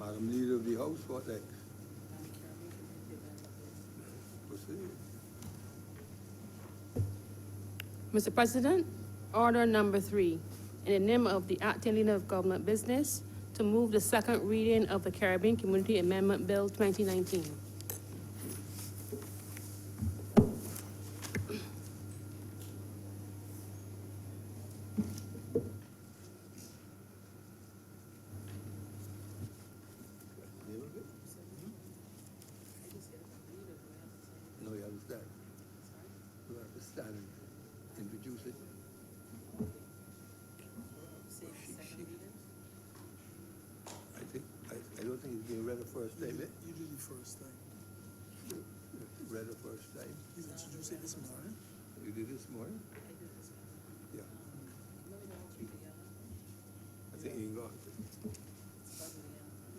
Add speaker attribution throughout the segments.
Speaker 1: Madam Leader of the House, what next? Proceed.
Speaker 2: Mr. President, order number 3, in the name of the acting leader of government business, to move the second reading of the Caribbean Community Amendment Bill 2019.
Speaker 1: Name of it? No, you understand. You have to stand and introduce it. I don't think it's being read the first time, eh?
Speaker 3: You do the first time.
Speaker 1: Read the first time.
Speaker 3: You introduced it this morning.
Speaker 1: You did this morning? Yeah. I think you got it.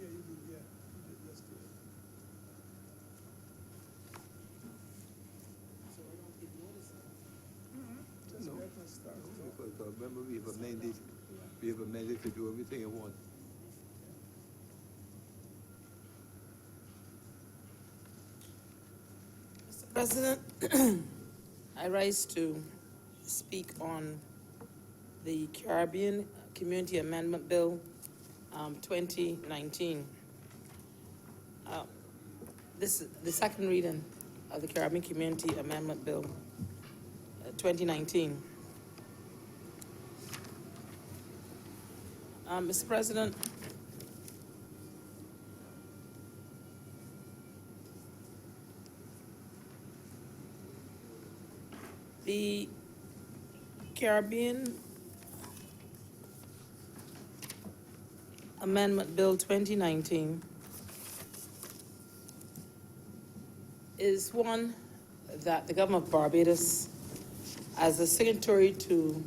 Speaker 3: Yeah, you did, yeah. You did yesterday.
Speaker 1: No.
Speaker 3: Let us start.
Speaker 1: Because remember, we have amended to do everything at once.
Speaker 4: Mr. President, I rise to speak on the Caribbean Community Amendment Bill 2019. This is the second reading of the Caribbean Community Amendment Bill 2019. Mr. President, the Caribbean Amendment Bill 2019 is one that the government of Barbados, as a signatory to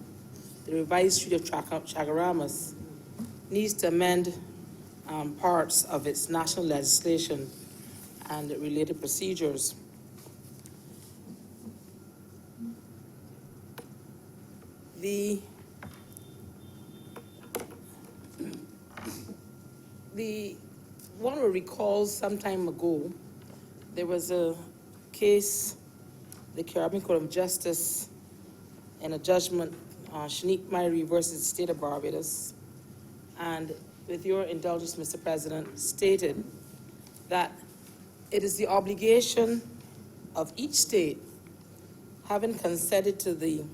Speaker 4: the revised Treaty of Chagaramas, needs to amend parts of its national legislation and related procedures. The one will recall some time ago, there was a case, the Caribbean Court of Justice, in a judgment, Shanique Myrie versus State of Barbados, and with your indulgence, Mr. President, stated that it is the obligation of each state, having consented to the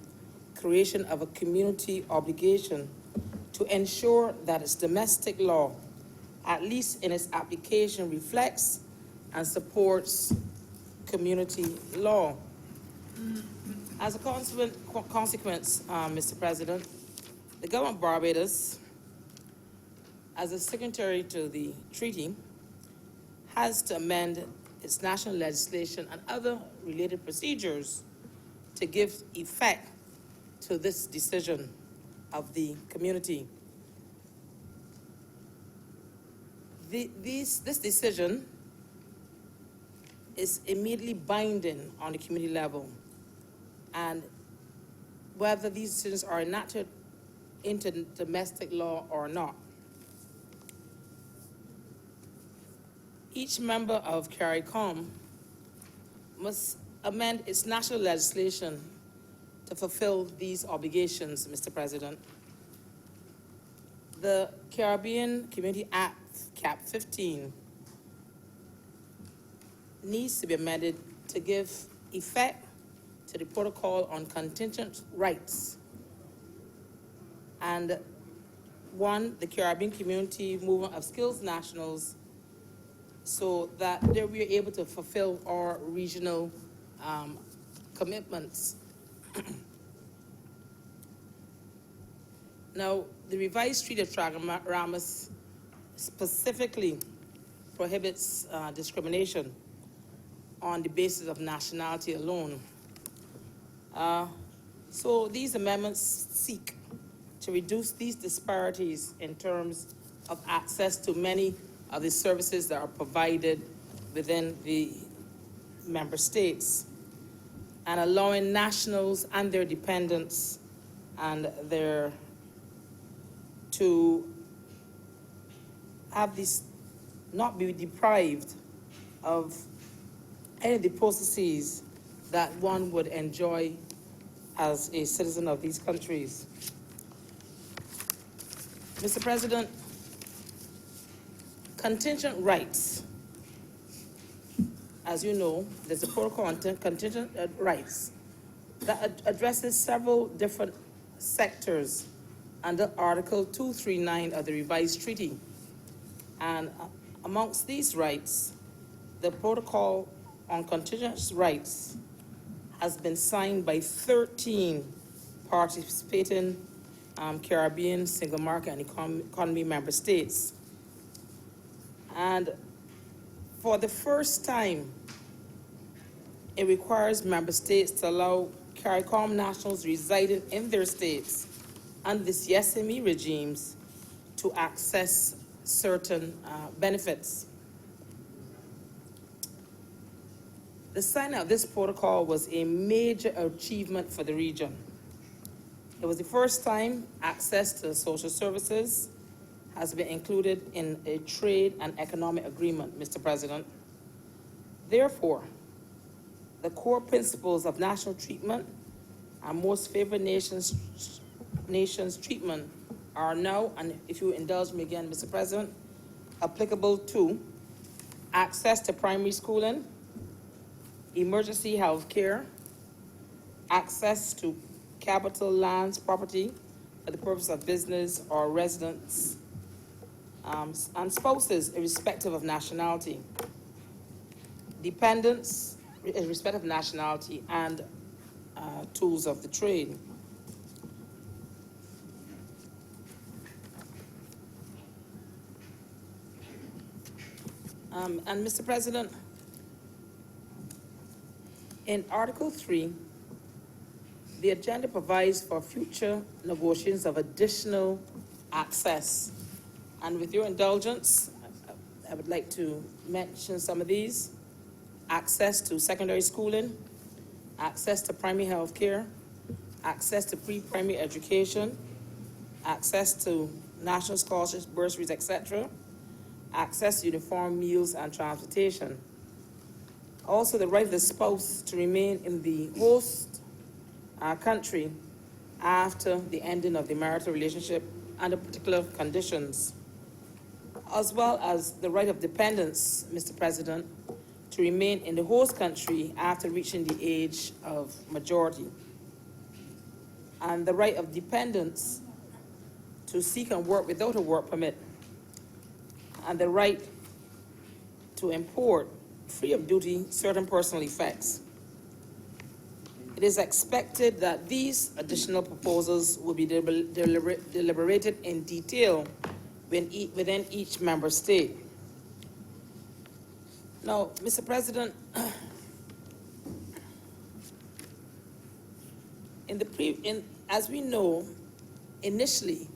Speaker 4: creation of a community obligation, to ensure that its domestic law, at least in its application, reflects and supports community law. As a consequence, Mr. President, the government of Barbados, as a signatory to the treaty, has to amend its national legislation and other related procedures to give effect to this decision of the community. This decision is immediately binding on the community level, and whether these decisions are enacted into domestic law or not. Each member of CARICOM must amend its national legislation to fulfill these obligations, Mr. President. The Caribbean Community Act, Cap 15, needs to be amended to give effect to the Protocol on Contingent Rights. And one, the Caribbean Community Movement of Skilled Nationals, so that we are able to fulfill our regional commitments. Now, the revised Treaty of Chagaramas specifically prohibits discrimination on the basis of nationality alone. So these amendments seek to reduce these disparities in terms of access to many of the services that are provided within the member states, and allowing nationals and their dependents and to have this not be deprived of any of the processes that one would enjoy as a citizen of these countries. Mr. President, contingent rights. As you know, there's a protocol on contingent rights that addresses several different sectors under Article 239 of the revised treaty. And amongst these rights, the protocol on contingent rights has been signed by 13 participating Caribbean single market and economy member states. And for the first time, it requires member states to allow CARICOM nationals residing in their states under the CSME regimes to access certain benefits. The signing of this protocol was a major achievement for the region. It was the first time access to social services has been included in a trade and economic agreement, Mr. President. Therefore, the core principles of national treatment and most favored nations treatment are now, and if you indulge me again, Mr. President, applicable to access to primary schooling, emergency health care, access to capital lands, property for the purpose of business or residence, and spouses irrespective of nationality, dependents irrespective of nationality, and tools of the trade. And Mr. President, in Article 3, the agenda provides for future negotiations of additional access. And with your indulgence, I would like to mention some of these. Access to secondary schooling, access to primary health care, access to pre-primary education, access to national scholarships, bursaries, etc., access to uniform meals and transportation. Also, the right of the spouse to remain in the host country after the ending of the marital relationship under particular conditions, as well as the right of dependents, Mr. President, to remain in the host country after reaching the age of majority, and the right of dependents to seek and work without a work permit, and the right to import, free of duty, certain personal effects. It is expected that these additional proposals will be deliberated in detail within each member state. Now, Mr. President, as we know, initially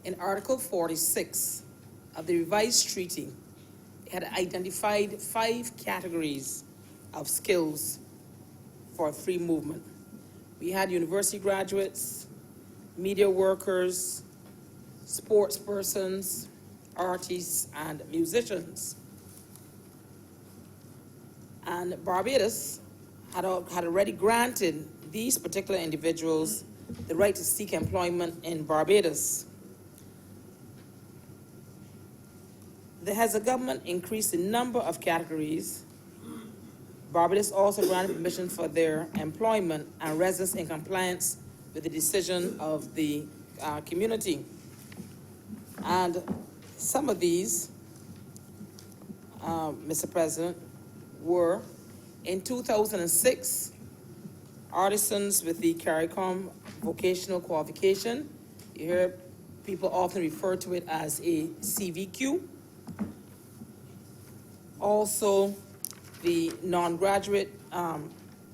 Speaker 4: in Article 46 of the revised treaty, it had identified 5 categories of skills for free movement. We had university graduates, media workers, sports persons, artists, and musicians. And Barbados had already granted these particular individuals the right to seek employment in Barbados. As the government increased the number of categories, Barbados also granted permission for their employment and residence in compliance with the decision of the community. And some of these, Mr. President, were in 2006, artisans with the CARICOM vocational qualification. You hear people often refer to it as a CVQ. Also, the non-graduate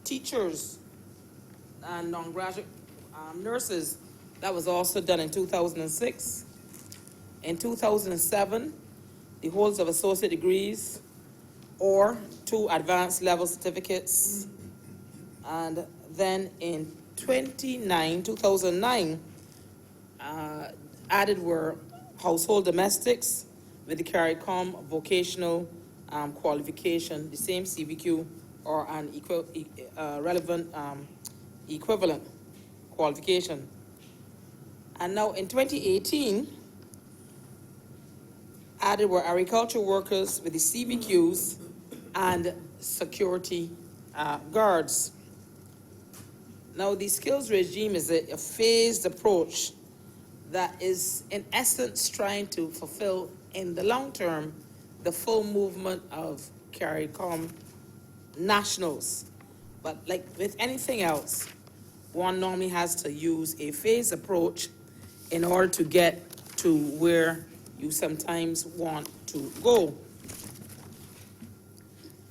Speaker 4: teachers and non-graduate nurses, that was also done in 2006. In 2007, the holders of associate degrees or 2 advanced level certificates. And then in 2009, added were household domestics, with the CARICOM vocational qualification, the same CVQ or an relevant equivalent qualification. And now in 2018, added were agricultural workers with the CVQs and security guards. Now, the skills regime is a phased approach that is, in essence, trying to fulfill, in the long term, the full movement of CARICOM nationals. But like with anything else, one normally has to use a phased approach in order to get to where you sometimes want to go.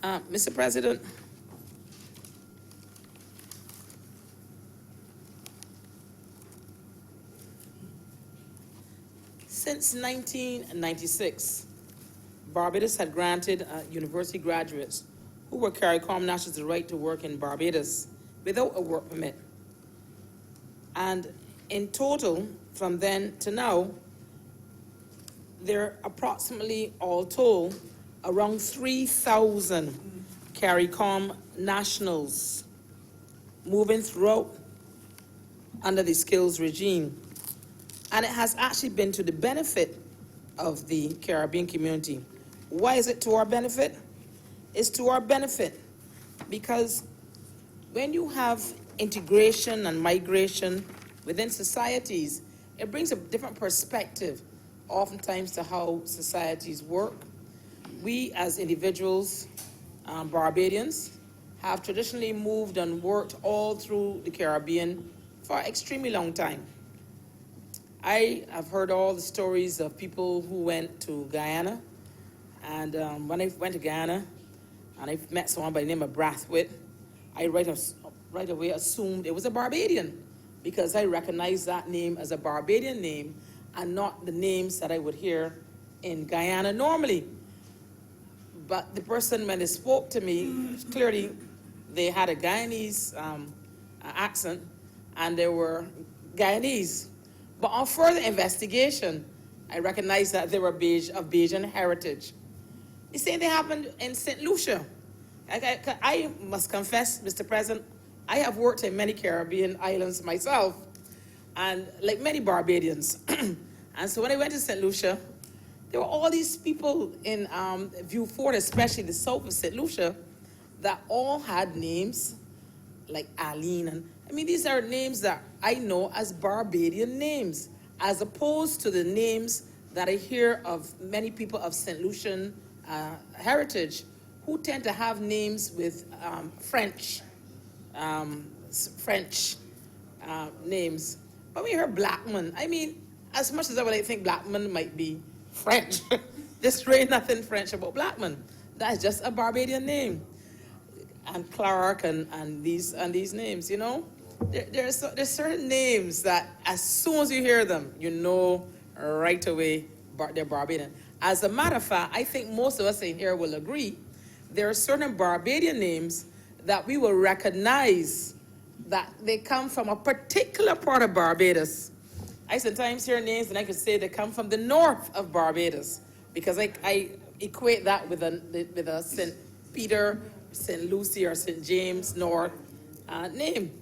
Speaker 4: Mr. President, since 1996, Barbados had granted university graduates who were CARICOM nationals the right to work in Barbados without a work permit. And in total, from then to now, there are approximately, all told, around 3,000 CARICOM nationals moving throughout under the skills regime. And it has actually been to the benefit of the Caribbean community. Why is it to our benefit? It's to our benefit because when you have integration and migration within societies, it brings a different perspective oftentimes to how societies work. We as individuals, Barbadians, have traditionally moved and worked all through the Caribbean for an extremely long time. I have heard all the stories of people who went to Guyana, and when I went to Guyana and I met someone by the name of Brathwaite, I right away assumed it was a Barbadian because I recognized that name as a Barbadian name and not the names that I would hear in Guyana normally. But the person, when they spoke to me, clearly they had a Guyanese accent and they were Guyanese. But on further investigation, I recognized that they were of Bajan heritage. The same thing happened in St. Lucia. I must confess, Mr. President, I have worked in many Caribbean islands myself, and like many Barbadians. And so when I went to St. Lucia, there were all these people in View Fort, especially the south of St. Lucia, that all had names like Aline. And I mean, these are names that I know as Barbadian names, as opposed to the names that I hear of many people of St. Lucian heritage who tend to have names with French names. But we hear Blackman. I mean, as much as I would think Blackman might be French, there's really nothing French about Blackman. That's just a Barbadian name. And Clark and these names, you know? There's certain names that as soon as you hear them, you know right away they're Barbadian. As a matter of fact, I think most of us in here will agree, there are certain Barbadian names that we will recognize that they come from a particular part of Barbados. I sometimes hear names and I could say they come from the north of Barbados because I equate that with a St. Peter, St. Lucie, or St. James North name.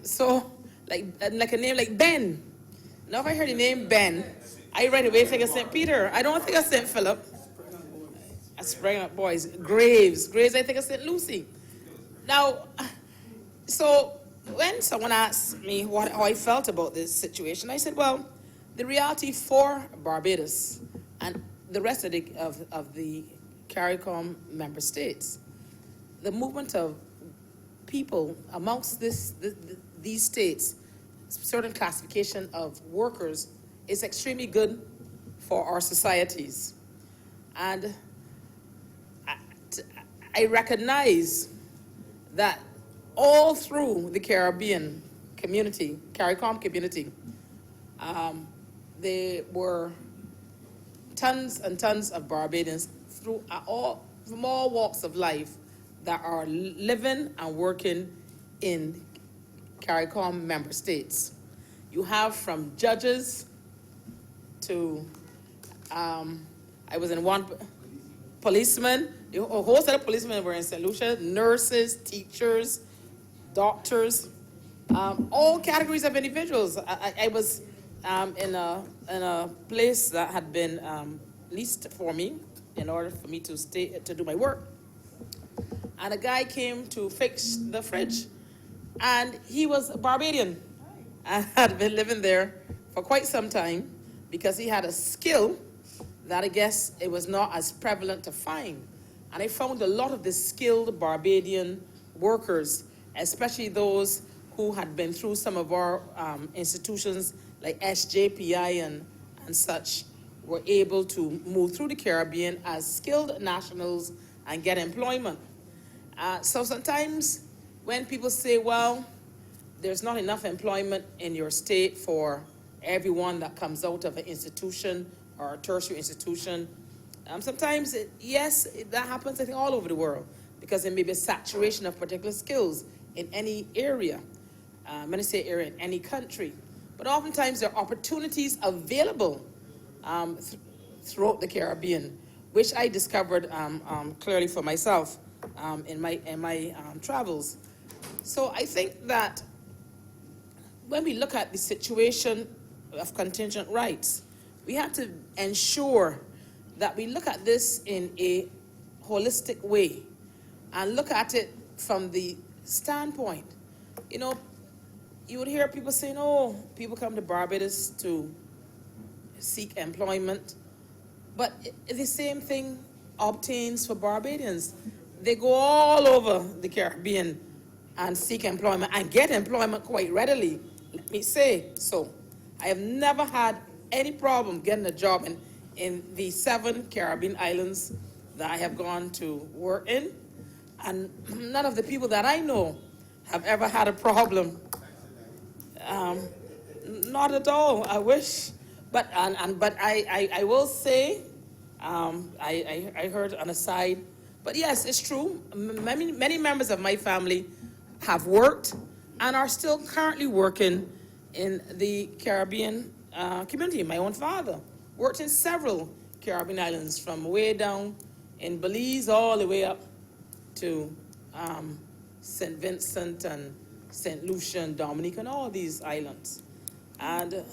Speaker 4: So, like a name like Ben. Now, if I hear the name Ben, I right away think of St. Peter. I don't think of St. Philip. Spring Up Boys. Graves, I think of St. Lucie. Now, so when someone asked me how I felt about this situation, I said, well, the reality for Barbados and the rest of the CARICOM member states, the movement of people amongst these states, certain classification of workers, is extremely good for our societies. And I recognize that all through the Caribbean community, CARICOM community, there were tons and tons of Barbadians from all walks of life that are living and working in CARICOM member states. You have from judges to I was in one, policemen, a whole set of policemen were in St. Lucia, nurses, teachers, doctors, all categories of individuals. I was in a place that had been leased for me in order for me to stay, to do my work. And a guy came to fix the fridge, and he was a Barbadian and had been living there for quite some time because he had a skill that I guess it was not as prevalent to find. And I found a lot of the skilled Barbadian workers, especially those who had been through some of our institutions like SJPI and such, were able to move through the Caribbean as skilled nationals and get employment. So sometimes when people say, well, there's not enough employment in your state for everyone that comes out of an institution or a tertiary institution, sometimes, yes, that happens, I think, all over the world, because there may be a saturation of particular skills in any area. When I say area, in any country. But oftentimes there are opportunities available throughout the Caribbean, which I discovered clearly for myself in my travels. So I think that when we look at the situation of contingent rights, we have to ensure that we look at this in a holistic way and look at it from the standpoint. You know, you would hear people saying, oh, people come to Barbados to seek employment, but the same thing obtains for Barbadians. They go all over the Caribbean and seek employment and get employment quite readily, let me say so. I have never had any problem getting a job in the 7 Caribbean islands that I have gone to work in, and none of the people that I know have ever had a problem. Not at all, I wish. But I will say, I heard on a side, but yes, it's true. Many members of my family have worked and are still currently working in the Caribbean community. My own father worked in several Caribbean islands, from way down in Belize all the way up to St. Vincent and St. Lucia and Dominica and all these islands. And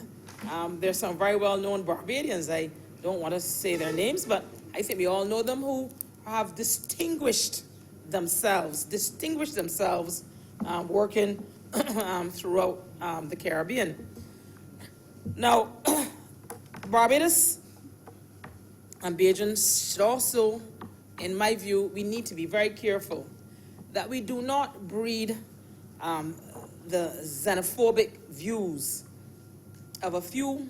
Speaker 4: there's some very well-known Barbadians. I don't want to say their names, but I think we all know them, who have distinguished themselves working throughout the Caribbean. Now, Barbados and Bajans should also, in my view, we need to be very careful that we do not breed the xenophobic views of a few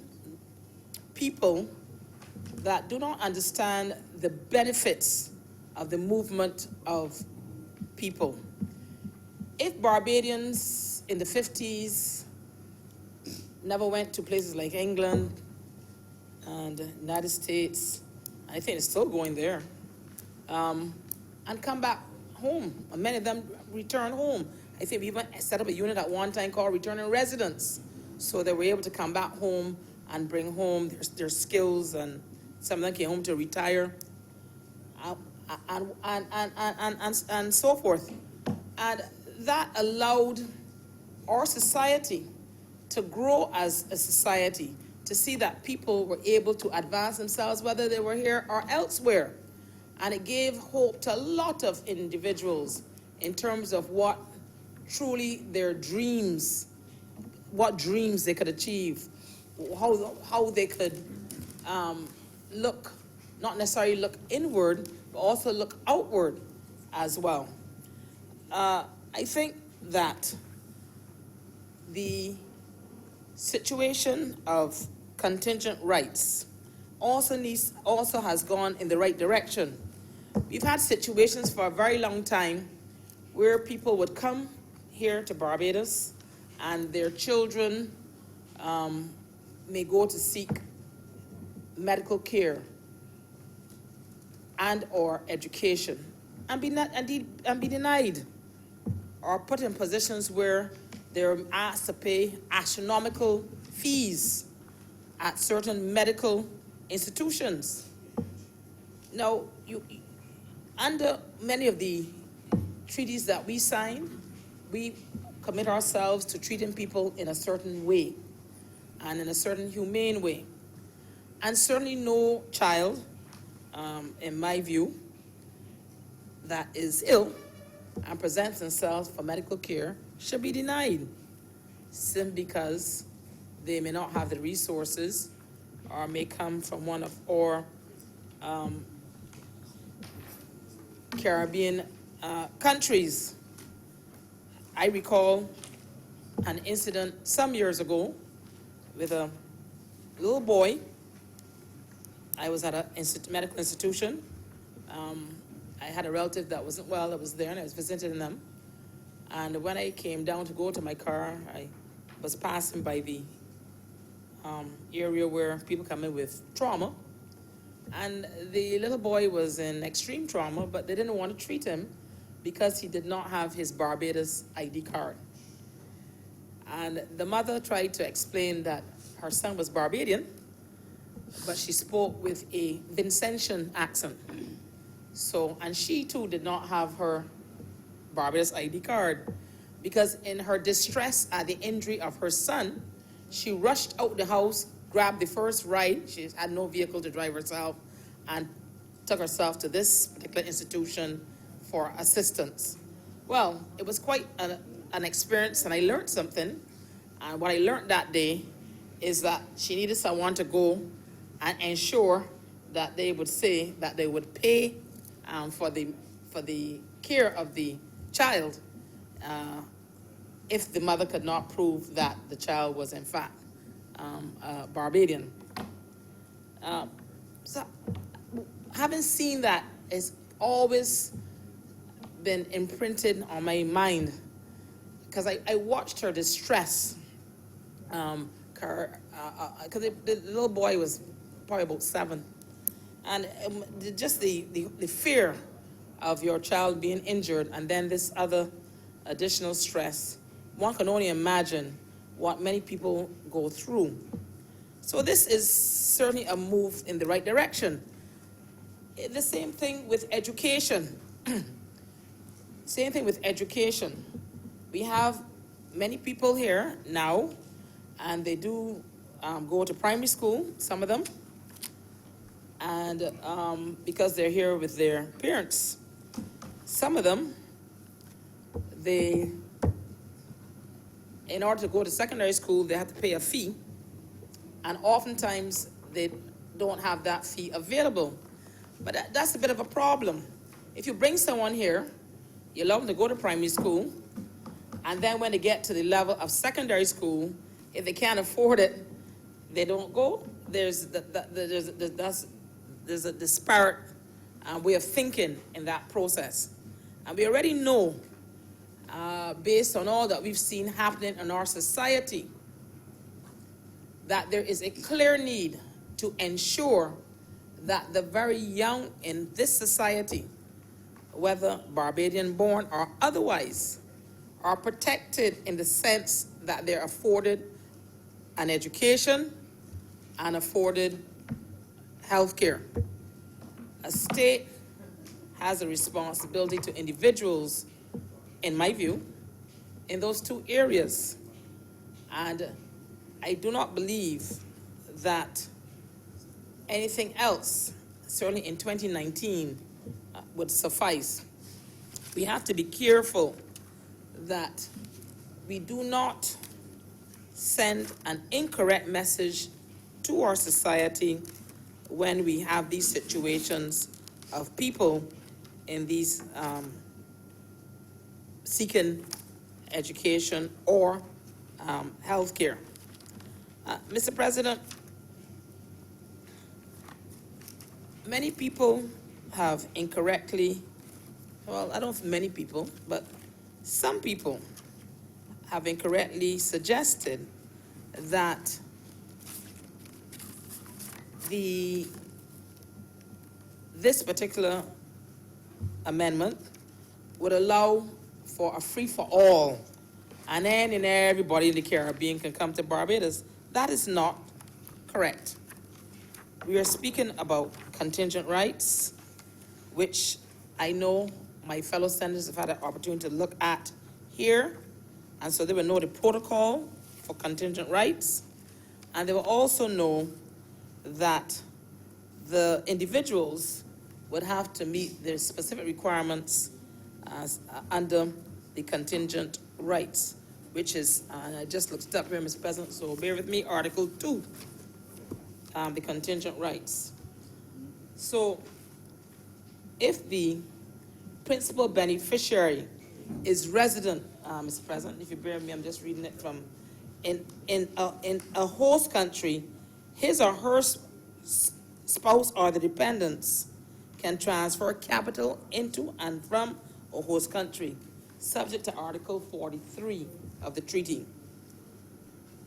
Speaker 4: people that do not understand the benefits of the movement of people. If Barbadians in the 50s never went to places like England and the United States, I think it's still going there, and come back home, and many of them return home. I think we even set up a unit at one time called Returning Residents, so they were able to come back home and bring home their skills, and some of them came home to retire, and so forth. And that allowed our society to grow as a society, to see that people were able to advance themselves, whether they were here or elsewhere. And it gave hope to a lot of individuals in terms of what truly their dreams, what dreams they could achieve, how they could look, not necessarily look inward, but also look outward as well. I think that the situation of contingent rights also has gone in the right direction. We've had situations for a very long time where people would come here to Barbados and their children may go to seek medical care and or education and be denied, or put in positions where they're asked to pay astronomical fees at certain medical institutions. Now, under many of the treaties that we sign, we commit ourselves to treating people in a certain way and in a certain humane way. And certainly no child, in my view, that is ill and presents themselves for medical care should be denied simply because they may not have the resources or may come from one of our Caribbean countries. I recall an incident some years ago with a little boy. I was at a medical institution. I had a relative that wasn't well, that was there, and I was visiting them. And when I came down to go to my car, I was passing by the area where people come in with trauma. And the little boy was in extreme trauma, but they didn't want to treat him because he did not have his Barbados ID card. And the mother tried to explain that her son was Barbadian, but she spoke with a Vincentian accent. So, and she too did not have her Barbados ID card because in her distress at the injury of her son, she rushed out the house, grabbed the first ride. She had no vehicle to drive herself and took herself to this particular institution for assistance. Well, it was quite an experience, and I learned something. And what I learned that day is that she needed someone to go and ensure that they would say that they would pay for the care of the child if the mother could not prove that the child was in fact Barbadian. So having seen that, it's always been imprinted on my mind because I watched her distress because the little boy was probably about 7. And just the fear of your child being injured and then this other additional stress, one can only imagine what many people go through. So this is certainly a move in the right direction. The same thing with education. Same thing with education. We have many people here now, and they do go to primary school, some of them, and because they're here with their parents. Some of them, in order to go to secondary school, they have to pay a fee, and oftentimes they don't have that fee available. But that's a bit of a problem. If you bring someone here, you allow them to go to primary school, and then when they get to the level of secondary school, if they can't afford it, they don't go. There's a disparate way of thinking in that process. And we already know, based on all that we've seen happening in our society, that there is a clear need to ensure that the very young in this society, whether Barbadian born or otherwise, are protected in the sense that they're afforded an education and afforded health care. A state has a responsibility to individuals, in my view, in those two areas. And I do not believe that anything else, certainly in 2019, would suffice. We have to be careful that we do not send an incorrect message to our society when we have these situations of people in these seeking education or health care. Mr. President, many people have incorrectly, well, I don't know if many people, but some people have incorrectly suggested that this particular amendment would allow for a free-for-all, and then everybody in the Caribbean can come to Barbados. That is not correct. We are speaking about contingent rights, which I know my fellow senators have had an opportunity to look at here. And so they will know the protocol for contingent rights. And they will also know that the individuals would have to meet their specific requirements under the contingent rights, which is, I just looked it up here, Mr. President, so bear with me, Article 2, the contingent rights. So if the principal beneficiary is resident, Mr. President, if you bear with me, I'm just reading it from, in a host country, his or her spouse or the dependents can transfer capital into and from a host country, subject to Article 43 of the treaty.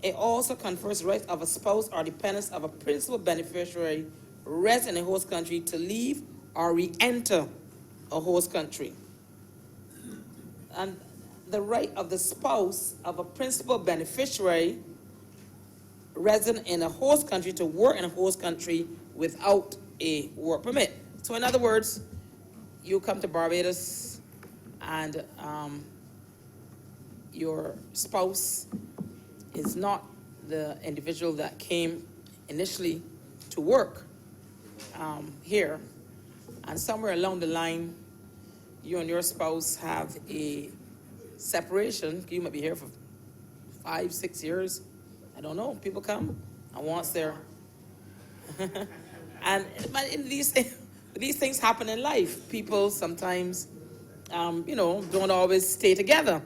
Speaker 4: It also confers the right of a spouse or dependents of a principal beneficiary resident in a host country to leave or re-enter a host country. And the right of the spouse of a principal beneficiary resident in a host country to work in a host country without a work permit. So in other words, you come to Barbados and your spouse is not the individual that came initially to work here, and somewhere along the line, you and your spouse have a separation. You might be here for 5, 6 years. I don't know. People come, and once they're and these things happen in life. People sometimes, don't always stay together.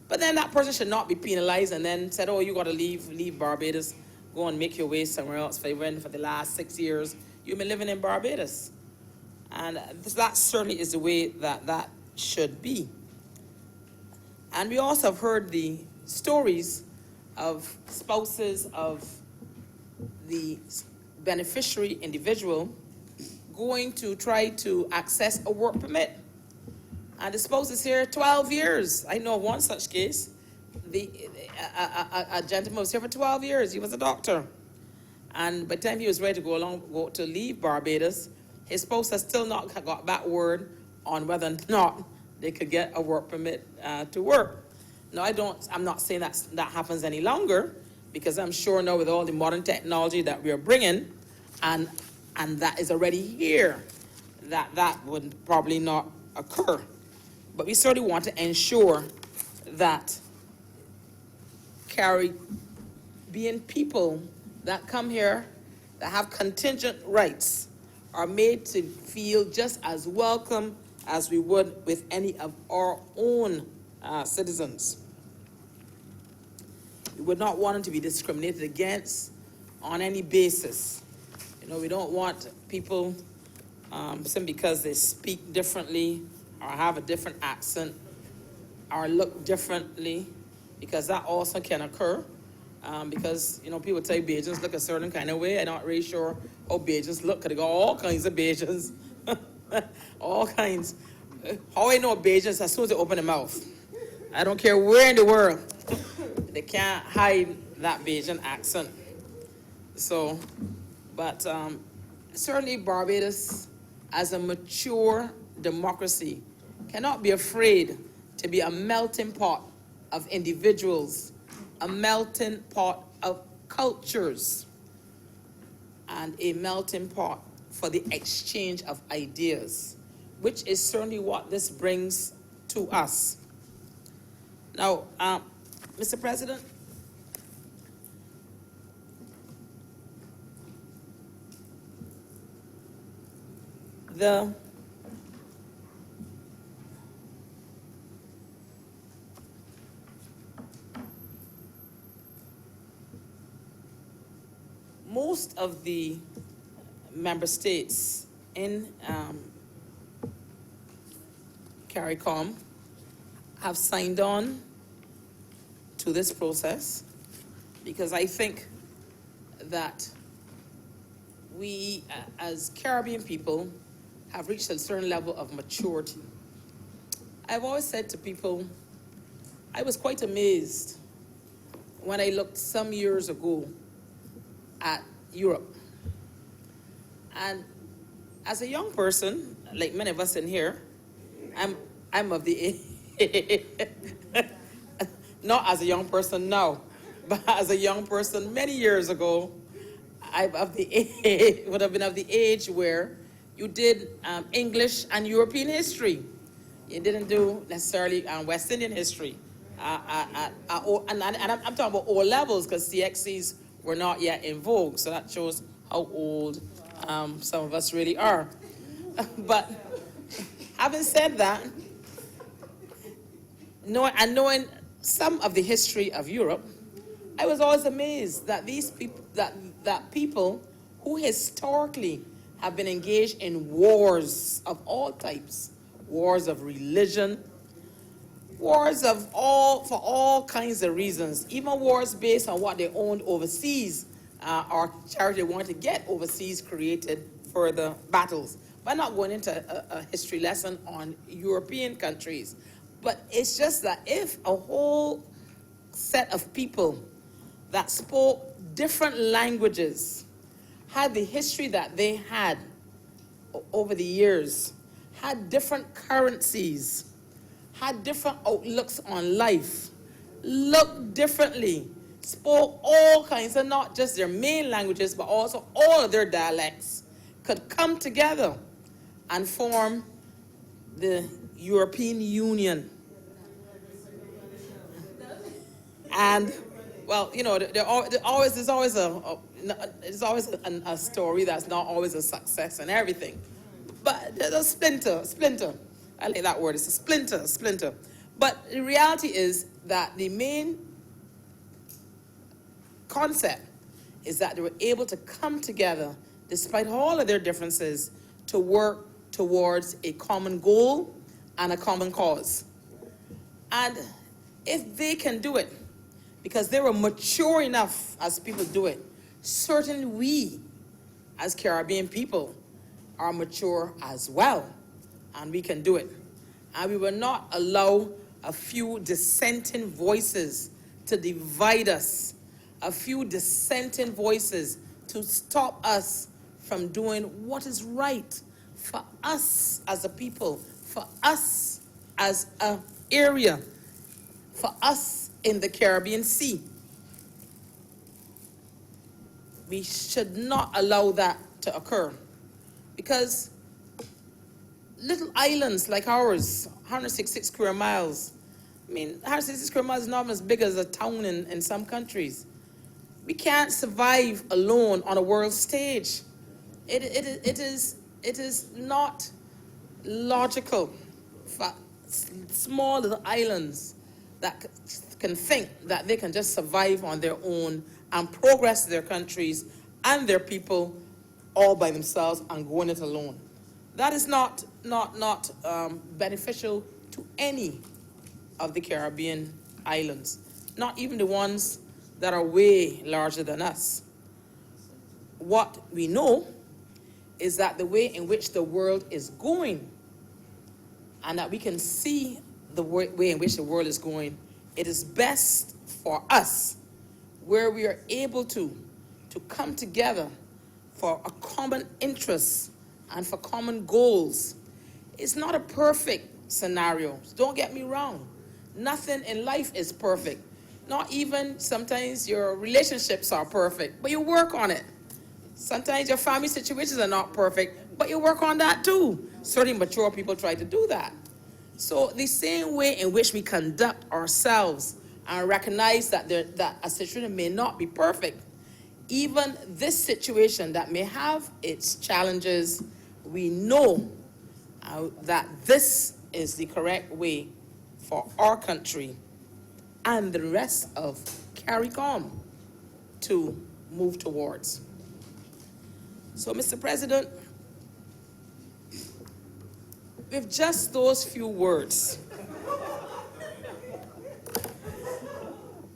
Speaker 4: But then that person should not be penalized and then said, oh, you got to leave Barbados, go and make your way somewhere else. For the last 6 years, you've been living in Barbados. And that certainly is the way that should be. And we also have heard the stories of spouses of the beneficiary individual going to try to access a work permit. And the spouse is here 12 years. I know one such case. A gentleman was here for 12 years. He was a doctor. And by the time he was ready to go to leave Barbados, his spouse has still not got back word on whether or not they could get a work permit to work. Now, I'm not saying that happens any longer, because I'm sure now with all the modern technology that we are bringing, and that is already here, that would probably not occur. But we certainly want to ensure that Caribbean people that come here that have contingent rights are made to feel just as welcome as we would with any of our own citizens. We would not want them to be discriminated against on any basis. We don't want people simply because they speak differently or have a different accent or look differently, because that also can occur. Because, people tell you Bajans look a certain kind of way. I'm not really sure how Bajans look, because they got all kinds of Bajans. All kinds. How I know Bajans, as soon as they open their mouth. I don't care where in the world. They can't hide that Bajan accent. So, but certainly Barbados, as a mature democracy, cannot be afraid to be a melting pot of individuals, a melting pot of cultures, and a melting pot for the exchange of ideas, which is certainly what this brings to us. Now, Mr. President, most of the member states in CARICOM have signed on to this process, because I think that we, as Caribbean people, have reached a certain level of maturity. I've always said to people, I was quite amazed when I looked some years ago at Europe. And As a young person, like many of us in here, I'm of the not as a young person now, but as a young person many years ago, I'm of the would have been of the age where you did English and European history. You didn't do necessarily West Indian history. And I'm talking about O levels because CXCs were not yet in vogue, so that shows how old some of us really are. But having said that, knowing some of the history of Europe, I was always amazed that these people, that people who historically have been engaged in wars of all types, wars of religion, wars for all kinds of reasons, even wars based on what they owned overseas or charity they wanted to get overseas, created further battles. But I'm not going into a history lesson on European countries. But it's just that if a whole set of people that spoke different languages had the history that they had over the years, had different currencies, had different outlooks on life, looked differently, spoke all kinds of, not just their main languages, but also all of their dialects, could come together and form the European Union. And, well, you know, there's always a story that's not always a success and everything. But there's a splinter. I like that word, it's a splinter. But the reality is that the main concept is that they were able to come together, despite all of their differences, to work towards a common goal and a common cause. And if they can do it, because they were mature enough as people do it, certainly we, as Caribbean people, are mature as well, and we can do it. And we will not allow a few dissenting voices to divide us, a few dissenting voices to stop us from doing what is right for us as a people, for us as an area, for us in the Caribbean Sea. We should not allow that to occur, because little islands like ours, 166 square miles, I mean, 166 square miles is not as big as a town in some countries. We can't survive alone on a world stage. It is not logical for small little islands that can think that they can just survive on their own and progress their countries and their people all by themselves and going it alone. That is not beneficial to any of the Caribbean islands, not even the ones that are way larger than us. What we know is that the way in which the world is going, and that we can see the way in which the world is going, it is best for us, where we are able to come together for a common interest and for common goals. It's not a perfect scenario. Don't get me wrong. Nothing in life is perfect. Not even sometimes your relationships are perfect, but you work on it. Sometimes your family situations are not perfect, but you work on that too. Certainly mature people try to do that. So the same way in which we conduct ourselves and recognize that a situation may not be perfect, even this situation that may have its challenges, we know that this is the correct way for our country and the rest of CARICOM to move towards. So, Mr. President, with just those few words,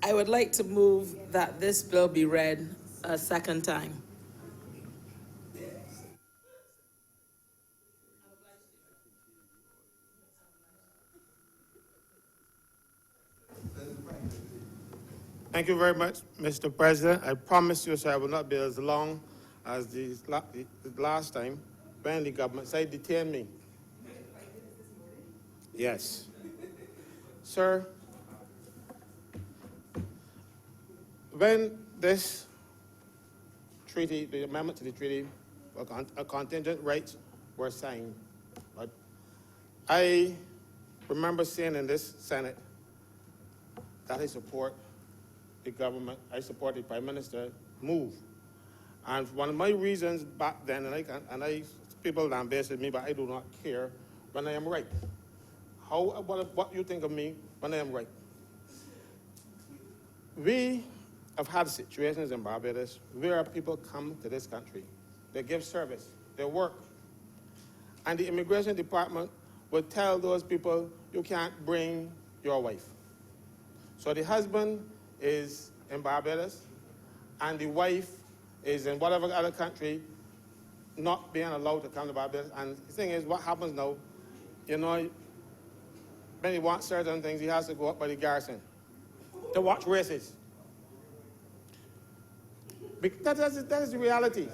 Speaker 4: I would like to move that this bill be read a second time.
Speaker 5: Thank you very much, Mr. President. I promise you, sir, I will not be as long as the last time. when the government say detain me. Yes. Sir, when this treaty, the amendment to the treaty, a contingent rights were signed, right, I remember saying in this Senate that I support the government, I support the Prime Minister move. And one of my reasons back then, people lambasted me, but I do not care when I am right. What you think of me when I am right? We have had situations in Barbados where people come to this country, they give service, they work, and the immigration department would tell those people, you can't bring your wife. So the husband is in Barbados, and the wife is in whatever other country, not being allowed to come to Barbados. And the thing is, what happens now, you know, when he wants certain things, he has to go up by the garrison to watch races. That is the reality.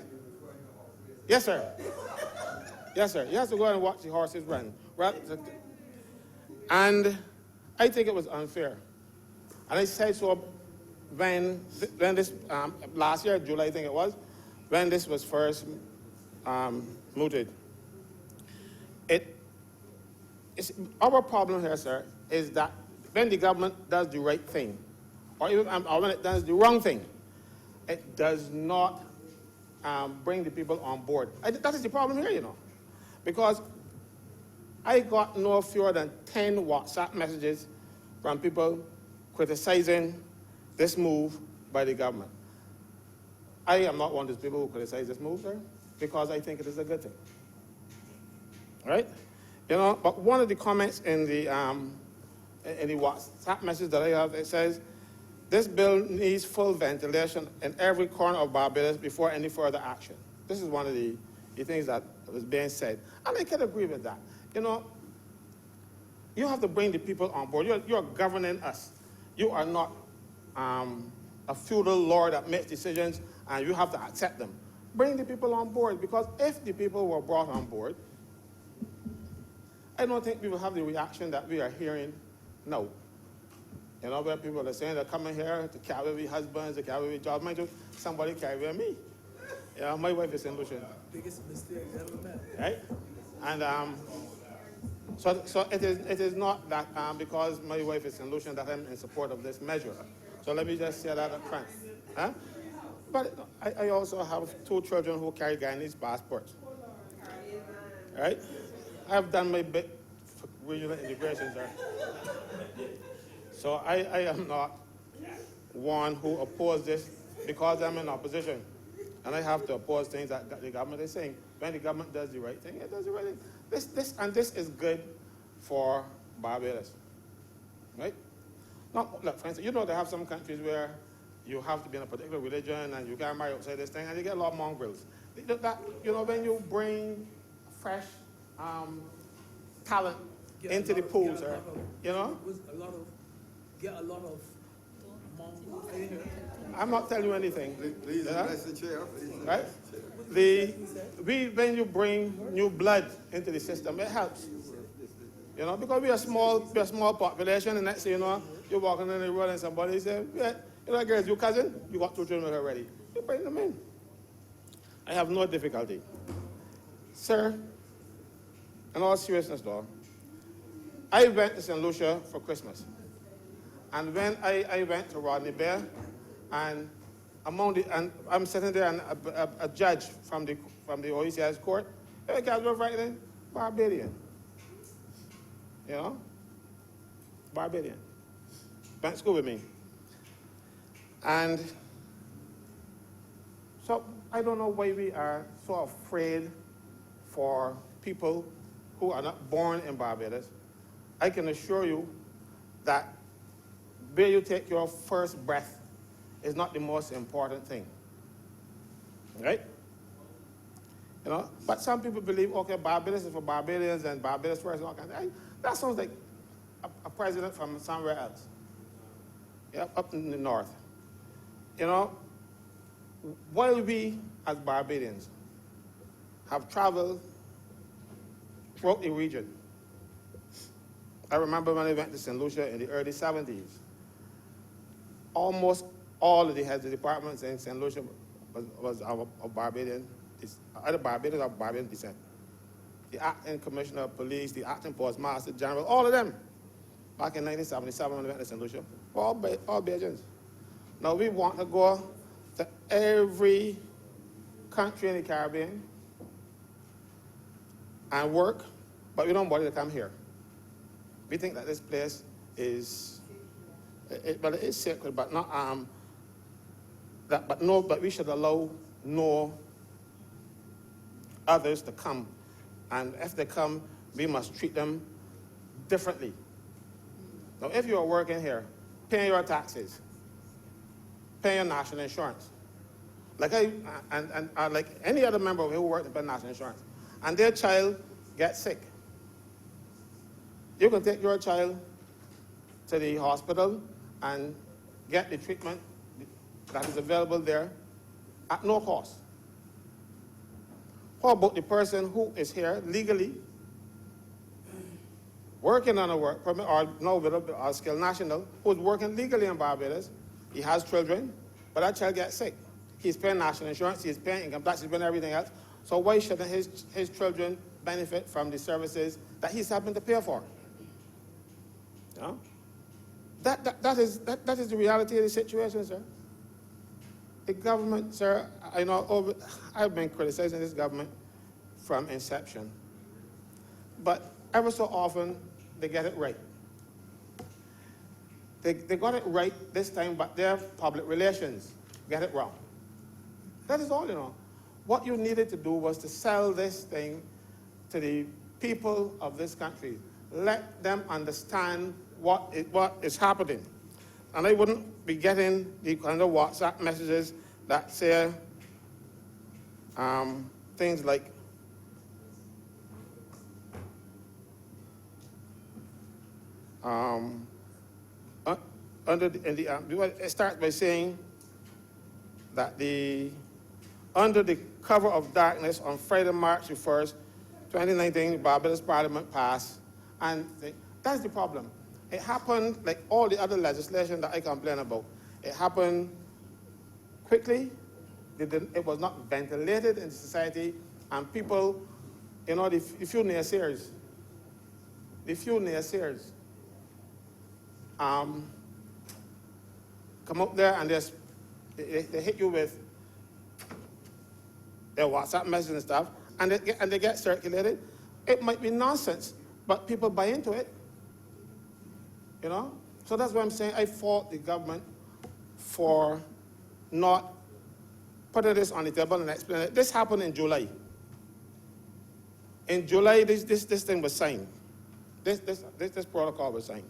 Speaker 5: Yes, sir. Yes, sir. He has to go and watch the horses run. Right? And I think it was unfair. And I said so when this, last year, July, I think it was, when this was first mooted. Our problem here, sir, is that when the government does the right thing, or when it does the wrong thing, it does not bring the people on board. That is the problem here, you know. Because I got no fewer than 10 WhatsApp messages from people criticizing this move by the government. I am not one of those people who criticize this move, sir, because I think it is a good thing. Right? You know, but one of the comments in the WhatsApp message that I have, it says, this bill needs full ventilation in every corner of Barbados before any further action. This is one of the things that was being said. And I can agree with that. You know, you have to bring the people on board. You're governing us. You are not a feudal lord that makes decisions and you have to accept them. Bring the people on board, because if the people were brought on board, I don't think we will have the reaction that we are hearing now. You know, where people are saying they're coming here to carry away husbands, to carry away jobs. Mind you, somebody carry away me. You know, my wife is in Lucian.
Speaker 3: Biggest mistake ever made.
Speaker 5: Right? And so it is not that because my wife is in Lucian that I'm in support of this measure. So let me just say that up front. Huh? But I also have 2 children who carry Guyanese passports. Right? I've done my bit for regional integration, sir. So I am not one who opposes this because I'm in opposition. And I have to oppose things that the government is saying. When the government does the right thing, it does the right thing. This is good for Barbados. Right? Now, look, for instance, you know they have some countries where you have to be in a particular religion and you can't marry outside this thing, and you get a lot of mongrels. You know, when you bring fresh talent into the pool, sir, you know?
Speaker 3: Get a lot of mongrels in here.
Speaker 5: I'm not telling you anything.
Speaker 1: Please
Speaker 5: Yeah?
Speaker 1: address the chair.
Speaker 5: Right? When you bring new blood into the system, it helps. You know, because we're a small population, and next thing you know, you're walking in the road and somebody says, yeah, you know, girls, your cousin, you got 2 children already. You bring them in. I have no difficulty. Sir, in all seriousness though, I went to St. Lucia for Christmas. And when I went to Rodney Bay, and I'm sitting there, and a judge from the OECI's court, the guys were writing Barbadian. You know? Barbadian. Went to school with me. And so I don't know why we are so afraid for people who are not born in Barbados. I can assure you that where you take your first breath is not the most important thing. Right? You know? But some people believe, okay, Barbados is for Barbadians and Barbados first and all kinds of things. That sounds like a president from somewhere else. Yeah, up in the north. You know, while we as Barbadians have traveled throughout the region. I remember when I went to St. Lucia in the early 70s, almost all of the heads of departments in St. Lucia was of Barbadian, either Barbados or Barbadian descent. The acting commissioner of police, the acting postmaster general, all of them, back in 1977 when I went to St. Lucia, were all Bajans. Now we want to go to every country in the Caribbean and work, but we don't want to come here. We think that this place is, it is sacred, but not but we should allow no others to come, and if they come, we must treat them differently. Now, if you are working here, paying your taxes, paying your national insurance, like like any other member who works in national insurance, and their child gets sick, you can take your child to the hospital and get the treatment that is available there at no cost. How about the person who is here legally, working on a work permit, or no, with a skilled national, who is working legally in Barbados? He has children, but that child gets sick. He's paying national insurance, he's paying income tax, he's paying everything else. So why shouldn't his children benefit from the services that he's having to pay for? You know? That is the reality of the situation, sir. The government, sir, I know I've been criticizing this government from inception, but ever so often they get it right. They got it right this time, but their public relations get it wrong. That is all, you know. What you needed to do was to sell this thing to the people of this country. Let them understand what is happening. And I wouldn't be getting the kind of WhatsApp messages that say things like, it starts by saying that under the cover of darkness on Friday, March 1st, 2019, the Barbados Parliament passed, and that's the problem. It happened like all the other legislation that I complain about. It happened quickly. It was not ventilated in society, and people, you know, the few naysayers come up there and they hit you with their WhatsApp messages and stuff, and they get circulated. It might be nonsense, but people buy into it. You know? So that's why I'm saying I fault the government for not putting this on the table and explaining it. This happened in July. In July, this thing was signed. This protocol was signed.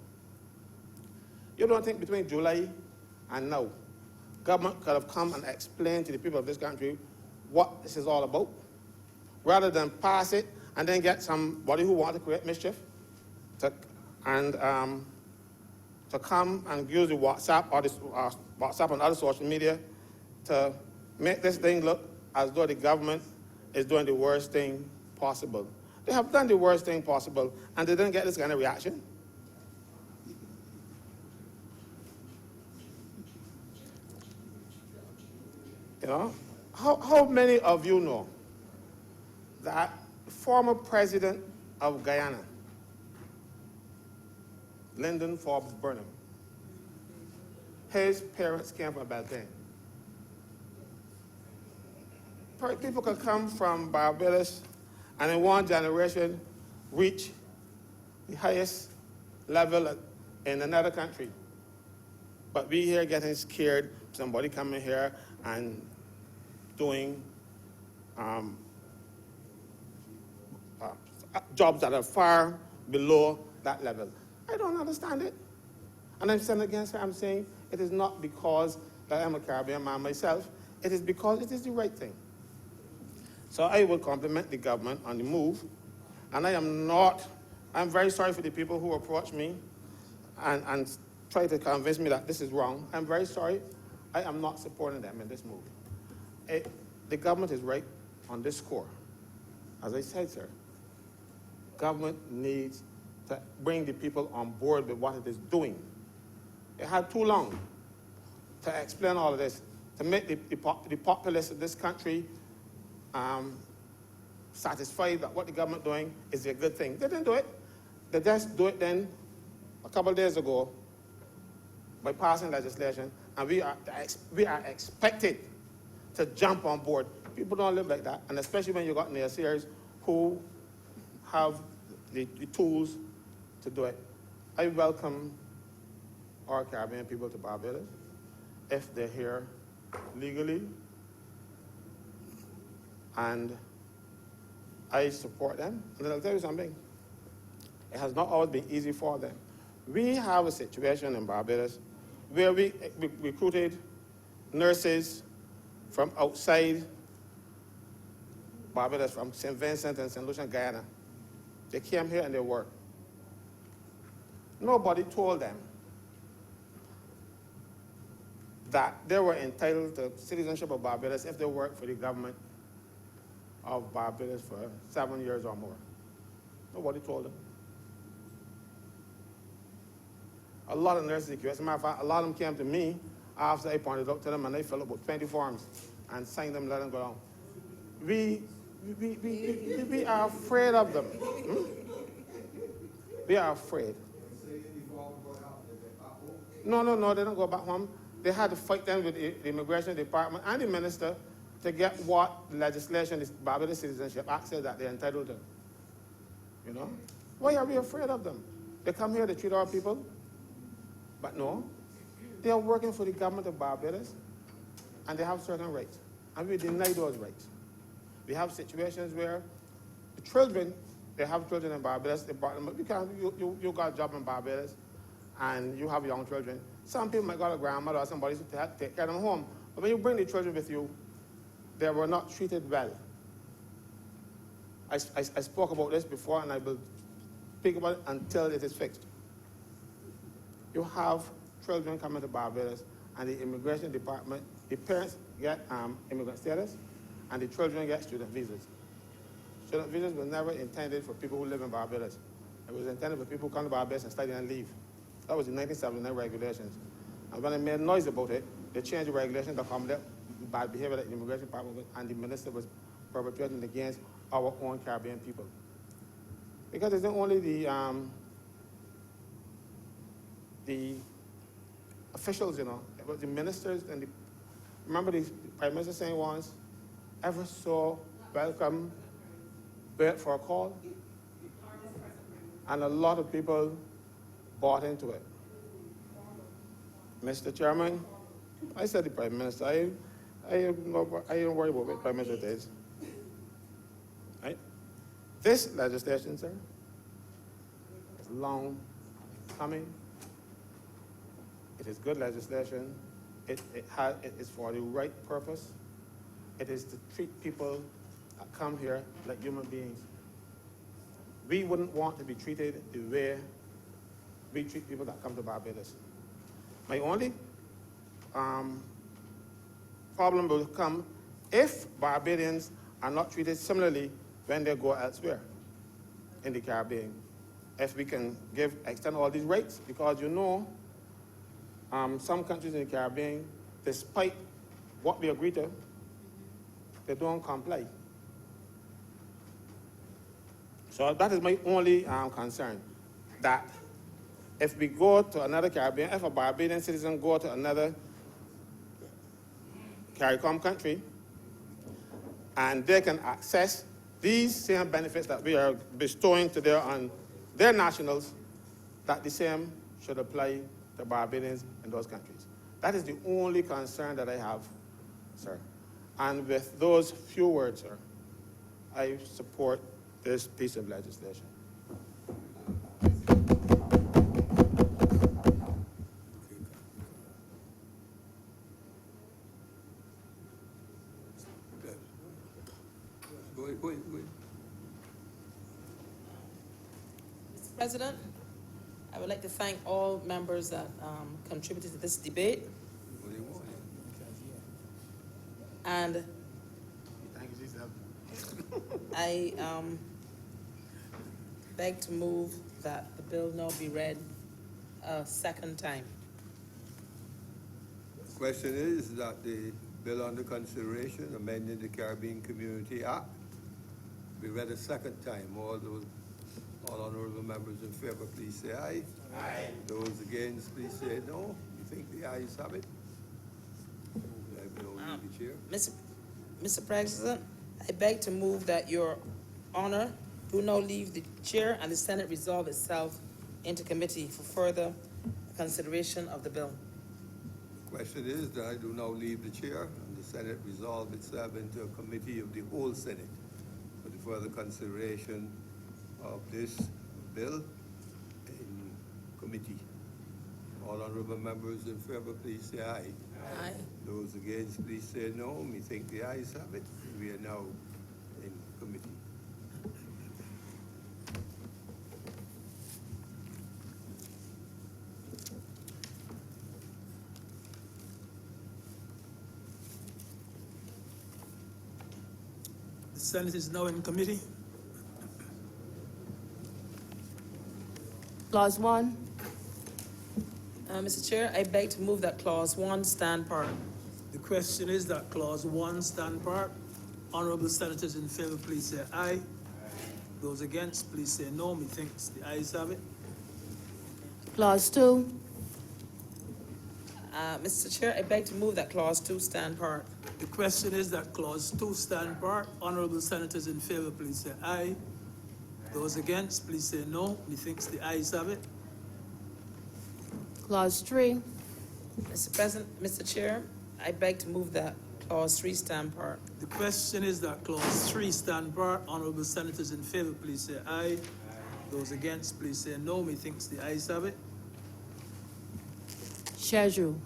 Speaker 5: You don't think between July and now, government could have come and explained to the people of this country what this is all about, rather than pass it and then get somebody who wants to create mischief to come and use the WhatsApp or WhatsApp and other social media to make this thing look as though the government is doing the worst thing possible. They have done the worst thing possible, and they didn't get this kind of reaction. You know, how many of you know that the former president of Guyana, Lyndon Forbes Burnham, his parents came from Beltane? People could come from Barbados and in one generation reach the highest level in another country. But we here getting scared, somebody coming here and doing jobs that are far below that level. I don't understand it. And I'm saying again, sir, I'm saying it is not because that I'm a Caribbean man myself. It is because it is the right thing. So I will compliment the government on the move. And I'm very sorry for the people who approach me and try to convince me that this is wrong. I'm very sorry. I am not supporting them in this move. The government is right on this score. As I said, sir, government needs to bring the people on board with what it is doing. It had too long to explain all of this, to make the populace of this country satisfied that what the government doing is a good thing. They didn't do it. They just do it then a couple of days ago by passing legislation, and we are expected to jump on board. People don't live like that, and especially when you got naysayers who have the tools to do it. I welcome our Caribbean people to Barbados if they're here legally, and I support them. And I'll tell you something, it has not always been easy for them. We have a situation in Barbados where we recruited nurses from outside Barbados, from St. Vincent and St. Lucia, Guyana. They came here and they worked. Nobody told them that they were entitled to citizenship of Barbados if they worked for the government of Barbados for 7 years or more. Nobody told them. A lot of nurses, as a matter of fact, a lot of them came to me after I pointed out to them, and they filled up about 20 forms and signed them, let them go down. We are afraid of them. We are afraid. No, they don't go back home. They had to fight them with the immigration department and the minister to get what legislation is Barbados Citizenship Act says that they're entitled to. You know? Why are we afraid of them? They come here to treat our people, but no. They are working for the government of Barbados, and they have certain rights, and we deny those rights. We have situations where the children, they have children in Barbados, they brought them up, because you got a job in Barbados, and you have young children. Some people might got a grandmother or somebody to take care of them home, but when you bring the children with you, they were not treated well. I spoke about this before, and I will speak about it until it is fixed. You have children coming to Barbados, and the immigration department, the parents get immigrant status, and the children get student visas. Student visas were never intended for people who live in Barbados. It was intended for people who come to Barbados and study and leave. That was the 1979 regulations. And when they made noise about it, they changed the regulations to accommodate bad behavior that the immigration department and the minister was perpetrating against our own Caribbean people. Because it's not only the officials, you know, it was the ministers and remember the Prime Minister saying once, ever so welcome, wait for a call. And a lot of people bought into it. Mr. Chairman, I said the Prime Minister, I don't worry about what the Prime Minister is. Right? This legislation, sir, is long coming. It is good legislation. It is for the right purpose. It is to treat people that come here like human beings. We wouldn't want to be treated the way we treat people that come to Barbados. My only problem will come if Barbadians are not treated similarly when they go elsewhere in the Caribbean. If we can extend all these rights, because you know, some countries in the Caribbean, despite what we agree to, they don't comply. So that is my only concern, that if we go to another Caribbean, if a Barbadian citizen go to another CARICOM country, and they can access these same benefits that we are bestowing to their nationals, that the same should apply to Barbadians in those countries. That is the only concern that I have, sir. And with those few words, sir, I support this piece of legislation.
Speaker 1: Go ahead.
Speaker 4: Mr. President, I would like to thank all members that contributed to this debate. And
Speaker 5: Thank you, Jesus.
Speaker 4: beg to move that the bill now be read a second time.
Speaker 1: Question is that the bill under consideration, amending the Caribbean Community Act, be read a second time. All honorable members in favor, please say aye. Aye. Those against, please say no. You think the ayes have it? I will leave the chair.
Speaker 4: Mr. President, I beg to move that your honor do now leave the chair and the Senate resolve itself into committee for further consideration of the bill.
Speaker 1: The question is that I do now leave the chair and the Senate resolve itself into a committee of the whole Senate for the further consideration of this bill in committee. All honorable members in favor, please say aye.
Speaker 4: Aye.
Speaker 1: Those against, please say no. Me think the ayes have it. We are now in committee.
Speaker 3: The Senate is now in committee.
Speaker 2: Clause 1.
Speaker 4: Mr. Chair, I beg to move that clause 1 stand part.
Speaker 3: The question is that clause 1 stand part. Honorable senators in favor, please say aye. Those against, please say no. Methinks the ayes have it.
Speaker 2: Clause 2.
Speaker 4: Mr. Chair, I beg to move that clause 2 stand part.
Speaker 3: The question is that clause 2 stand part. Honorable senators in favor, please say aye. Those against, please say no. Methinks the ayes have it.
Speaker 2: Clause 3.
Speaker 4: Mr. President, Mr. Chair, I beg to move that clause 3 stand part.
Speaker 3: The question is that clause 3 stand part. Honorable senators in favor, please say aye. Those against, please say no. Methinks the ayes have it.
Speaker 2: Schedule.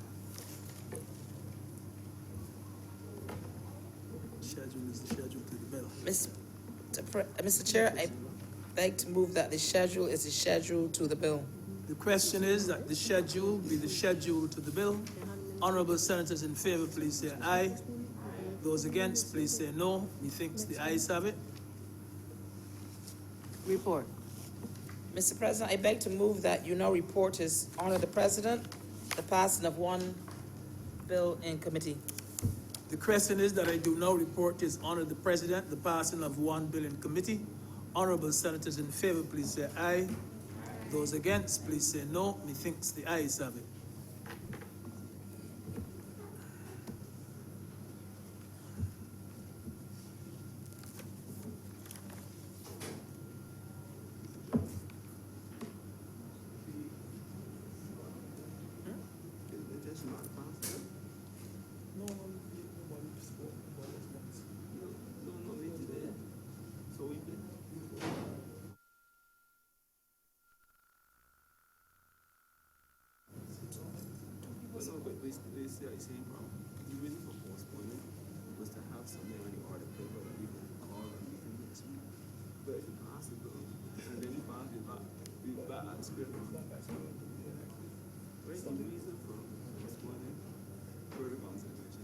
Speaker 3: Schedule is the schedule to the bill.
Speaker 4: Mr. Chair, I beg to move that the schedule is the schedule to the bill.
Speaker 3: The question is that the schedule be the schedule to the bill. Honorable senators in favor, please say aye. Those against, please say no. Methinks the ayes have it.
Speaker 2: Report.
Speaker 4: Mr. President, I beg to move that you now report His Honor the President the passing of one bill in committee.
Speaker 3: The question is that I do now report His Honor the President the passing of one bill in committee. Honorable senators in favor, please say aye. Those against, please say no. Methinks the ayes have it.
Speaker 6: The reason for postponing was to have something on the order paper that we can call and we can next week. But if you pass it, and then you pass it back, we back at square one. Right? The reason for postponing further consideration.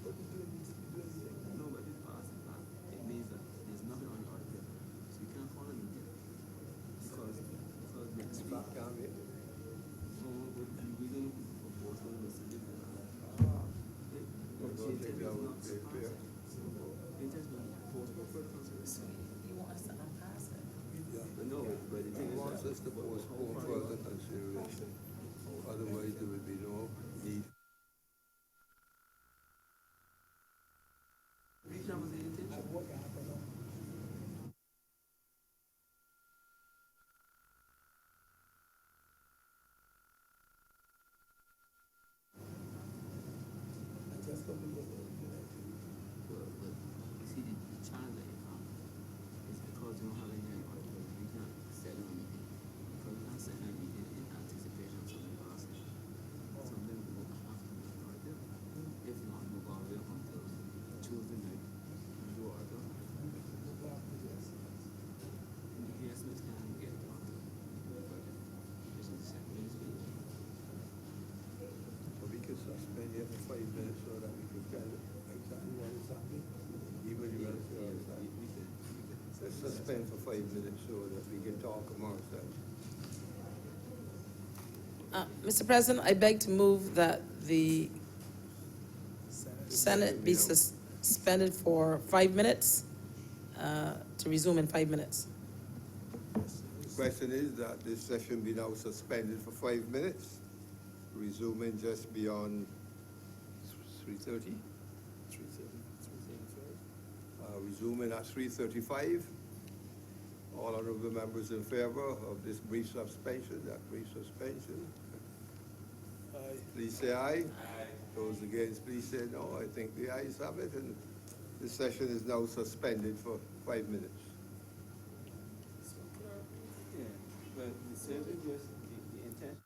Speaker 6: No, but if you pass it back, it means that there's nothing on the order paper. So we can't call a meeting. Because next week, so the reason for postponing was to give it
Speaker 1: Wants us to postpone further consideration. Otherwise, there will be no need.
Speaker 6: Something
Speaker 1: suspend for 5 minutes so that we can talk amongst ourselves.
Speaker 4: Mr. President, I beg to move that the Senate be suspended for 5 minutes, to resume in 5 minutes.
Speaker 1: Question is that this session be now suspended for 5 minutes, resuming just beyond 3:30. Resuming at 3:35. All honorable members in favor of this brief suspension,
Speaker 3: Aye.
Speaker 1: please say aye. Aye. Those against, please say no. I think the ayes have it, and this session is now suspended for 5 minutes.
Speaker 6: Yeah, but the survey was, the intent.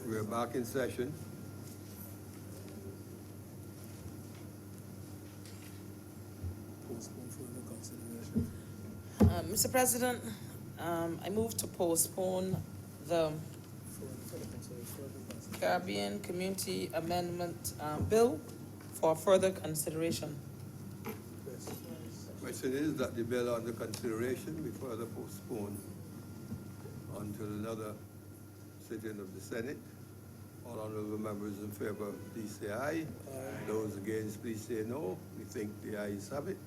Speaker 1: We're back in session.
Speaker 3: Postpone further consideration.
Speaker 4: Mr. President, I move to postpone the
Speaker 3: Further consideration.
Speaker 4: Caribbean Community Amendment Bill for further consideration.
Speaker 1: Question is that the bill under consideration be further postponed until another sitting of the Senate. All honorable members in favor, please say aye. Those against, please say no. We think the ayes have it.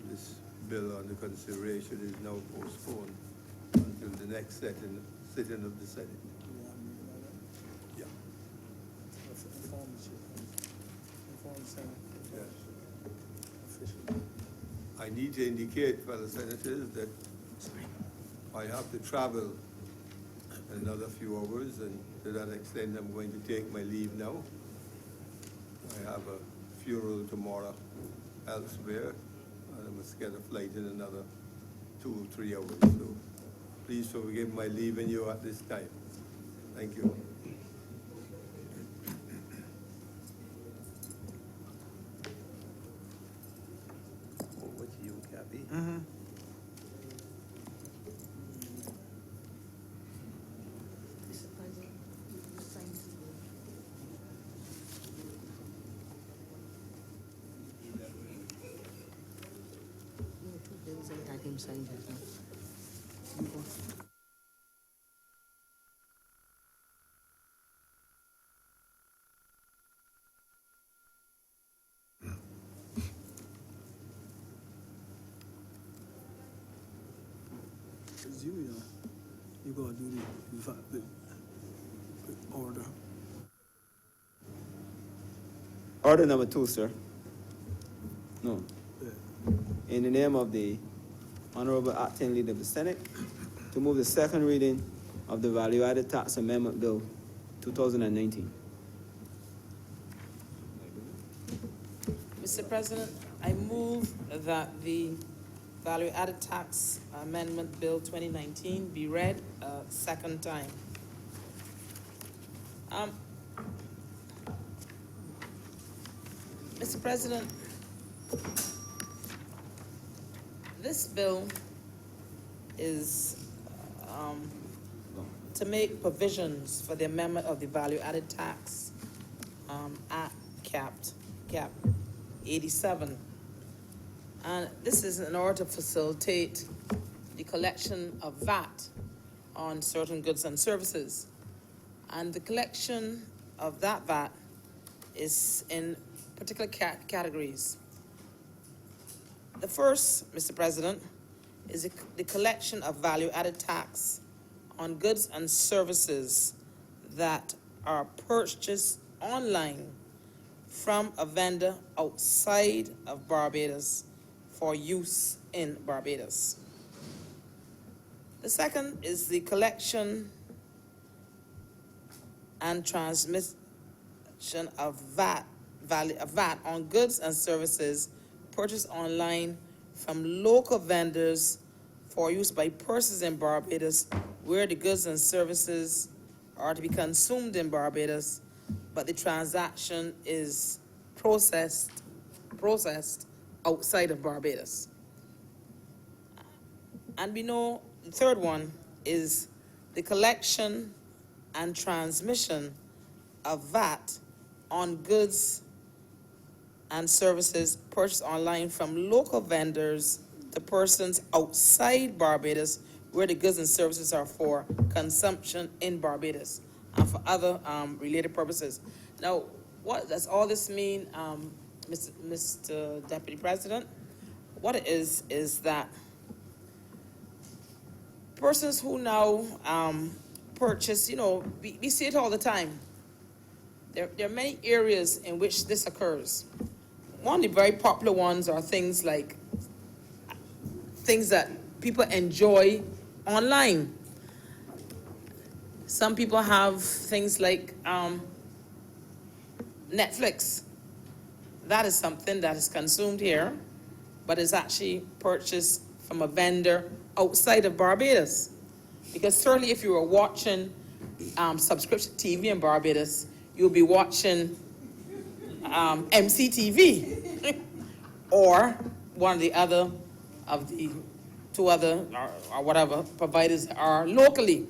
Speaker 1: This bill under consideration is now postponed until the next sitting of the Senate. Yeah.
Speaker 3: Inform the Senate.
Speaker 1: Yes.
Speaker 3: Officially.
Speaker 1: I need to indicate, fellow senators, that I have to travel in another few hours, and to that extent, I'm going to take my leave now. I have a funeral tomorrow elsewhere, and I must get a flight in another 2 or 3 hours. So please forgive my leaving you at this time. Thank you. Over to you, Kathy.
Speaker 3: It's you, you gotta do the order.
Speaker 6: Order number 2, sir. No.
Speaker 3: Yeah.
Speaker 6: In the name of the Honorable Acting Leader of the Senate, to move the second reading of the Value-Added Tax Amendment Bill 2019.
Speaker 4: Mr. President, I move that the Value-Added Tax Amendment Bill 2019 be read a second time. Mr. President, this bill is to make provisions for the amendment of the value-added tax Act Cap 87. And this is in order to facilitate the collection of VAT on certain goods and services. And the collection of that VAT is in particular categories. The first, Mr. President, is the collection of value-added tax on goods and services that are purchased online from a vendor outside of Barbados for use in Barbados. The second is the collection and transmission of VAT on goods and services purchased online from local vendors for use by persons in Barbados where the goods and services are to be consumed in Barbados, but the transaction is processed outside of Barbados. And we know the third one is the collection and transmission of VAT on goods and services purchased online from local vendors to persons outside Barbados where the goods and services are for consumption in Barbados and for other related purposes. Now, what does all this mean, Mr. Deputy President? What it is that persons who now purchase, we see it all the time. There are many areas in which this occurs. One of the very popular ones are things that people enjoy online. Some people have things like Netflix. That is something that is consumed here, but is actually purchased from a vendor outside of Barbados. Because certainly if you were watching subscription TV in Barbados, you'll be watching MCTV or one of the other of the two other or whatever providers are locally.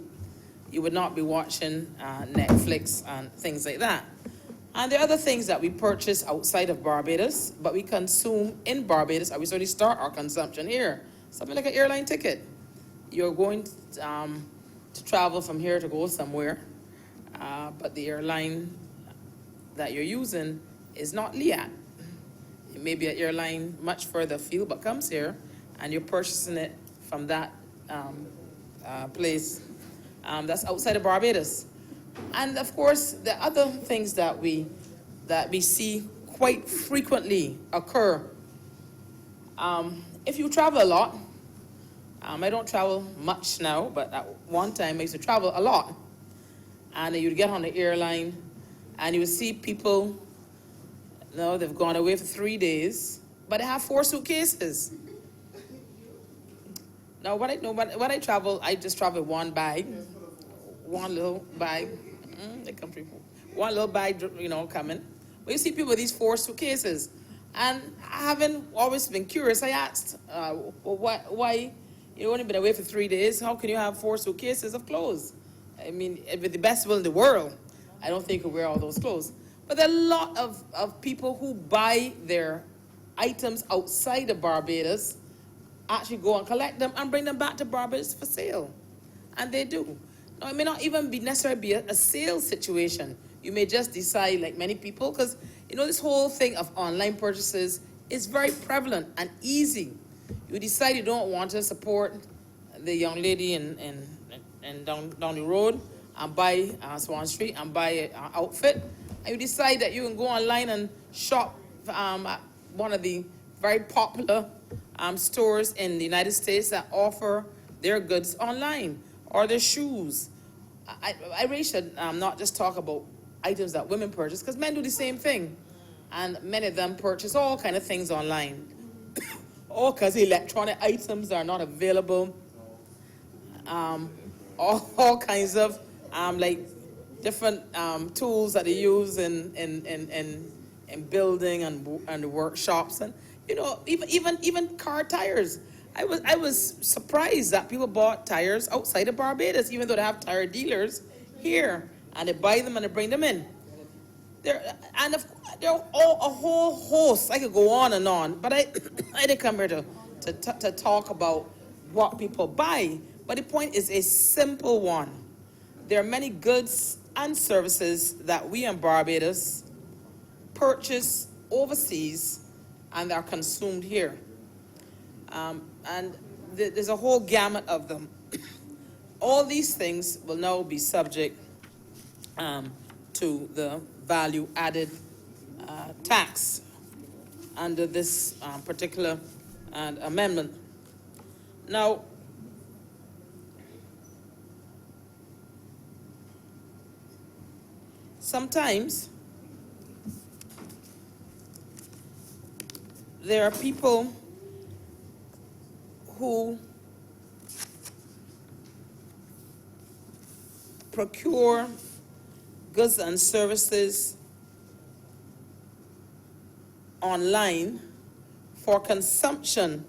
Speaker 4: You would not be watching Netflix and things like that. And there are other things that we purchase outside of Barbados, but we consume in Barbados, and we sort of start our consumption here. Something like an airline ticket. You're going to travel from here to go somewhere, but the airline that you're using is not Liat. It may be an airline much further afield, but comes here, and you're purchasing it from that place that's outside of Barbados. And of course, the other things that we see quite frequently occur. If you travel a lot, I don't travel much now, but at one time I used to travel a lot. And you'd get on the airline, and you would see people, they've gone away for 3 days, but they have 4 suitcases. Now, when I travel, I just travel one bag, one little bag. They come from one little bag, coming. But you see people with these 4 suitcases, and having always been curious, I asked, why you've only been away for 3 days? How can you have 4 suitcases of clothes? I mean, with the best will in the world, I don't think you wear all those clothes. But there are a lot of people who buy their items outside of Barbados, actually go and collect them and bring them back to Barbados for sale. And they do. Now, it may not even be necessarily be a sales situation. You may just decide, like many people, because, this whole thing of online purchases is very prevalent and easy. You decide you don't want to support the young lady in down the road and buy Swan Street and buy an outfit. And you decide that you can go online and shop at one of the very popular stores in the United States that offer their goods online, or their shoes. I really should not just talk about items that women purchase, because men do the same thing. And many of them purchase all kind of things online. All kinds of electronic items are not available. All kinds of like different tools that they use in building and workshops, and even car tires. I was surprised that people bought tires outside of Barbados, even though they have tire dealers here, and they buy them and they bring them in. There are a whole host. I could go on and on, but I didn't come here to talk about what people buy. But the point is a simple one. There are many goods and services that we in Barbados purchase overseas and are consumed here. And there's a whole gamut of them. All these things will now be subject to the value-added tax under this particular amendment. Now, sometimes there are people who procure goods and services online for consumption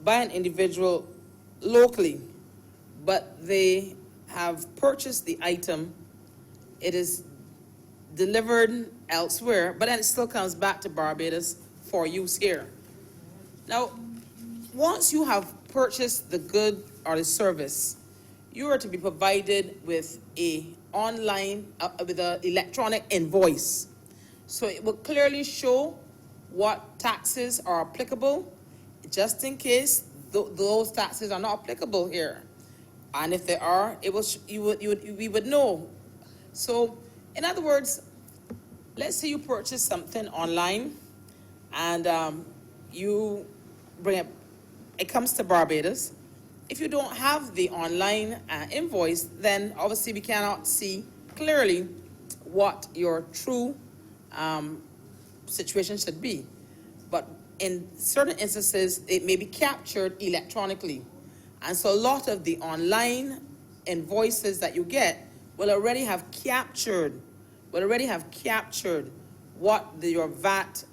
Speaker 4: by an individual locally, but they have purchased the item, it is delivered elsewhere, but then it still comes back to Barbados for use here. Now, once you have purchased the good or the service, you are to be provided with an electronic invoice. So it will clearly show what taxes are applicable, just in case those taxes are not applicable here. And if they are, we would know. So, in other words, let's say you purchase something online, and you bring it comes to Barbados. If you don't have the online invoice, then obviously we cannot see clearly what your true situation should be. But in certain instances, it may be captured electronically. And so a lot of the online invoices that you get will already have captured what your VAT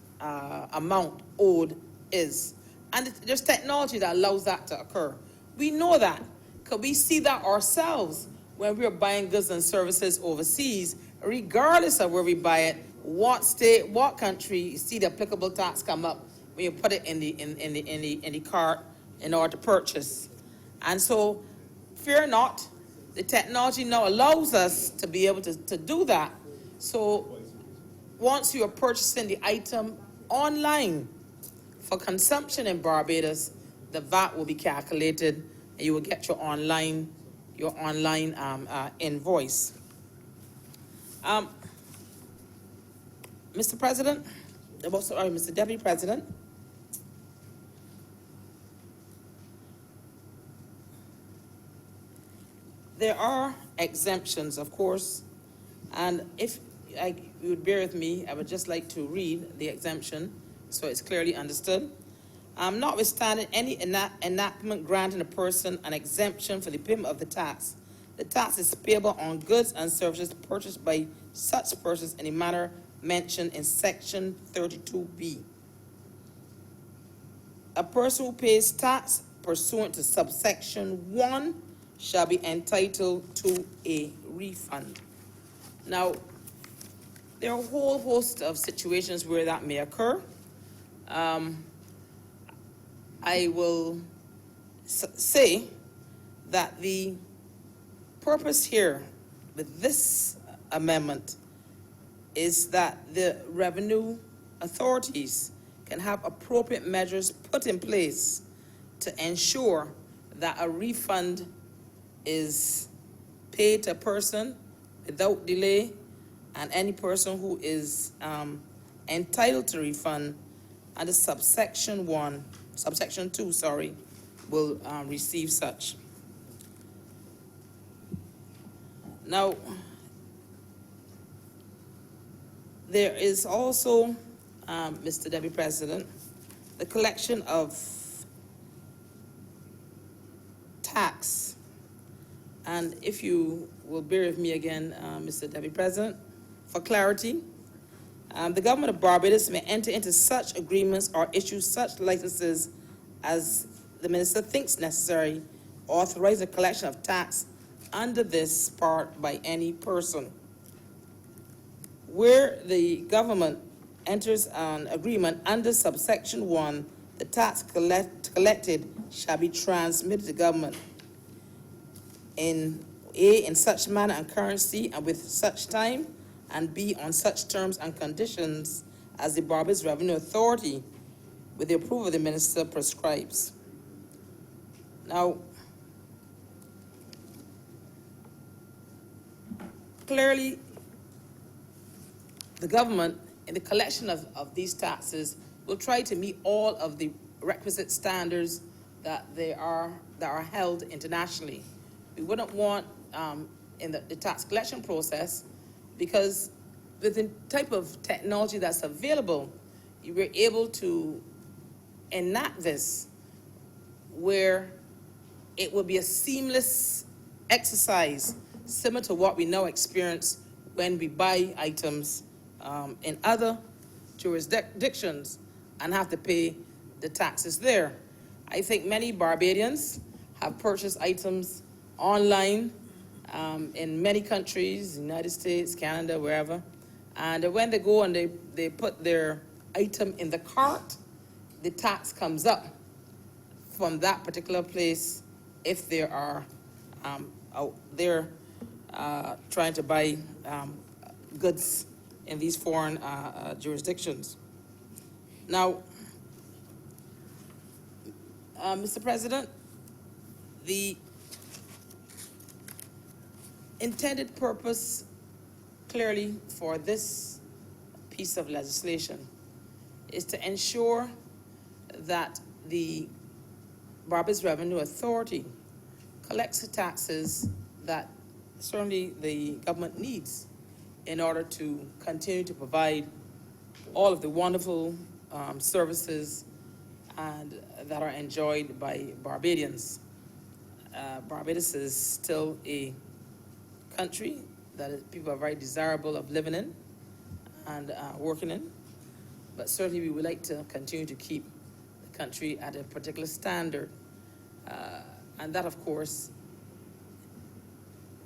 Speaker 4: amount owed is. And there's technology that allows that to occur. We know that, because we see that ourselves when we're buying goods and services overseas, regardless of where we buy it, what state, what country, you see the applicable tax come up when you put it in the cart in order to purchase. And so, fear not, the technology now allows us to be able to do that. So once you are purchasing the item online for consumption in Barbados, the VAT will be calculated and you will get your online invoice. Mr. President, Mr. Deputy President, there are exemptions, of course, and if you would bear with me, I would just like to read the exemption so it's clearly understood. Notwithstanding any enactment granting a person an exemption for the payment of the tax is payable on goods and services purchased by such persons in the manner mentioned in Section 32B. A person who pays tax pursuant to subsection 1 shall be entitled to a refund. Now, there are a whole host of situations where that may occur. I will say that the purpose here with this amendment is that the revenue authorities can have appropriate measures put in place to ensure that a refund is paid to a person without delay, and any person who is entitled to refund under subsection 2, will receive such. Now, there is also, Mr. Deputy President, the collection of tax. And if you will bear with me again, Mr. Deputy President, for clarity, the government of Barbados may enter into such agreements or issue such licenses as the minister thinks necessary, authorize the collection of tax under this part by any person. Where the government enters an agreement under subsection 1, the tax collected shall be transmitted to government in A, in such manner and currency and with such time, and B, on such terms and conditions as the Barbados Revenue Authority, with the approval of the minister, prescribes. Now, clearly, the government, in the collection of these taxes, will try to meet all of the requisite standards that are held internationally. We wouldn't want, in the tax collection process, because with the type of technology that's available, you were able to enact this where it will be a seamless exercise, similar to what we now experience when we buy items in other jurisdictions and have to pay the taxes there. I think many Barbadians have purchased items online in many countries, United States, Canada, wherever, and when they go and they put their item in the cart, the tax comes up from that particular place if they are out there trying to buy goods in these foreign jurisdictions. Now, Mr. President, the intended purpose clearly for this piece of legislation is to ensure that the Barbados Revenue Authority collects the taxes that certainly the government needs in order to continue to provide all of the wonderful services and that are enjoyed by Barbadians. Barbados is still a country that people are very desirable of living in and working in. But certainly we would like to continue to keep the country at a particular standard. And that, of course,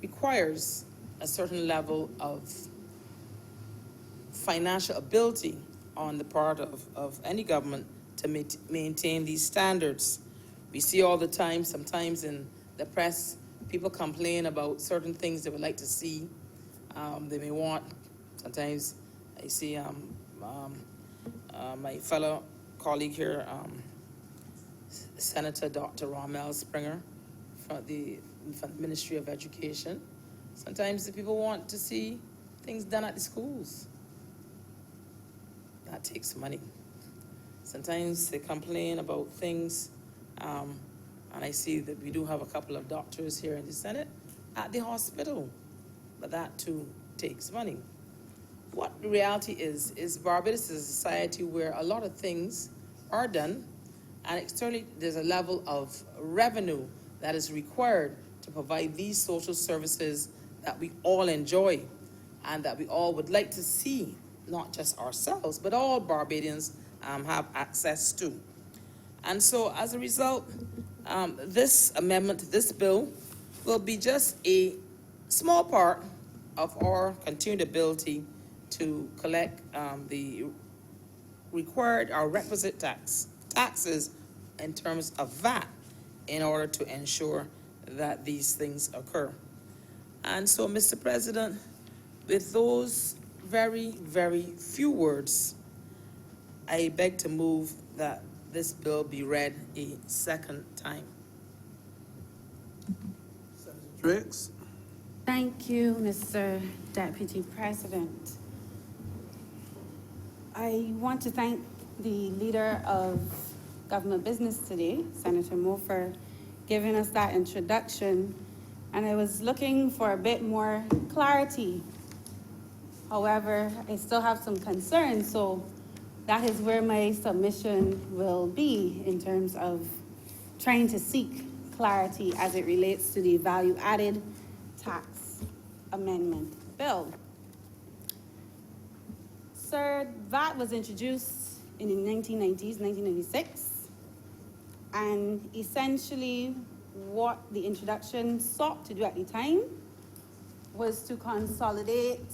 Speaker 4: requires a certain level of financial ability on the part of any government to maintain these standards. We see all the time, sometimes in the press, people complain about certain things they would like to see. They may want, sometimes I see my fellow colleague here, Senator Dr. Rommel Springer from the Ministry of Education. Sometimes the people want to see things done at the schools. That takes money. Sometimes they complain about things, and I see that we do have a couple of doctors here in the Senate at the hospital, but that too takes money. What the reality is Barbados is a society where a lot of things are done, and externally there's a level of revenue that is required to provide these social services that we all enjoy and that we all would like to see, not just ourselves, but all Barbadians have access to. And so as a result, this amendment to this bill will be just a small part of our continued ability to collect the required or requisite taxes in terms of VAT in order to ensure that these things occur. And so, Mr. President, with those very, very few words, I beg to move that this bill be read a second time.
Speaker 3: Senator Triggs.
Speaker 7: Thank you, Mr. Deputy President. I want to thank the leader of government business today, Senator Moe, for giving us that introduction. And I was looking for a bit more clarity. However, I still have some concerns, so that is where my submission will be in terms of trying to seek clarity as it relates to the value-added tax amendment bill. Sir, VAT was introduced in the 1990s, 1996, and essentially what the introduction sought to do at the time was to consolidate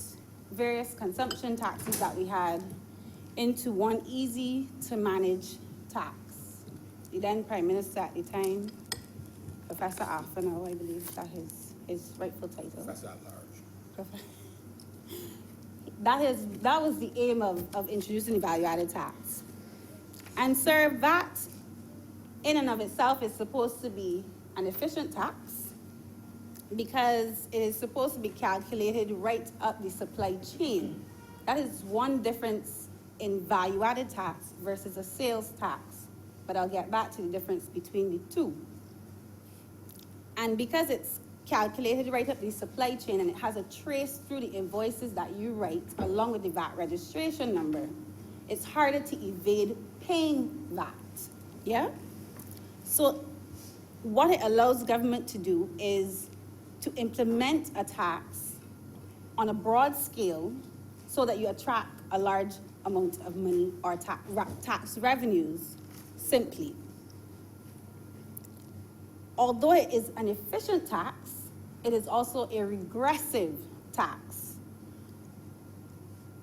Speaker 7: various consumption taxes that we had into one easy-to-manage tax. The then Prime Minister at the time, Professor Afanel, I believe that is his rightful title.
Speaker 1: Professor at large.
Speaker 7: That was the aim of introducing the value-added tax. And sir, VAT in and of itself is supposed to be an efficient tax because it is supposed to be calculated right up the supply chain. That is one difference in value-added tax versus a sales tax, but I'll get back to the difference between the two. And because it's calculated right up the supply chain and it has a trace through the invoices that you write along with the VAT registration number, it's harder to evade paying VAT, yeah? So what it allows government to do is to implement a tax on a broad scale so that you attract a large amount of money or tax revenues simply. Although it is an efficient tax, it is also a regressive tax.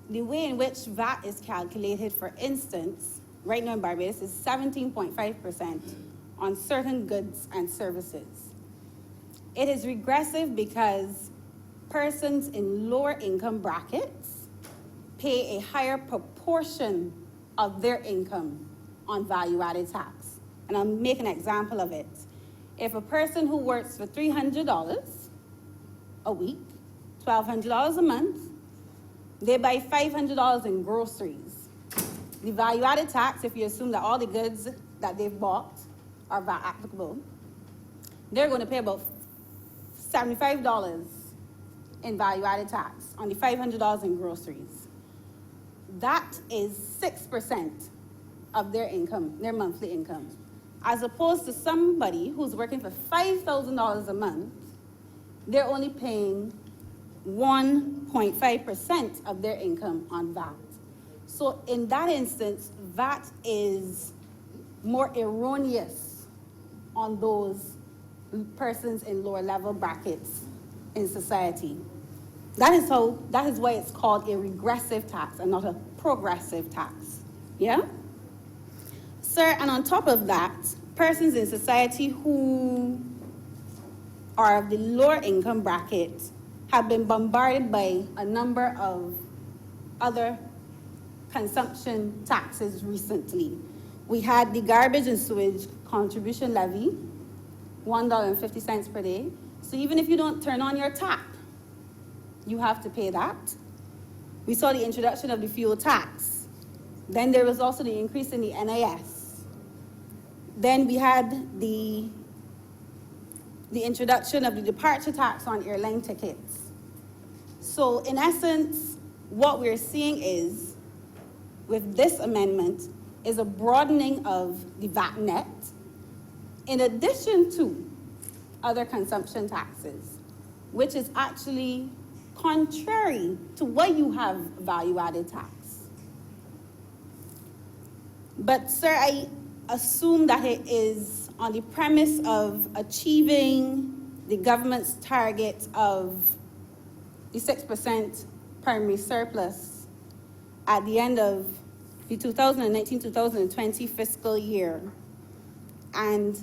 Speaker 7: The way in which VAT is calculated, for instance, right now in Barbados is 17.5% on certain goods and services. It is regressive because persons in lower income brackets pay a higher proportion of their income on value-added tax. And I'll make an example of it. If a person who works for $300 a week, $1,200 a month, they buy $500 in groceries. The value-added tax, if you assume that all the goods that they've bought are VAT applicable, they're going to pay about $75 in value-added tax on the $500 in groceries. That is 6% of their income, their monthly income. as opposed to somebody who's working for $5,000 a month, they're only paying 1.5% of their income on VAT. So in that instance, VAT is more erroneous on those persons in lower level brackets in society. That is why it's called a regressive tax and not a progressive tax. Yeah? Sir, and on top of that, persons in society who are of the lower income bracket have been bombarded by a number of other consumption taxes recently. We had the garbage and sewage contribution levy, $1.50 per day. So even if you don't turn on your tap, you have to pay that. We saw the introduction of the fuel tax. Then there was also the increase in the NIS. Then we had the introduction of the departure tax on airline tickets. So in essence, what we're seeing is, with this amendment, is a broadening of the VAT net, in addition to other consumption taxes, which is actually contrary to what you have value-added tax. But sir, I assume that it is on the premise of achieving the government's target of the 6% primary surplus at the end of the 2019-2020 fiscal year. And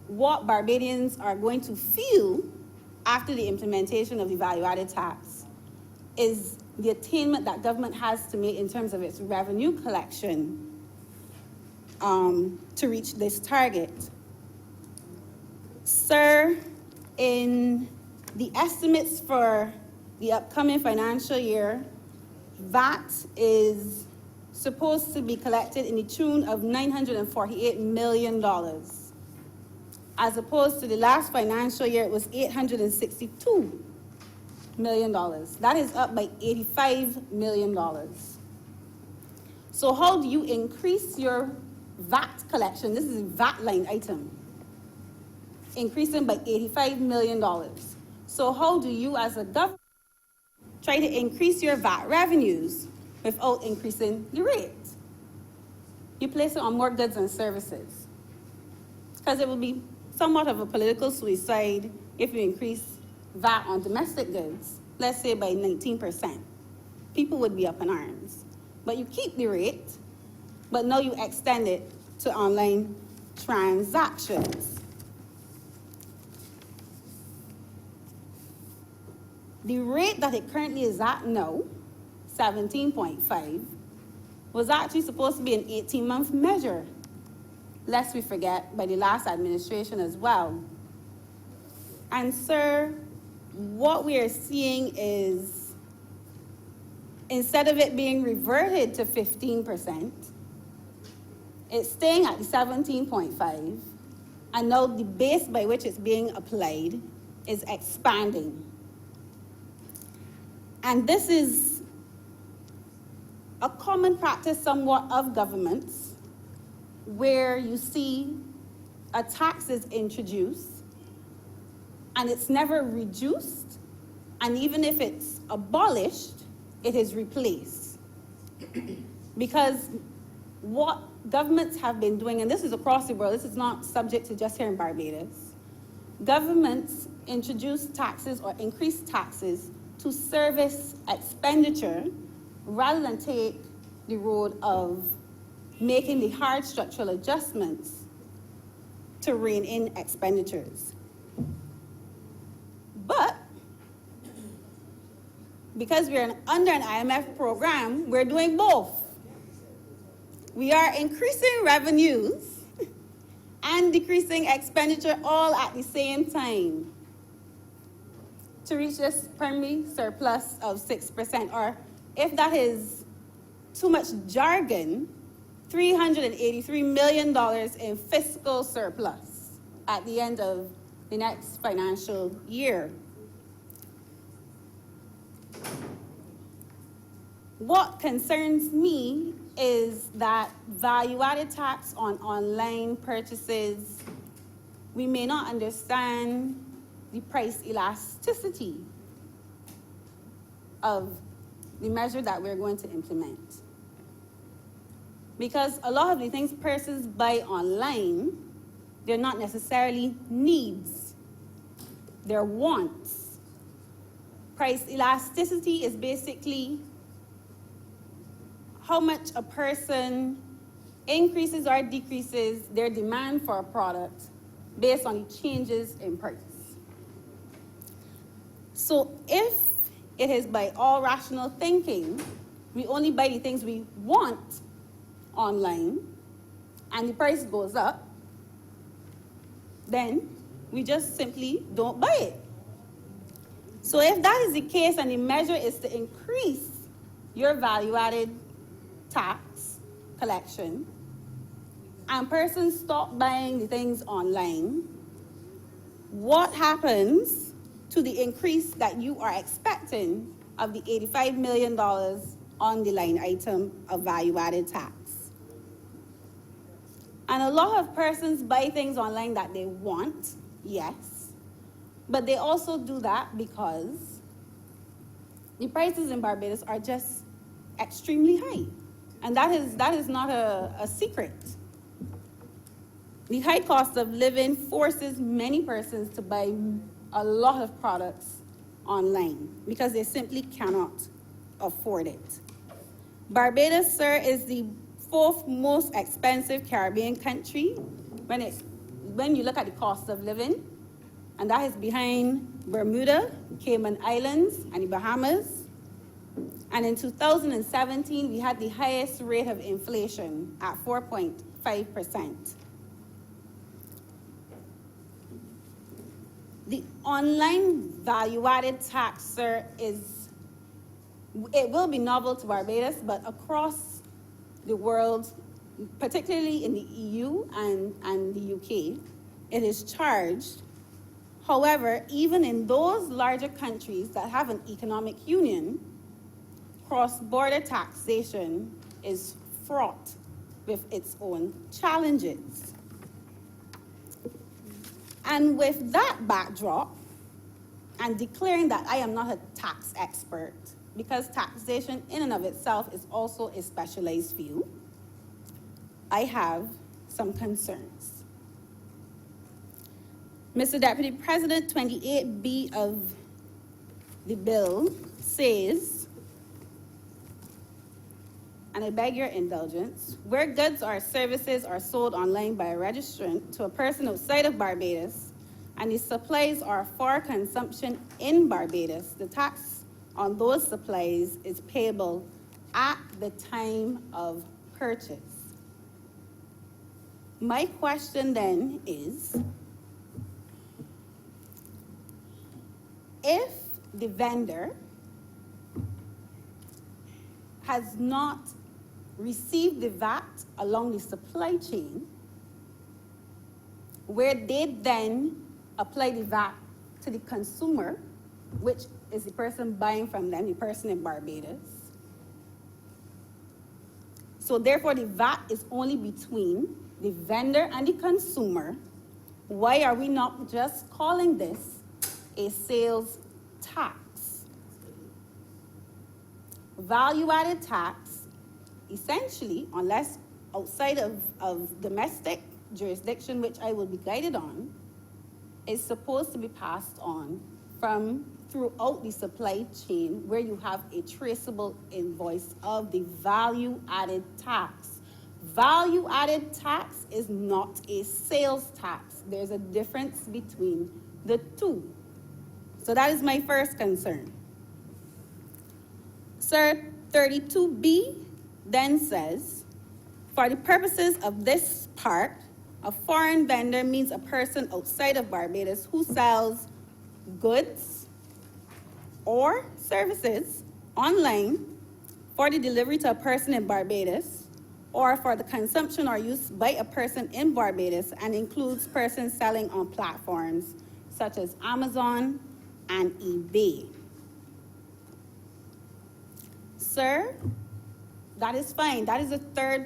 Speaker 7: what Barbadians are going to feel after the implementation of the value-added tax is the attainment that government has to make in terms of its revenue collection to reach this target. Sir, in the estimates for the upcoming financial year, VAT is supposed to be collected in the tune of $948 million. As opposed to the last financial year, it was $862 million. That is up by $85 million. So how do you increase your VAT collection? This is a VAT line item, increasing by $85 million. So how do you as a government try to increase your VAT revenues without increasing the rate? You place it on more goods and services, because it will be somewhat of a political suicide if you increase VAT on domestic goods, let's say by 19%. People would be up in arms. But you keep the rate, but now you extend it to online transactions. The rate that it currently is at now, 17.5, was actually supposed to be an 18-month measure, lest we forget, by the last administration as well. And sir, what we are seeing is, instead of it being reverted to 15%, it's staying at the 17.5, and now the base by which it's being applied is expanding. And this is a common practice somewhat of governments, where you see a tax is introduced and it's never reduced, and even if it's abolished, it is replaced. Because what governments have been doing, and this is across the world, this is not subject to just here in Barbados, governments introduce taxes or increase taxes to service expenditure rather than take the road of making the hard structural adjustments to rein in expenditures. But because we're under an IMF program, we're doing both. We are increasing revenues and decreasing expenditure all at the same time to reach this primary surplus of 6%, or if that is too much jargon, $383 million in fiscal surplus at the end of the next financial year. What concerns me is that value-added tax on online purchases, we may not understand the price elasticity of the measure that we're going to implement. Because a lot of the things persons buy online, they're not necessarily needs, they're wants. Price elasticity is basically how much a person increases or decreases their demand for a product based on the changes in price. So if it is by all rational thinking, we only buy the things we want online, and the price goes up, then we just simply don't buy it. So if that is the case and the measure is to increase your value-added tax collection, and persons stop buying the things online, what happens to the increase that you are expecting of the $85 million on the line item of value-added tax? And a lot of persons buy things online that they want, yes, but they also do that because the prices in Barbados are just extremely high. And that is not a secret. The high cost of living forces many persons to buy a lot of products online because they simply cannot afford it. Barbados, sir, is the fourth most expensive Caribbean country when you look at the cost of living, and that is behind Bermuda, Cayman Islands, and the Bahamas. And in 2017, we had the highest rate of inflation at 4.5%. The online value-added tax, sir, it will be novel to Barbados, but across the world, particularly in the EU and the UK, it is charged. However, even in those larger countries that have an economic union, cross-border taxation is fraught with its own challenges. And with that backdrop, and declaring that I am not a tax expert, because taxation in and of itself is also a specialized field, I have some concerns. Mr. Deputy President, 28B of the bill says, and I beg your indulgence, where goods or services are sold online by a registrant to a person outside of Barbados, and the supplies are for consumption in Barbados, the tax on those supplies is payable at the time of purchase. My question then is, if the vendor has not received the VAT along the supply chain, where they then apply the VAT to the consumer, which is the person buying from them, the person in Barbados. So therefore, the VAT is only between the vendor and the consumer. Why are we not just calling this a sales tax? Value-added tax, essentially, unless outside of domestic jurisdiction, which I will be guided on, is supposed to be passed on from throughout the supply chain where you have a traceable invoice of the value-added tax. Value-added tax is not a sales tax. There's a difference between the two. So that is my first concern. Sir, 32B then says, for the purposes of this part, a foreign vendor means a person outside of Barbados who sells goods or services online for the delivery to a person in Barbados or for the consumption or use by a person in Barbados, and includes persons selling on platforms such as Amazon and eBay. Sir, That is fine. That is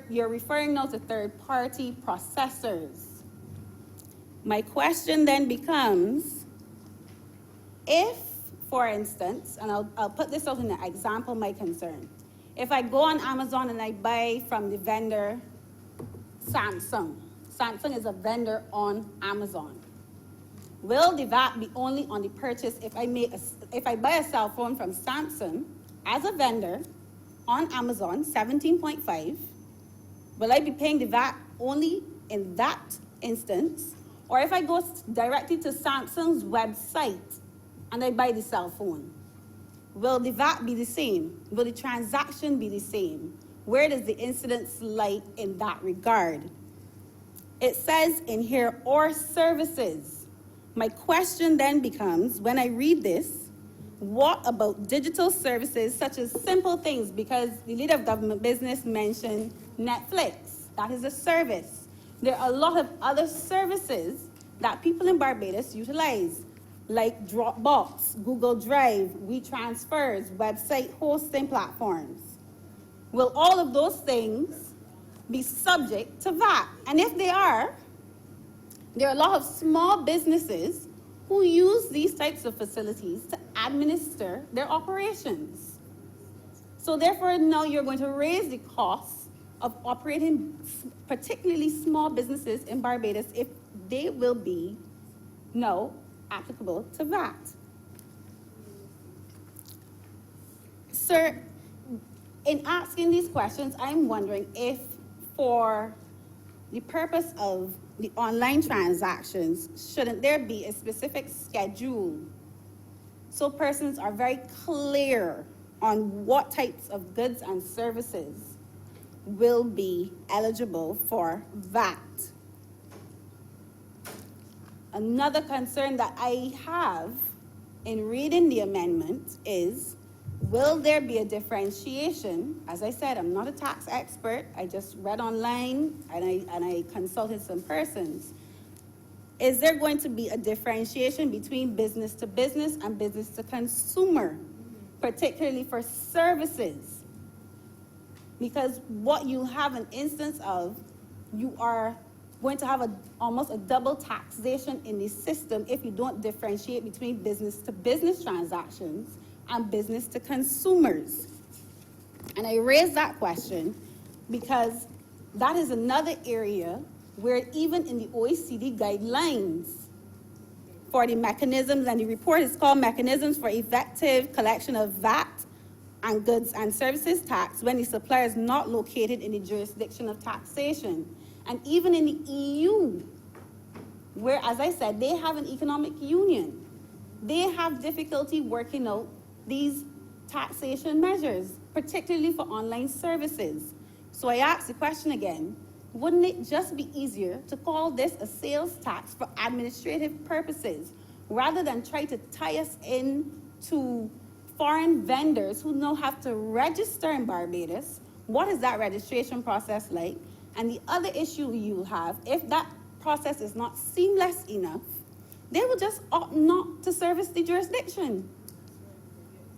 Speaker 7: you're referring now to third-party processors. My question then becomes, if, for instance, and I'll put this out in an example, my concern. If I go on Amazon and I buy from the vendor Samsung. Samsung is a vendor on Amazon. Will the VAT be only on the purchase if I buy a cell phone from Samsung as a vendor on Amazon, 17.5? Will I be paying the VAT only in that instance? Or if I go directly to Samsung's website and I buy the cell phone, will the VAT be the same? Will the transaction be the same? Where does the incidence lie in that regard? It says in here, or services. My question then becomes, when I read this, what about digital services such as simple things? Because the leader of government business mentioned Netflix. That is a service. There are a lot of other services that people in Barbados utilize, like Dropbox, Google Drive, WeTransfers, website hosting platforms. Will all of those things be subject to VAT? And if they are, there are a lot of small businesses who use these types of facilities to administer their operations. So therefore, now you're going to raise the costs of operating particularly small businesses in Barbados if they will be now applicable to VAT. Sir, in asking these questions, I'm wondering if for the purpose of the online transactions, shouldn't there be a specific schedule so persons are very clear on what types of goods and services will be eligible for VAT? Another concern that I have in reading the amendment is, will there be a differentiation? As I said, I'm not a tax expert. I just read online and I consulted some persons. Is there going to be a differentiation between business to business and business to consumer, particularly for services? Because what you have an instance of, you are going to have almost a double taxation in the system if you don't differentiate between business to business transactions and business to consumers. And I raise that question because that is another area where even in the OECD guidelines for the mechanisms, and the report is called Mechanisms for Effective Collection of VAT and Goods and Services Tax when the supplier is not located in the jurisdiction of taxation. And even in the EU, where, as I said, they have an economic union, they have difficulty working out these taxation measures, particularly for online services. So I ask the question again, wouldn't it just be easier to call this a sales tax for administrative purposes, rather than try to tie us in to foreign vendors who now have to register in Barbados? What is that registration process like? And the other issue you have, if that process is not seamless enough, they will just opt not to service the jurisdiction.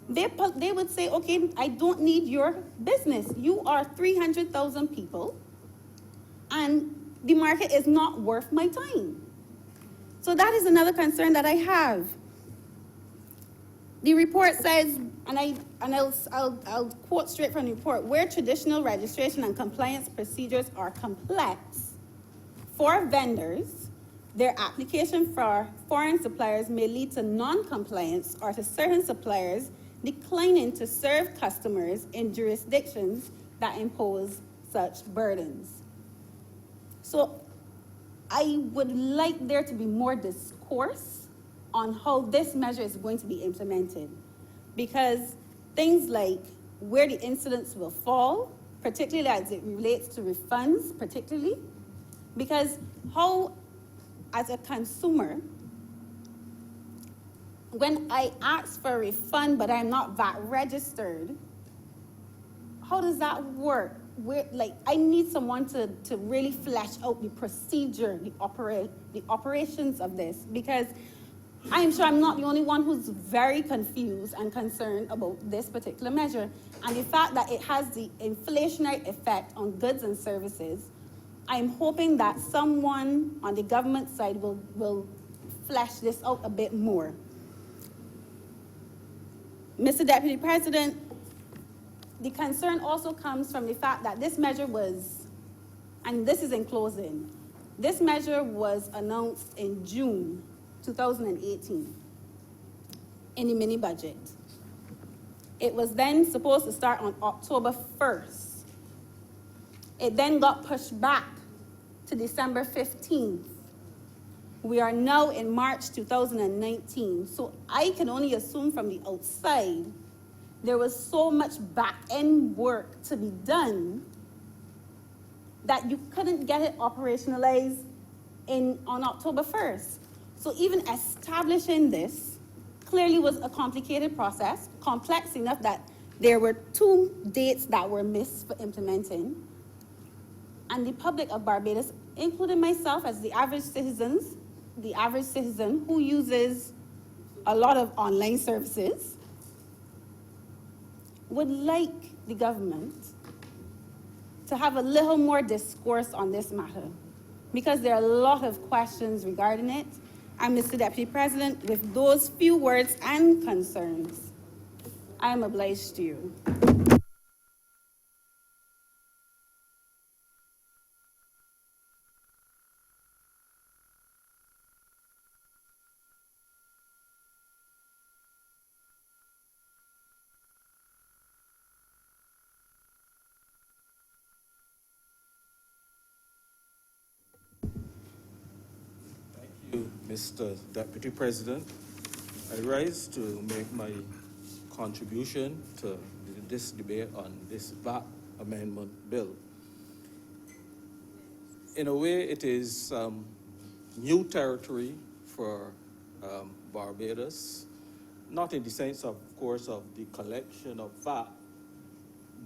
Speaker 7: They would say, okay, I don't need your business. You are 300,000 people, and the market is not worth my time. So that is another concern that I have. The report says, and I'll quote straight from the report, where traditional registration and compliance procedures are complex for vendors, their application for foreign suppliers may lead to non-compliance or to certain suppliers declining to serve customers in jurisdictions that impose such burdens. So I would like there to be more discourse on how this measure is going to be implemented, because things like where the incidence will fall, particularly as it relates to refunds, particularly, because how, as a consumer, when I ask for a refund but I'm not VAT registered, how does that work? I need someone to really flesh out the procedure, the operations of this, because I am sure I'm not the only one who's very confused and concerned about this particular measure. And the fact that it has the inflationary effect on goods and services, I'm hoping that someone on the government side will flesh this out a bit more. Mr. Deputy President, the concern also comes from the fact that this measure was, and this is in closing, this measure was announced in June 2018 in the mini budget. It was then supposed to start on October 1st. It then got pushed back to December 15th. We are now in March 2019, so I can only assume from the outside there was so much back-end work to be done that you couldn't get it operationalized on October 1st. So even establishing this clearly was a complicated process, complex enough that there were 2 dates that were missed for implementing. And the public of Barbados, including myself as the average citizen who uses a lot of online services, would like the government to have a little more discourse on this matter, because there are a lot of questions regarding it. And Mr. Deputy President, with those few words and concerns, I am obliged to you.
Speaker 8: Mr. Deputy President, I rise to make my contribution to this debate on this VAT amendment bill. In a way, it is new territory for Barbados, not in the sense, of course, of the collection of VAT,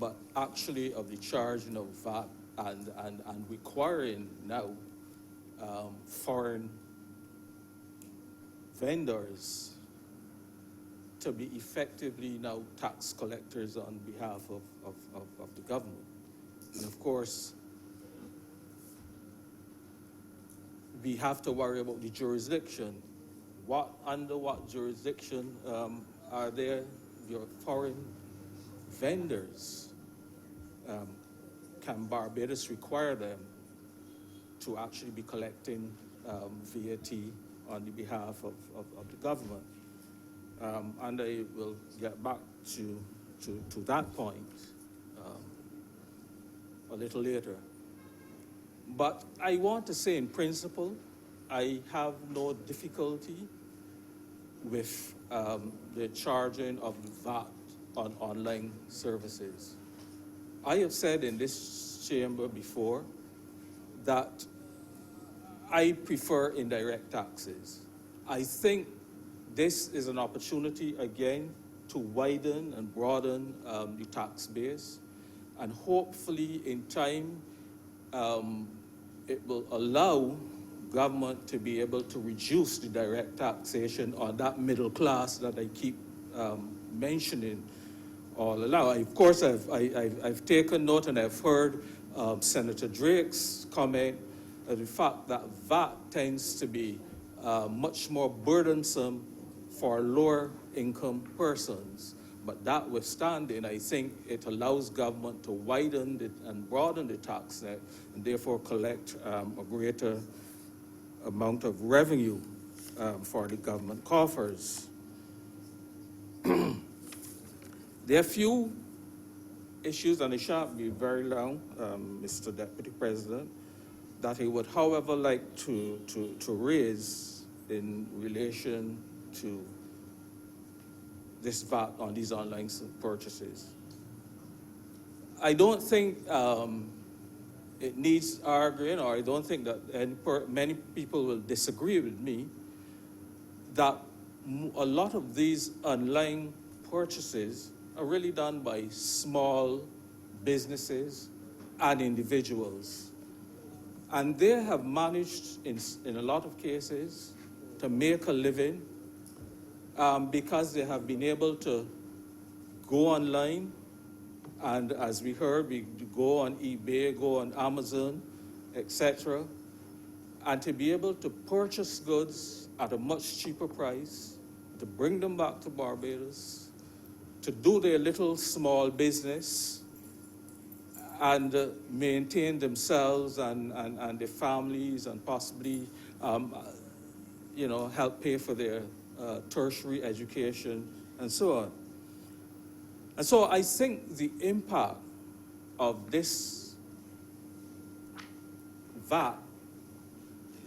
Speaker 8: but actually of the charging of VAT and requiring now foreign vendors to be effectively now tax collectors on behalf of the government. And of course, we have to worry about the jurisdiction. Under what jurisdiction are there your foreign vendors? Can Barbados require them to actually be collecting VAT on the behalf of the government? And I will get back to that point a little later. But I want to say in principle, I have no difficulty with the charging of VAT on online services. I have said in this chamber before that I prefer indirect taxes. I think this is an opportunity, again, to widen and broaden the tax base. And hopefully, in time, it will allow government to be able to reduce the direct taxation on that middle class that I keep mentioning all along. Of course, I've taken note and I've heard Senator Drake's comment of the fact that VAT tends to be much more burdensome for lower income persons. But that withstanding, I think it allows government to widen and broaden the tax net and therefore collect a greater amount of revenue for the government coffers. There are few issues, and it shan't be very long, Mr. Deputy President, that I would, however, like to raise in relation to this VAT on these online purchases. I don't think it needs arguing, or I don't think that many people will disagree with me, that a lot of these online purchases are really done by small businesses and individuals. And they have managed, in a lot of cases, to make a living because they have been able to go online, and as we heard, we go on eBay, go on Amazon, etc., and to be able to purchase goods at a much cheaper price, to bring them back to Barbados, to do their little small business, and maintain themselves and their families, and possibly, help pay for their tertiary education and so on. And so I think the impact of this VAT,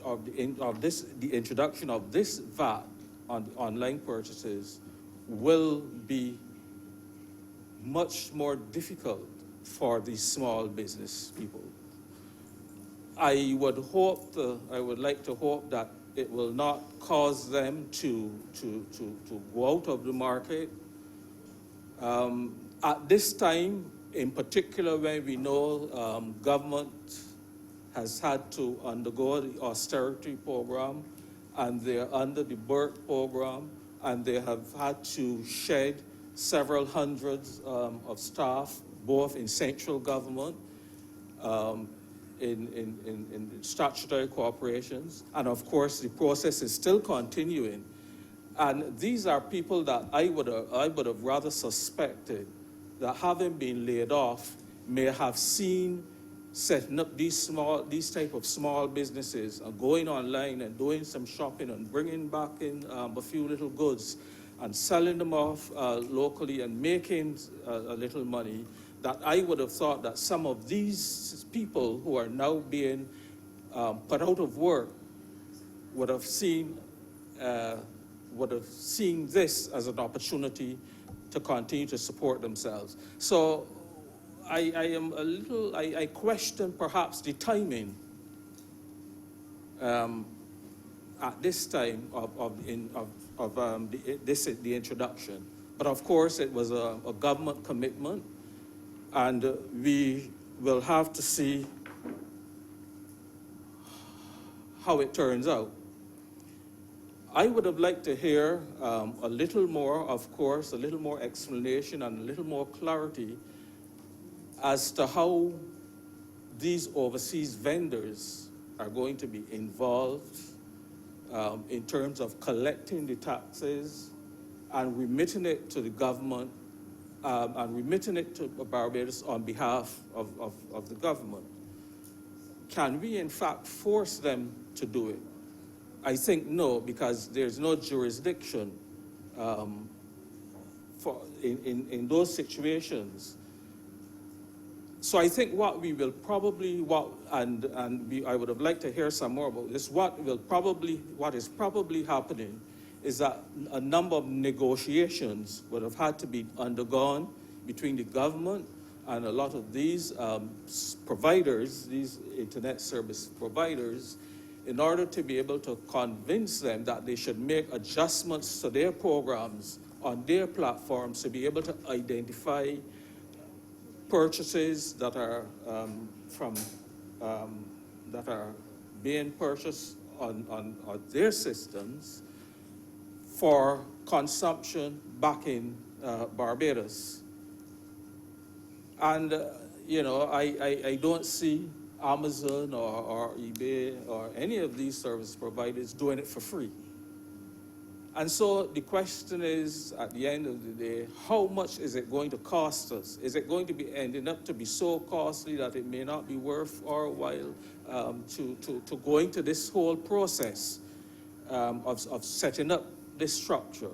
Speaker 8: the introduction of this VAT on the online purchases will be much more difficult for the small business people. I would like to hope that it will not cause them to go out of the market. At this time, in particular, when we know government has had to undergo the austerity program, and they're under the BERT program, and they have had to shed several hundreds of staff, both in central government, in statutory corporations, and of course the process is still continuing. And these are people that I would have rather suspected that, having been laid off, may have seen setting up these type of small businesses and going online and doing some shopping and bringing back in a few little goods and selling them off locally and making a little money, that I would have thought that some of these people who are now being put out of work would have seen this as an opportunity to continue to support themselves. So I question perhaps the timing at this time of the introduction. But of course, it was a government commitment, and we will have to see how it turns out. I would have liked to hear a little more, of course, a little more explanation and a little more clarity as to how these overseas vendors are going to be involved in terms of collecting the taxes and remitting it to the government and remitting it to Barbados on behalf of the government. Can we, in fact, force them to do it? I think no, because there's no jurisdiction in those situations. So I think what we will probably, I would have liked to hear some more about this, what is probably happening is that a number of negotiations would have had to be undergone between the government and a lot of these providers, these internet service providers, in order to be able to convince them that they should make adjustments to their programs on their platforms to be able to identify purchases that are that are being purchased on their systems for consumption back in Barbados. And I don't see Amazon or eBay or any of these service providers doing it for free. And so the question is, at the end of the day, how much is it going to cost us? Is it going to be ending up to be so costly that it may not be worth our while to go into this whole process of setting up this structure?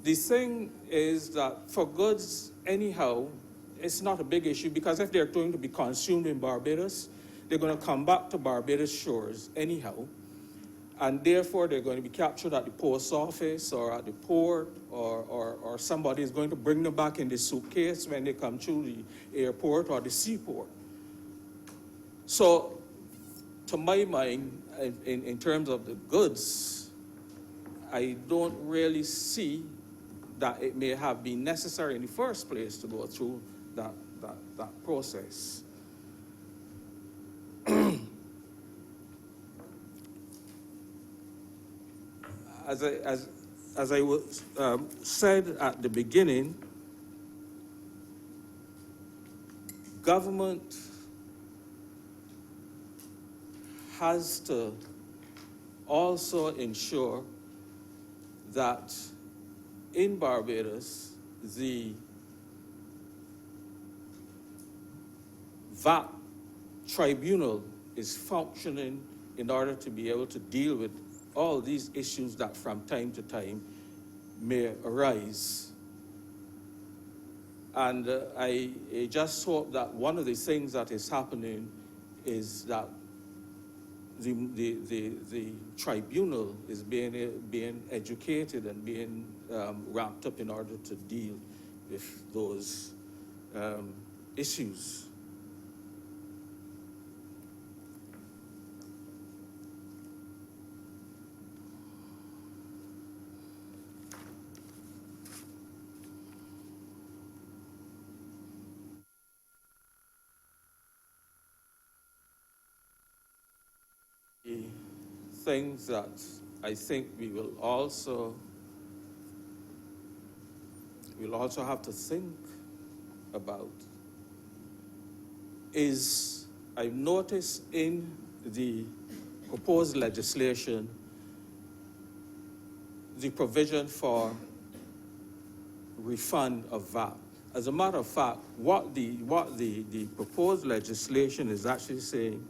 Speaker 8: The thing is that for goods, anyhow, it's not a big issue, because if they're going to be consumed in Barbados, they're going to come back to Barbados shores anyhow, and therefore they're going to be captured at the post office or at the port, or somebody is going to bring them back in the suitcase when they come through the airport or the seaport. So, to my mind, in terms of the goods, I don't really see that it may have been necessary in the first place to go through that process. as I said at the beginning, government has to also ensure that in Barbados, the VAT tribunal is functioning in order to be able to deal with all these issues that from time to time may arise. And I just hope that one of the things that is happening is that the tribunal is being educated and being ramped up in order to deal with those issues. The things that I think we'll also have to think about is I've noticed in the proposed legislation the provision for refund of VAT. As a matter of fact, what the proposed legislation is actually saying,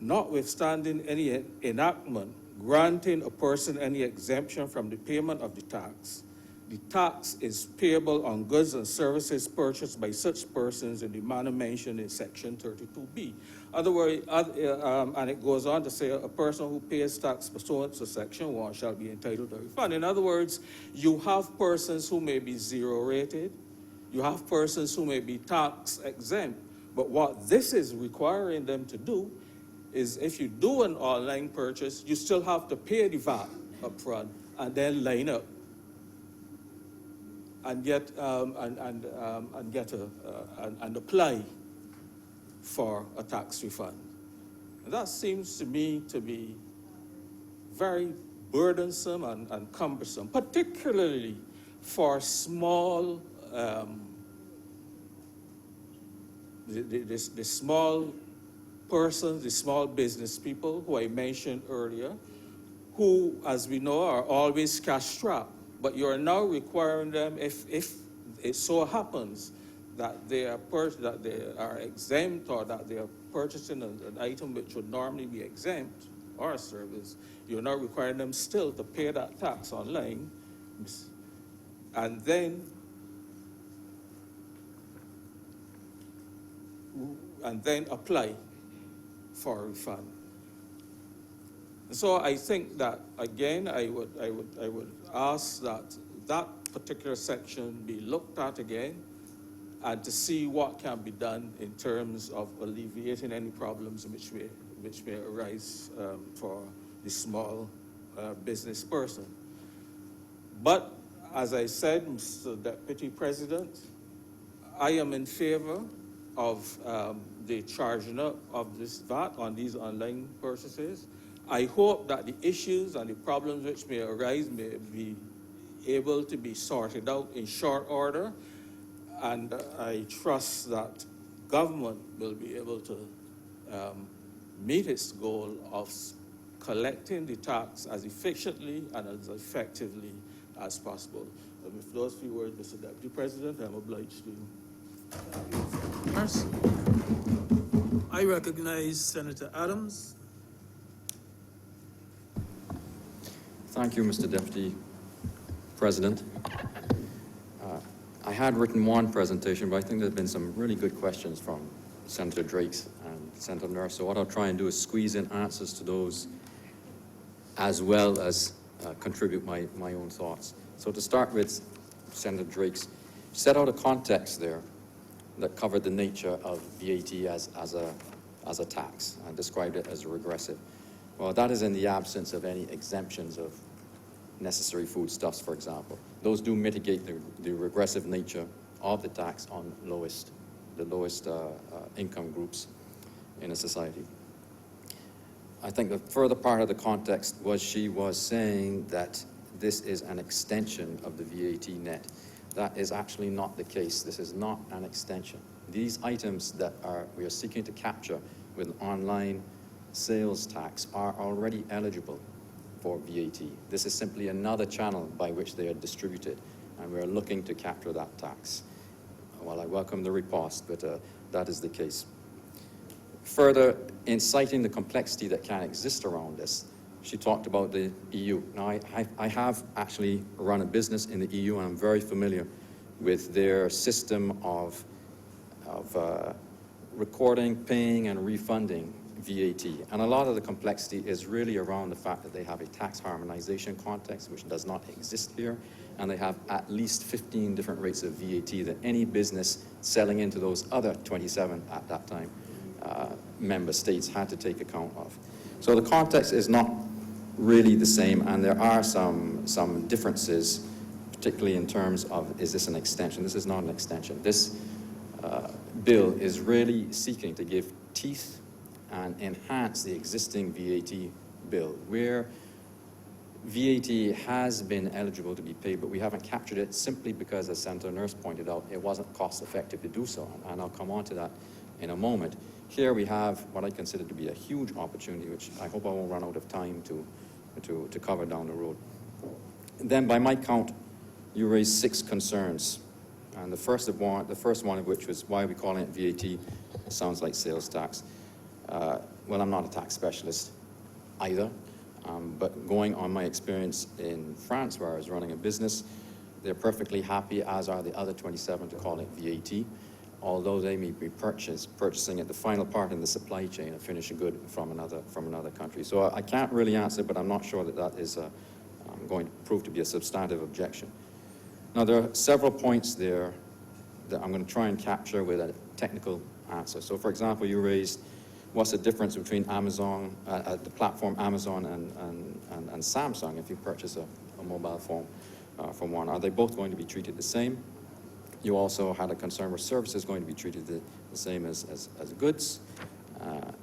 Speaker 8: notwithstanding any enactment granting a person any exemption from the payment of the tax is payable on goods and services purchased by such persons in the manner mentioned in Section 32B. Other words, and it goes on to say a person who pays tax pursuant to Section 1 shall be entitled to a refund. In other words, you have persons who may be zero rated, you have persons who may be tax exempt, but what this is requiring them to do is if you do an online purchase, you still have to pay the VAT up front and then line up and get and apply for a tax refund. And that seems to me to be very burdensome and cumbersome, particularly for small the small persons, the small business people who I mentioned earlier, who, as we know, are always cash-strapped. But you are now requiring them, if it so happens that they are exempt or that they are purchasing an item which would normally be exempt or a service, you're now requiring them still to pay that tax online and then apply for a refund. So I think that, again, I would ask that particular section be looked at again and to see what can be done in terms of alleviating any problems which may arise for the small business person. But as I said, Mr. Deputy President, I am in favor of the charging up of this VAT on these online purchases. I hope that the issues and the problems which may arise may be able to be sorted out in short order, and I trust that government will be able to meet its goal of collecting the tax as efficiently and as effectively as possible. And with those few words, Mr. Deputy President, I'm obliged to.
Speaker 3: Mercy. I recognize Senator Adams.
Speaker 9: Thank you, Mr. Deputy President. I had written one presentation, but I think there have been some really good questions from Senator Drakes and Senator Nurse. So what I'll try and do is squeeze in answers to those as well as contribute my own thoughts. So to start with, Senator Drakes set out a context there that covered the nature of VAT as a tax and described it as a regressive. Well, that is in the absence of any exemptions of necessary foodstuffs, for example. Those do mitigate the regressive nature of the tax on the lowest income groups in a society. I think the further part of the context was she was saying that this is an extension of the VAT net. That is actually not the case. This is not an extension. These items that we are seeking to capture with online sales tax are already eligible for VAT. This is simply another channel by which they are distributed, and we are looking to capture that tax. Well, I welcome the riposte, but that is the case. Further, in citing the complexity that can exist around this, she talked about the EU. Now, I have actually run a business in the EU, and I'm very familiar with their system of recording, paying, and refunding VAT. And a lot of the complexity is really around the fact that they have a tax harmonization context, which does not exist here, and they have at least 15 different rates of VAT that any business selling into those other 27 at that time member states had to take account of. So the context is not really the same, and there are some differences, particularly in terms of, is this an extension? This is not an extension. This bill is really seeking to give teeth and enhance the existing VAT bill, where VAT has been eligible to be paid, but we haven't captured it simply because, as Senator Nurse pointed out, it wasn't cost-effective to do so, and I'll come on to that in a moment. Here we have what I consider to be a huge opportunity, which I hope I won't run out of time to cover down the road. Then, by my count, you raised 6 concerns, and the first one of which was, why are we calling it VAT? It sounds like sales tax. Well, I'm not a tax specialist either, but going on my experience in France, where I was running a business, they're perfectly happy, as are the other 27, to call it VAT, although they may be purchasing at the final part in the supply chain, a finished good from another country. So I can't really answer, but I'm not sure that is going to prove to be a substantive objection. Now, there are several points there that I'm going to try and capture with a technical answer. So, for example, you raised, what's the difference between Amazon, the platform Amazon and Samsung if you purchase a mobile phone from one? Are they both going to be treated the same? You also had a concern where services going to be treated the same as goods,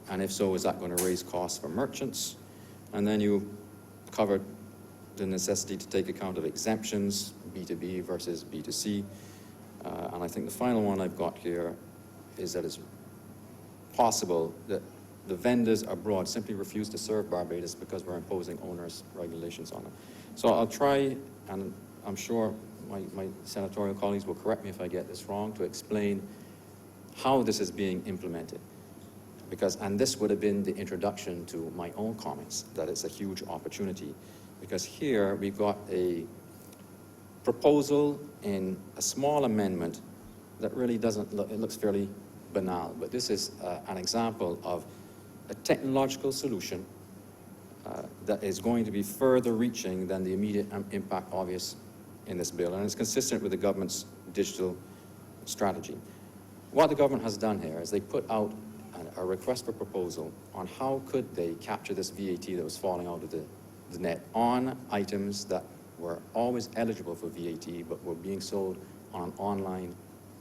Speaker 9: and if so, is that going to raise costs for merchants? And then you covered the necessity to take account of exemptions, B2B versus B2C, and I think the final one I've got here is that it's possible that the vendors abroad simply refuse to serve Barbados because we're imposing onerous regulations on them. So I'll try, and I'm sure my senatorial colleagues will correct me if I get this wrong, to explain how this is being implemented. And this would have been the introduction to my own comments, that it's a huge opportunity. Because here we've got a proposal in a small amendment that really doesn't look, it looks fairly banal, but this is an example of a technological solution that is going to be further reaching than the immediate impact obvious in this bill, and it's consistent with the government's digital strategy. What the government has done here is they put out a request for proposal on how could they capture this VAT that was falling out of the net on items that were always eligible for VAT but were being sold on an online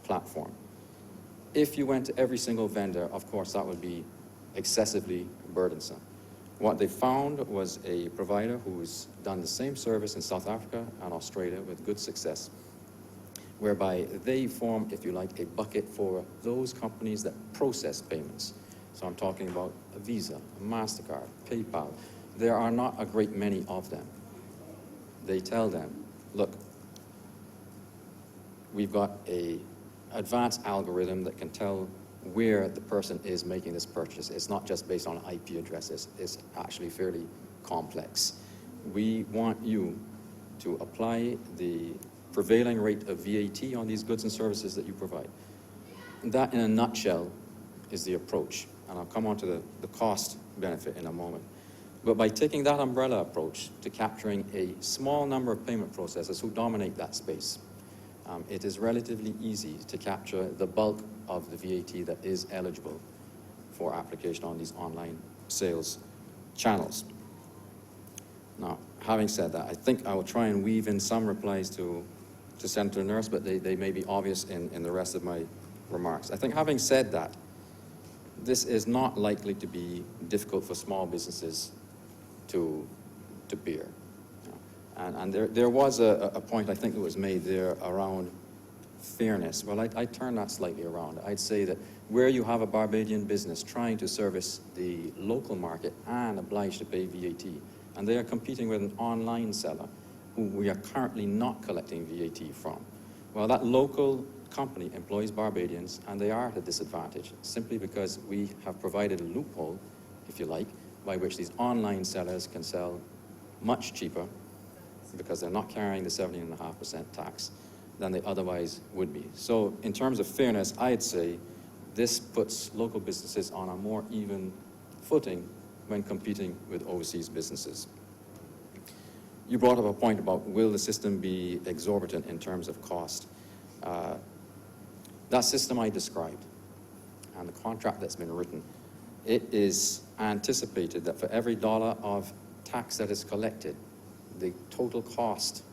Speaker 9: platform. If you went to every single vendor, of course, that would be excessively burdensome. What they found was a provider who's done the same service in South Africa and Australia with good success, whereby they form, if you like, a bucket for those companies that process payments. So I'm talking about a Visa, a MasterCard, PayPal. There are not a great many of them. They tell them, look, we've got an advanced algorithm that can tell where the person is making this purchase. It's not just based on IP addresses. It's actually fairly complex. We want you to apply the prevailing rate of VAT on these goods and services that you provide. And that, in a nutshell, is the approach. And I'll come on to the cost benefit in a moment. But by taking that umbrella approach to capturing a small number of payment processors who dominate that space, it is relatively easy to capture the bulk of the VAT that is eligible for application on these online sales channels. Now, having said that, I think I will try and weave in some replies to Senator Nurse, but they may be obvious in the rest of my remarks. I think having said that, this is not likely to be difficult for small businesses to bear. And there was a point I think that was made there around fairness. Well, I turn that slightly around. I'd say that where you have a Barbadian business trying to service the local market and obliged to pay VAT, and they are competing with an online seller who we are currently not collecting VAT from. Well, that local company employs Barbadians, and they are at a disadvantage simply because we have provided a loophole, if you like, by which these online sellers can sell much cheaper because they're not carrying the 17.5% tax than they otherwise would be. So in terms of fairness, I'd say this puts local businesses on a more even footing when competing with overseas businesses. You brought up a point about will the system be exorbitant in terms of cost. That system I described and the contract that's been written, it is anticipated that for every dollar of tax that is collected, the total cost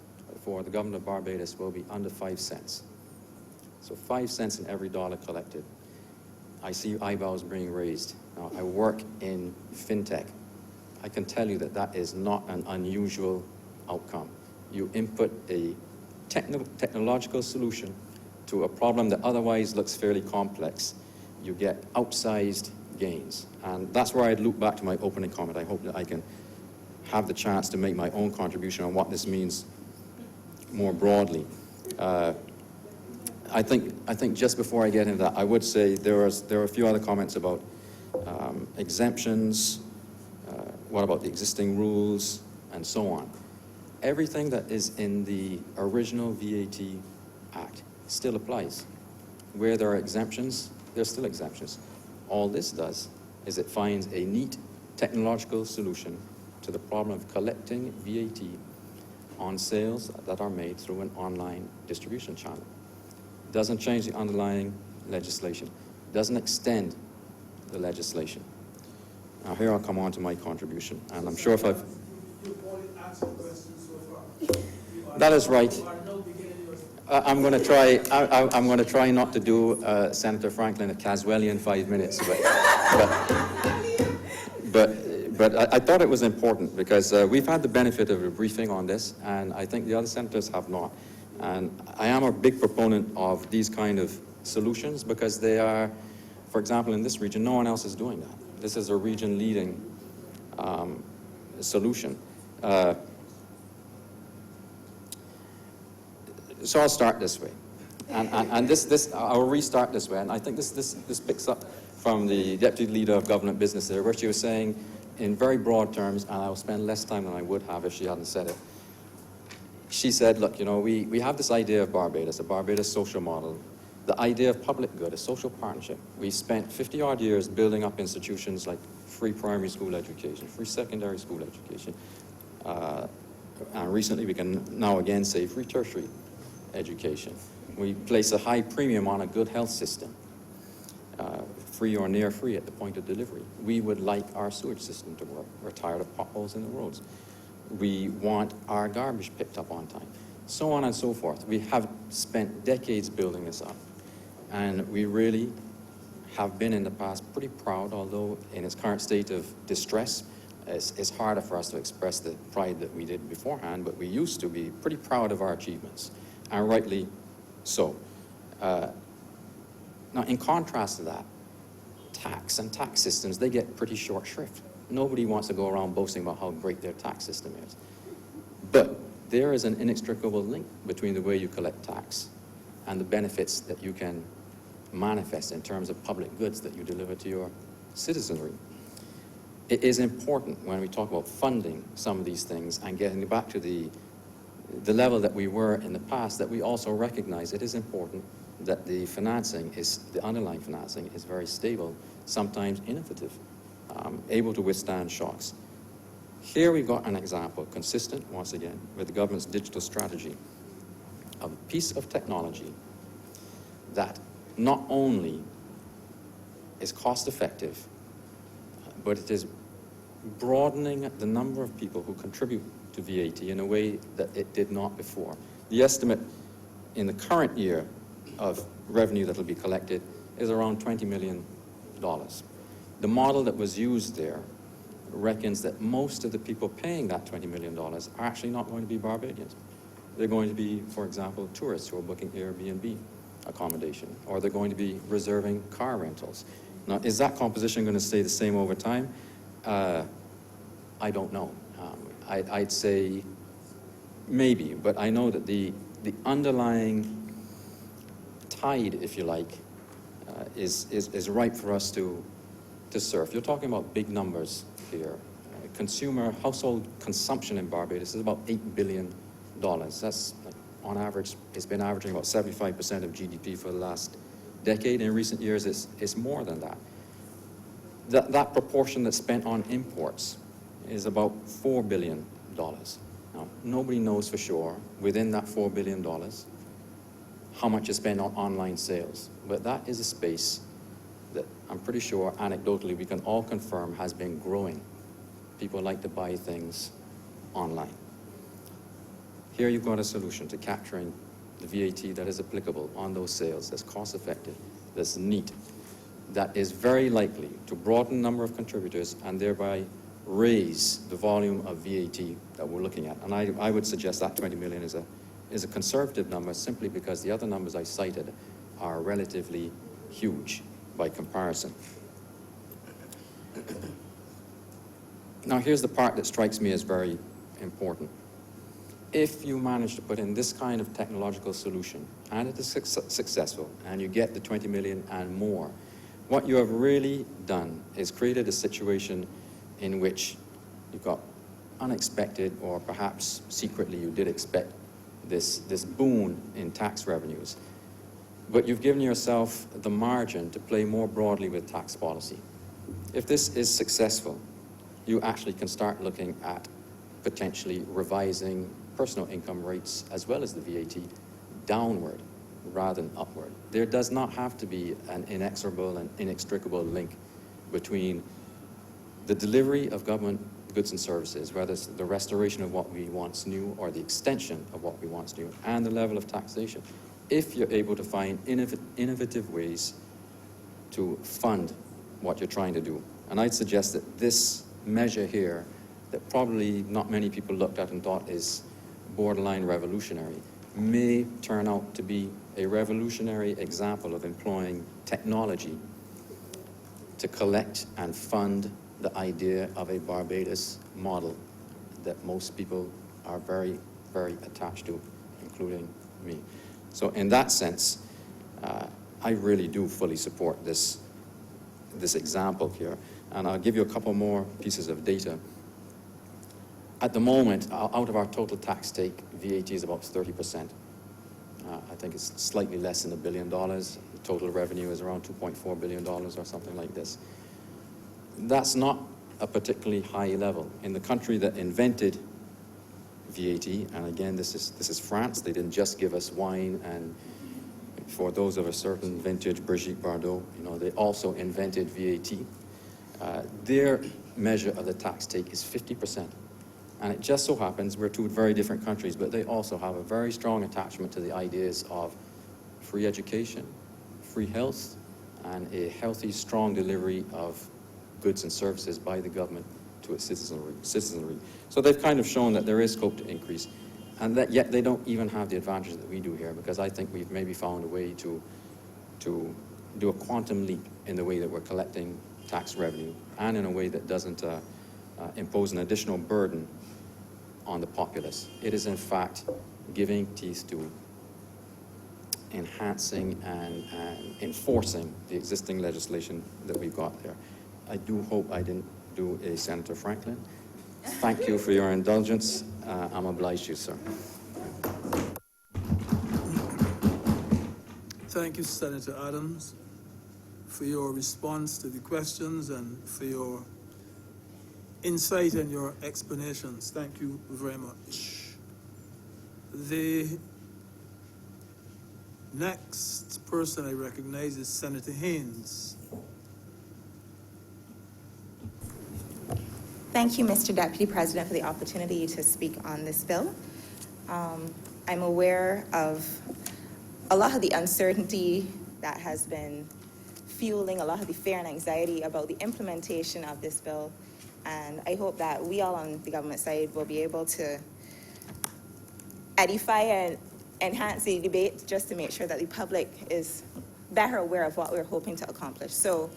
Speaker 9: for the government of Barbados will be under 5 cents. So 5 cents in every dollar collected. I see eyebrows being raised. Now, I work in fintech. I can tell you that that is not an unusual outcome. You input a technological solution to a problem that otherwise looks fairly complex, you get outsized gains. And that's where I'd loop back to my opening comment. I hope that I can have the chance to make my own contribution on what this means more broadly. I think just before I get into that, I would say there are a few other comments about exemptions, what about the existing rules, and so on. Everything that is in the original VAT Act still applies. Where there are exemptions, there's still exemptions. All this does is it finds a neat technological solution to the problem of collecting VAT on sales that are made through an online distribution channel. Doesn't change the underlying legislation. Doesn't extend the legislation. Now here I'll come on to my contribution, and I'm sure if I've...
Speaker 3: You've only answered questions so far.
Speaker 9: That is right.
Speaker 3: You are now beginning your...
Speaker 9: I'm going to try. I'm going to try not to do Senator Franklin a Caswellian 5 minutes, but I thought it was important because we've had the benefit of a briefing on this, and I think the other senators have not. And I am a big proponent of these kind of solutions because they are, for example, in this region, no one else is doing that. This is a region-leading solution. So I'll start this way, and this I'll restart this way, and I think this picks up from the Deputy Leader of Government Business there, where she was saying in very broad terms, and I'll spend less time than I would have if she hadn't said it. She said, look, you know, we have this idea of Barbados, a Barbados social model, the idea of public good, a social partnership. We spent 50-odd years building up institutions like free primary school education, free secondary school education, and recently we can now again say free tertiary education. We place a high premium on a good health system, free or near free at the point of delivery. We would like our sewage system to work. We're tired of potholes in the roads. We want our garbage picked up on time, so on and so forth. We have spent decades building this up, and we really have been in the past pretty proud, although in its current state of distress, it's harder for us to express the pride that we did beforehand, but we used to be pretty proud of our achievements, and rightly so. Now, in contrast to that, tax and tax systems, they get pretty short shrift. Nobody wants to go around boasting about how great their tax system is. But there is an inextricable link between the way you collect tax and the benefits that you can manifest in terms of public goods that you deliver to your citizenry. It is important when we talk about funding some of these things and getting back to the level that we were in the past, that we also recognize it is important that the underlying financing is very stable, sometimes innovative, able to withstand shocks. Here we've got an example, consistent, once again, with the government's digital strategy, of a piece of technology that not only is cost-effective, but it is broadening the number of people who contribute to VAT in a way that it did not before. The estimate in the current year of revenue that will be collected is around $20 million. The model that was used there reckons that most of the people paying that $20 million are actually not going to be Barbadians. They're going to be, for example, tourists who are booking Airbnb accommodation, or they're going to be reserving car rentals. Now, is that composition going to stay the same over time? I don't know. I'd say maybe, but I know that the underlying tide, if you like, is ripe for us to surf. You're talking about big numbers here. Consumer household consumption in Barbados is about $8 billion. That's, like, on average, it's been averaging about 75% of GDP for the last decade. In recent years, it's more than that. That proportion that's spent on imports is about $4 billion. Now, nobody knows for sure, within that $4 billion, how much is spent on online sales. But that is a space that I'm pretty sure, anecdotally, we can all confirm has been growing. People like to buy things online. Here you've got a solution to capturing the VAT that is applicable on those sales, that's cost-effective, that's neat, that is very likely to broaden the number of contributors and thereby raise the volume of VAT that we're looking at. And I would suggest that 20 million is a conservative number, simply because the other numbers I cited are relatively huge by comparison. Now, here's the part that strikes me as very important. If you manage to put in this kind of technological solution, and it is successful, and you get the 20 million and more, what you have really done is created a situation in which you've got unexpected, or perhaps secretly you did expect, this boon in tax revenues. But you've given yourself the margin to play more broadly with tax policy. If this is successful, you actually can start looking at potentially revising personal income rates as well as the VAT downward rather than upward. There does not have to be an inexorable and inextricable link between the delivery of government goods and services, whether it's the restoration of what we once knew or the extension of what we once knew, and the level of taxation, if you're able to find innovative ways to fund what you're trying to do. And I'd suggest that this measure here, that probably not many people looked at and thought is borderline revolutionary, may turn out to be a revolutionary example of employing technology to collect and fund the idea of a Barbados model that most people are very, very attached to, including me. So in that sense, I really do fully support this example here. And I'll give you a couple more pieces of data. At the moment, out of our total tax take, VAT is about 30%. I think it's slightly less than $1 billion. The total revenue is around $2.4 billion or something like this. That's not a particularly high level. In the country that invented VAT, and again, this is France. They didn't just give us wine, and for those of a certain vintage, Brigitte Bardot, they also invented VAT. Their measure of the tax take is 50%. And it just so happens we're two very different countries, but they also have a very strong attachment to the ideas of free education, free health, and a healthy, strong delivery of goods and services by the government to its citizenry. So they've kind of shown that there is scope to increase, and that yet they don't even have the advantages that we do here, because I think we've maybe found a way to do a quantum leap in the way that we're collecting tax revenue, and in a way that doesn't impose an additional burden on the populace. It is, in fact, giving teeth to enhancing and enforcing the existing legislation that we've got there. I do hope I didn't do a Senator Franklin. Thank you for your indulgence. I'm obliged to you, sir.
Speaker 3: Thank you, Senator Adams, for your response to the questions and for your insight and your explanations. Thank you very much. The next person I recognize is Senator Haynes.
Speaker 10: Thank you, Mr. Deputy President, for the opportunity to speak on this bill. I'm aware of a lot of the uncertainty that has been fueling a lot of the fear and anxiety about the implementation of this bill And I hope that we all on the government side will be able to edify and enhance the debate just to make sure that the public is better aware of what we're hoping to accomplish. So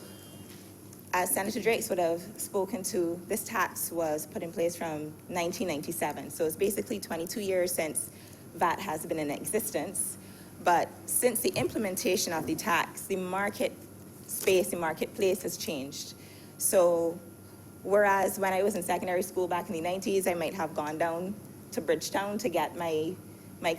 Speaker 10: as Senator Drakes would have spoken to, this tax was put in place from 1997. So it's basically 22 years since VAT has been in existence. But since the implementation of the tax, the market space, the marketplace has changed. So whereas when I was in secondary school back in the 90s, I might have gone down to Bridgetown to get my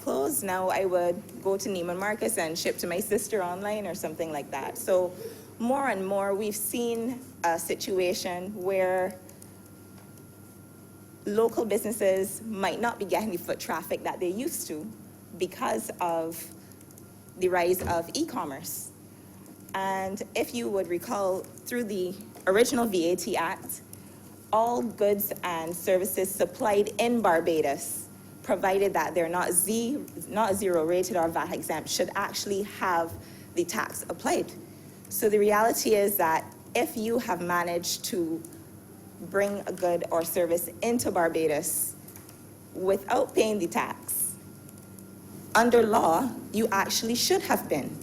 Speaker 10: clothes, now I would go to Neiman Marcus and ship to my sister online or something like that. So more and more, we've seen a situation where local businesses might not be getting the foot traffic that they used to because of the rise of e-commerce. And if you would recall, through the original VAT Act, all goods and services supplied in Barbados, provided that they're not zero rated or VAT exempt, should actually have the tax applied. So the reality is that if you have managed to bring a good or service into Barbados without paying the tax, under law, you actually should have been.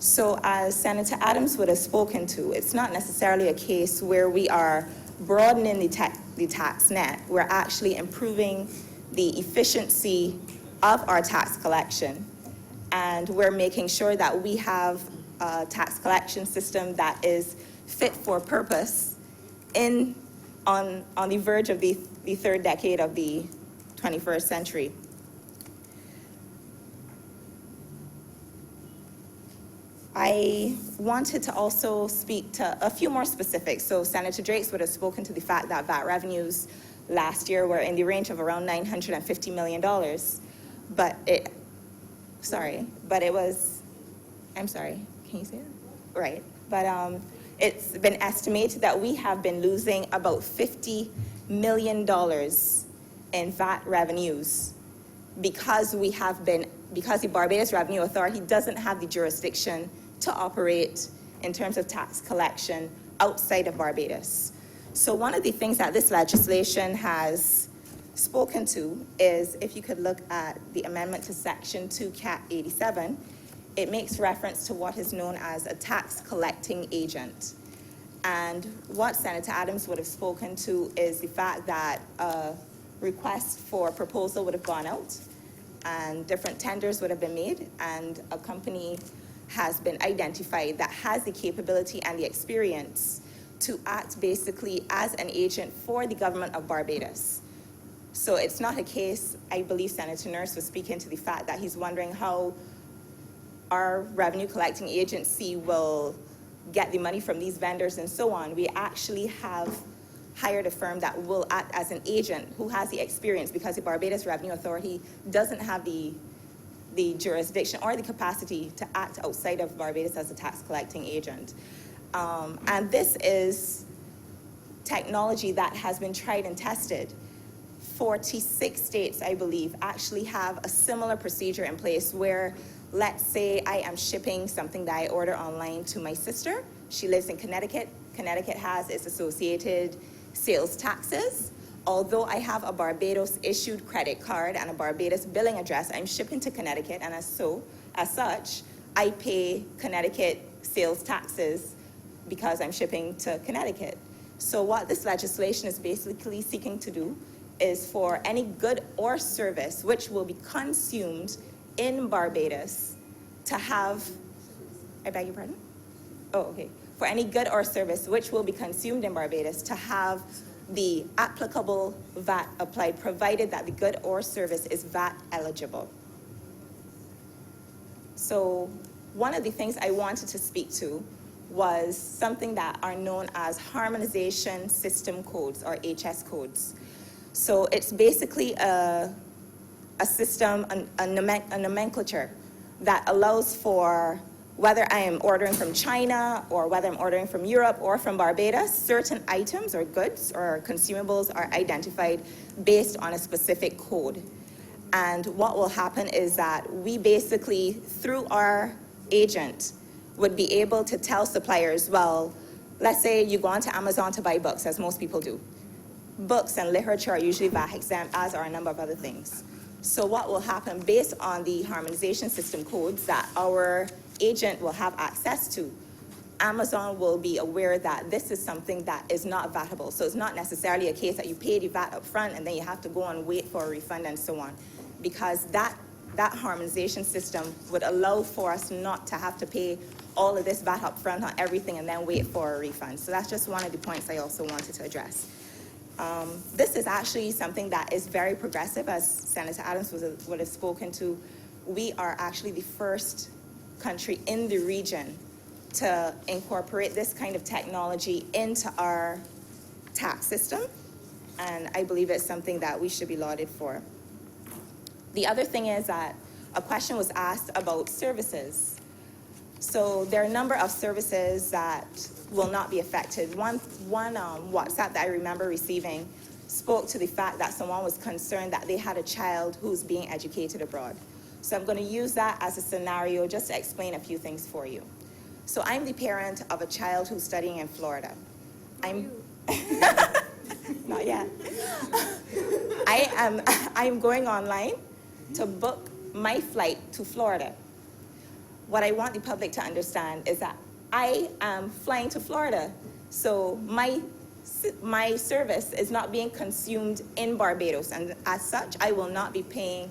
Speaker 10: So as Senator Adams would have spoken to, it's not necessarily a case where we are broadening the tax net. We're actually improving the efficiency of our tax collection, and we're making sure that we have a tax collection system that is fit for purpose on the verge of the third decade of the 21st century. I wanted to also speak to a few more specifics. So Senator Drakes would have spoken to the fact that VAT revenues last year were in the range of around $950 million. But I'm sorry, can you say that? Right, but it's been estimated that we have been losing about $50 million in VAT revenues because the Barbados Revenue Authority doesn't have the jurisdiction to operate in terms of tax collection outside of Barbados. So one of the things that this legislation has spoken to is, if you could look at the amendment to Section 2 Cat 87, it makes reference to what is known as a tax collecting agent. And what Senator Adams would have spoken to is the fact that a request for proposal would have gone out and different tenders would have been made, and a company has been identified that has the capability and the experience to act basically as an agent for the government of Barbados. So it's not a case, I believe Senator Nurse was speaking to the fact that he's wondering how our revenue collecting agency will get the money from these vendors and so on. We actually have hired a firm that will act as an agent who has the experience, because the Barbados Revenue Authority doesn't have the jurisdiction or the capacity to act outside of Barbados as a tax collecting agent. And this is technology that has been tried and tested. 46 states, I believe, actually have a similar procedure in place where, let's say I am shipping something that I order online to my sister. She lives in Connecticut. Connecticut has its associated sales taxes. Although I have a Barbados issued credit card and a Barbados billing address, I'm shipping to Connecticut, and as such, I pay Connecticut sales taxes because I'm shipping to Connecticut. So what this legislation is basically seeking to do is for any good or service which will be consumed in Barbados to have, I beg your pardon? Oh, okay. For any good or service which will be consumed in Barbados to have the applicable VAT applied, provided that the good or service is VAT eligible. So one of the things I wanted to speak to was something that are known as harmonization system codes, or HS codes. So it's basically a system, a nomenclature that allows for, whether I am ordering from China or whether I'm ordering from Europe or from Barbados, certain items or goods or consumables are identified based on a specific code. And what will happen is that we basically, through our agent, would be able to tell suppliers, well, let's say you go onto Amazon to buy books, as most people do. books and literature are usually VAT exempt, as are a number of other things. So what will happen based on the harmonization system codes that our agent will have access to, Amazon will be aware that this is something that is not VATable. So it's not necessarily a case that you pay the VAT up front and then you have to go and wait for a refund and so on. Because that harmonization system would allow for us not to have to pay all of this VAT up front on everything and then wait for a refund. So that's just one of the points I also wanted to address. This is actually something that is very progressive, as Senator Adams would have spoken to. We are actually the first country in the region to incorporate this kind of technology into our tax system, and I believe it's something that we should be lauded for. The other thing is that a question was asked about services. So there are a number of services that will not be affected. One WhatsApp that I remember receiving spoke to the fact that someone was concerned that they had a child who's being educated abroad. So I'm going to use that as a scenario just to explain a few things for you. So I'm the parent of a child who's studying in Florida. Not yet. I am going online to book my flight to Florida. What I want the public to understand is that I am flying to Florida, so my service is not being consumed in Barbados, and as such, I will not be paying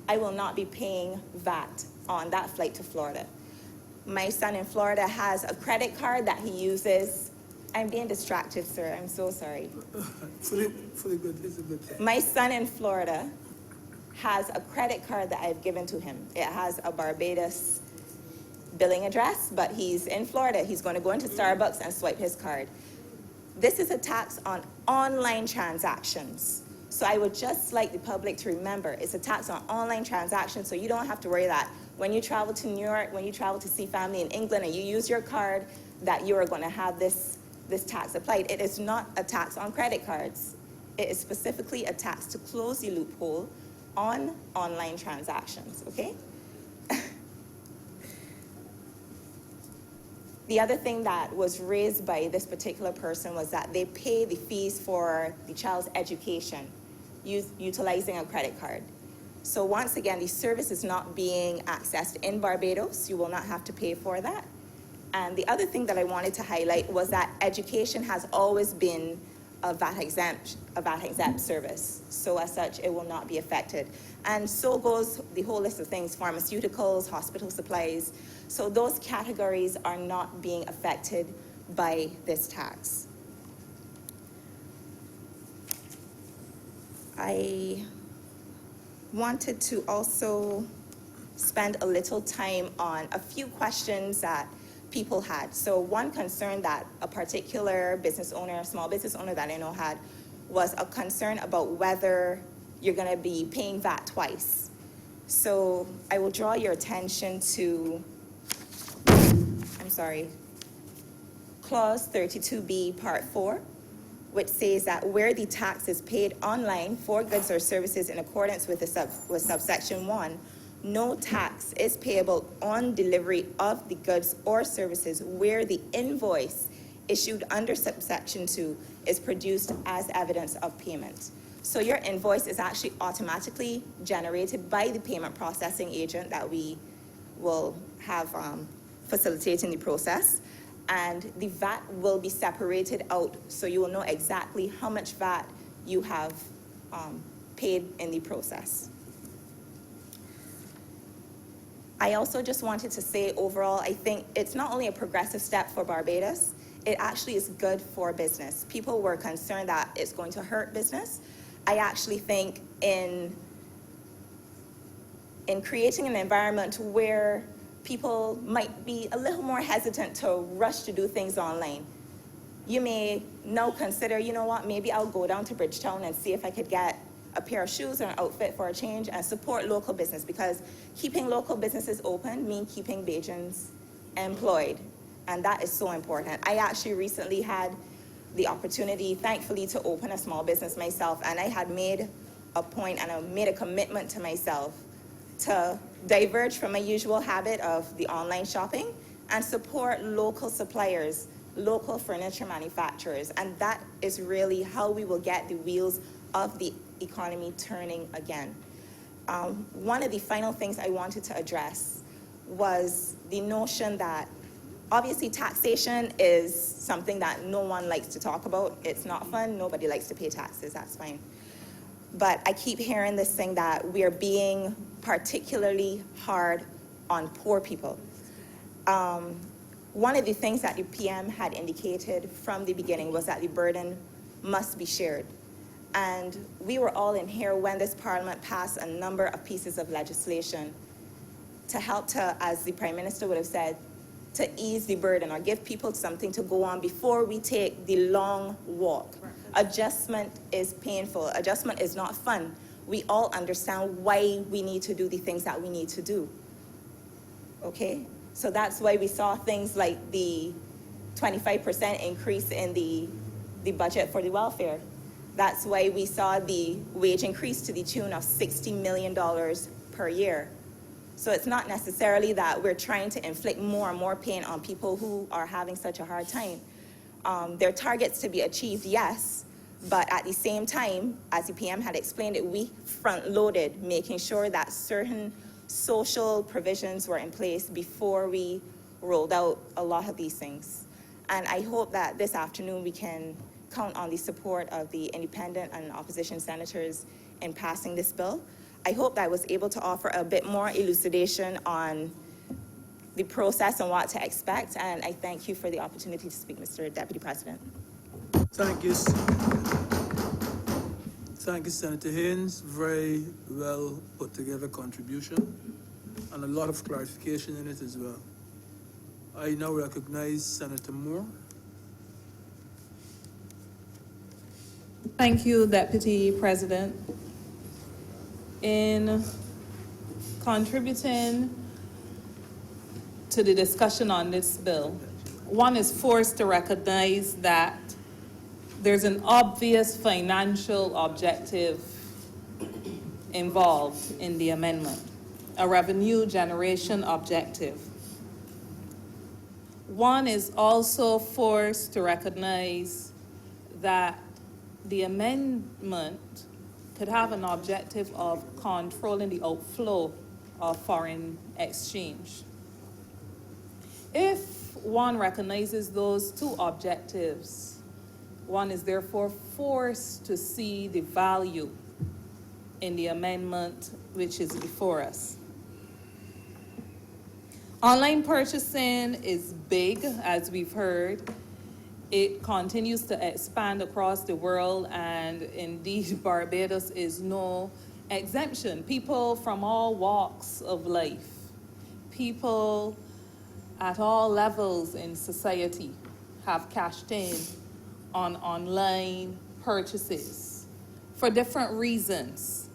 Speaker 10: VAT on that flight to Florida. My son in Florida has a credit card that he uses. I'm being distracted, sir. I'm so sorry.
Speaker 3: Fully good. It's a good thing.
Speaker 10: My son in Florida has a credit card that I've given to him. It has a Barbados billing address, but he's in Florida. He's going to go into Starbucks and swipe his card. This is a tax on online transactions. So I would just like the public to remember, it's a tax on online transactions, so you don't have to worry that when you travel to New York, when you travel to see family in England and you use your card, that you are going to have this tax applied. It is not a tax on credit cards. It is specifically a tax to close the loophole on online transactions, okay? The other thing that was raised by this particular person was that they pay the fees for the child's education utilizing a credit card. So once again, the service is not being accessed in Barbados. You will not have to pay for that. And the other thing that I wanted to highlight was that education has always been a VAT exempt service. So as such, it will not be affected. And so goes the whole list of things: pharmaceuticals, hospital supplies. So those categories are not being affected by this tax. I wanted to also spend a little time on a few questions that people had. So one concern that a particular business owner, small business owner that I know had, was a concern about whether you're going to be paying VAT twice. So I will draw your attention to, Clause 32B, Part 4, which says that where the tax is paid online for goods or services in accordance with subsection 1, no tax is payable on delivery of the goods or services where the invoice issued under subsection 2 is produced as evidence of payment. So your invoice is actually automatically generated by the payment processing agent that we will have facilitating the process, and the VAT will be separated out, so you will know exactly how much VAT you have paid in the process. I also just wanted to say overall, I think it's not only a progressive step for Barbados, it actually is good for business. People were concerned that it's going to hurt business. I actually think in creating an environment where people might be a little more hesitant to rush to do things online, you may now consider, you know what, maybe I'll go down to Bridgetown and see if I could get a pair of shoes or an outfit for a change and support local business, because keeping local businesses open means keeping Bajans employed, and that is so important. I actually recently had the opportunity, thankfully, to open a small business myself, and I had made a point and I made a commitment to myself to diverge from my usual habit of the online shopping and support local suppliers local furniture manufacturers. And that is really how we will get the wheels of the economy turning again. One of the final things I wanted to address was the notion that obviously taxation is something that no one likes to talk about. It's not fun. Nobody likes to pay taxes. That's fine. But I keep hearing this thing that we are being particularly hard on poor people. One of the things that the PM had indicated from the beginning was that the burden must be shared. And we were all in here when this Parliament passed a number of pieces of legislation to help to, as the Prime Minister would have said, to ease the burden or give people something to go on before we take the long walk. Adjustment is painful. Adjustment is not fun. We all understand why we need to do the things that we need to do. Okay? So that's why we saw things like the 25% increase in the budget for the welfare. That's why we saw the wage increase to the tune of $60 million per year. So it's not necessarily that we're trying to inflict more and more pain on people who are having such a hard time. There are targets to be achieved, yes, but at the same time, as the PM had explained it, we front-loaded, making sure that certain social provisions were in place before we rolled out a lot of these things. And I hope that this afternoon we can count on the support of the independent and opposition senators in passing this bill. I hope that I was able to offer a bit more elucidation on the process and what to expect, and I thank you for the opportunity to speak, Mr. Deputy President.
Speaker 3: Thank you. Thank you, Senator Haynes. Very well put together contribution and a lot of clarification in it as well. I now recognize Senator Moore.
Speaker 11: Thank you, Deputy President. In contributing to the discussion on this bill, one is forced to recognize that there's an obvious financial objective involved in the amendment, a revenue generation objective. One is also forced to recognize that the amendment could have an objective of controlling the outflow of foreign exchange. If one recognizes those two objectives, one is therefore forced to see the value in the amendment which is before us. Online purchasing is big, as we've heard. It continues to expand across the world, and indeed Barbados is no exemption. People from all walks of life, people at all levels in society have cashed in on online purchases for different reasons.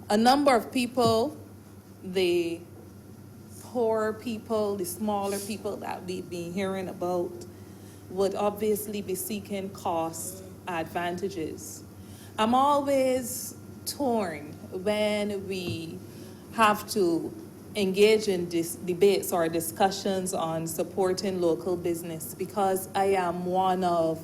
Speaker 11: A number of people, the poor people, the smaller people that we've been hearing about, would obviously be seeking cost advantages. I'm always torn when we have to engage in debates or discussions on supporting local business, because I am one of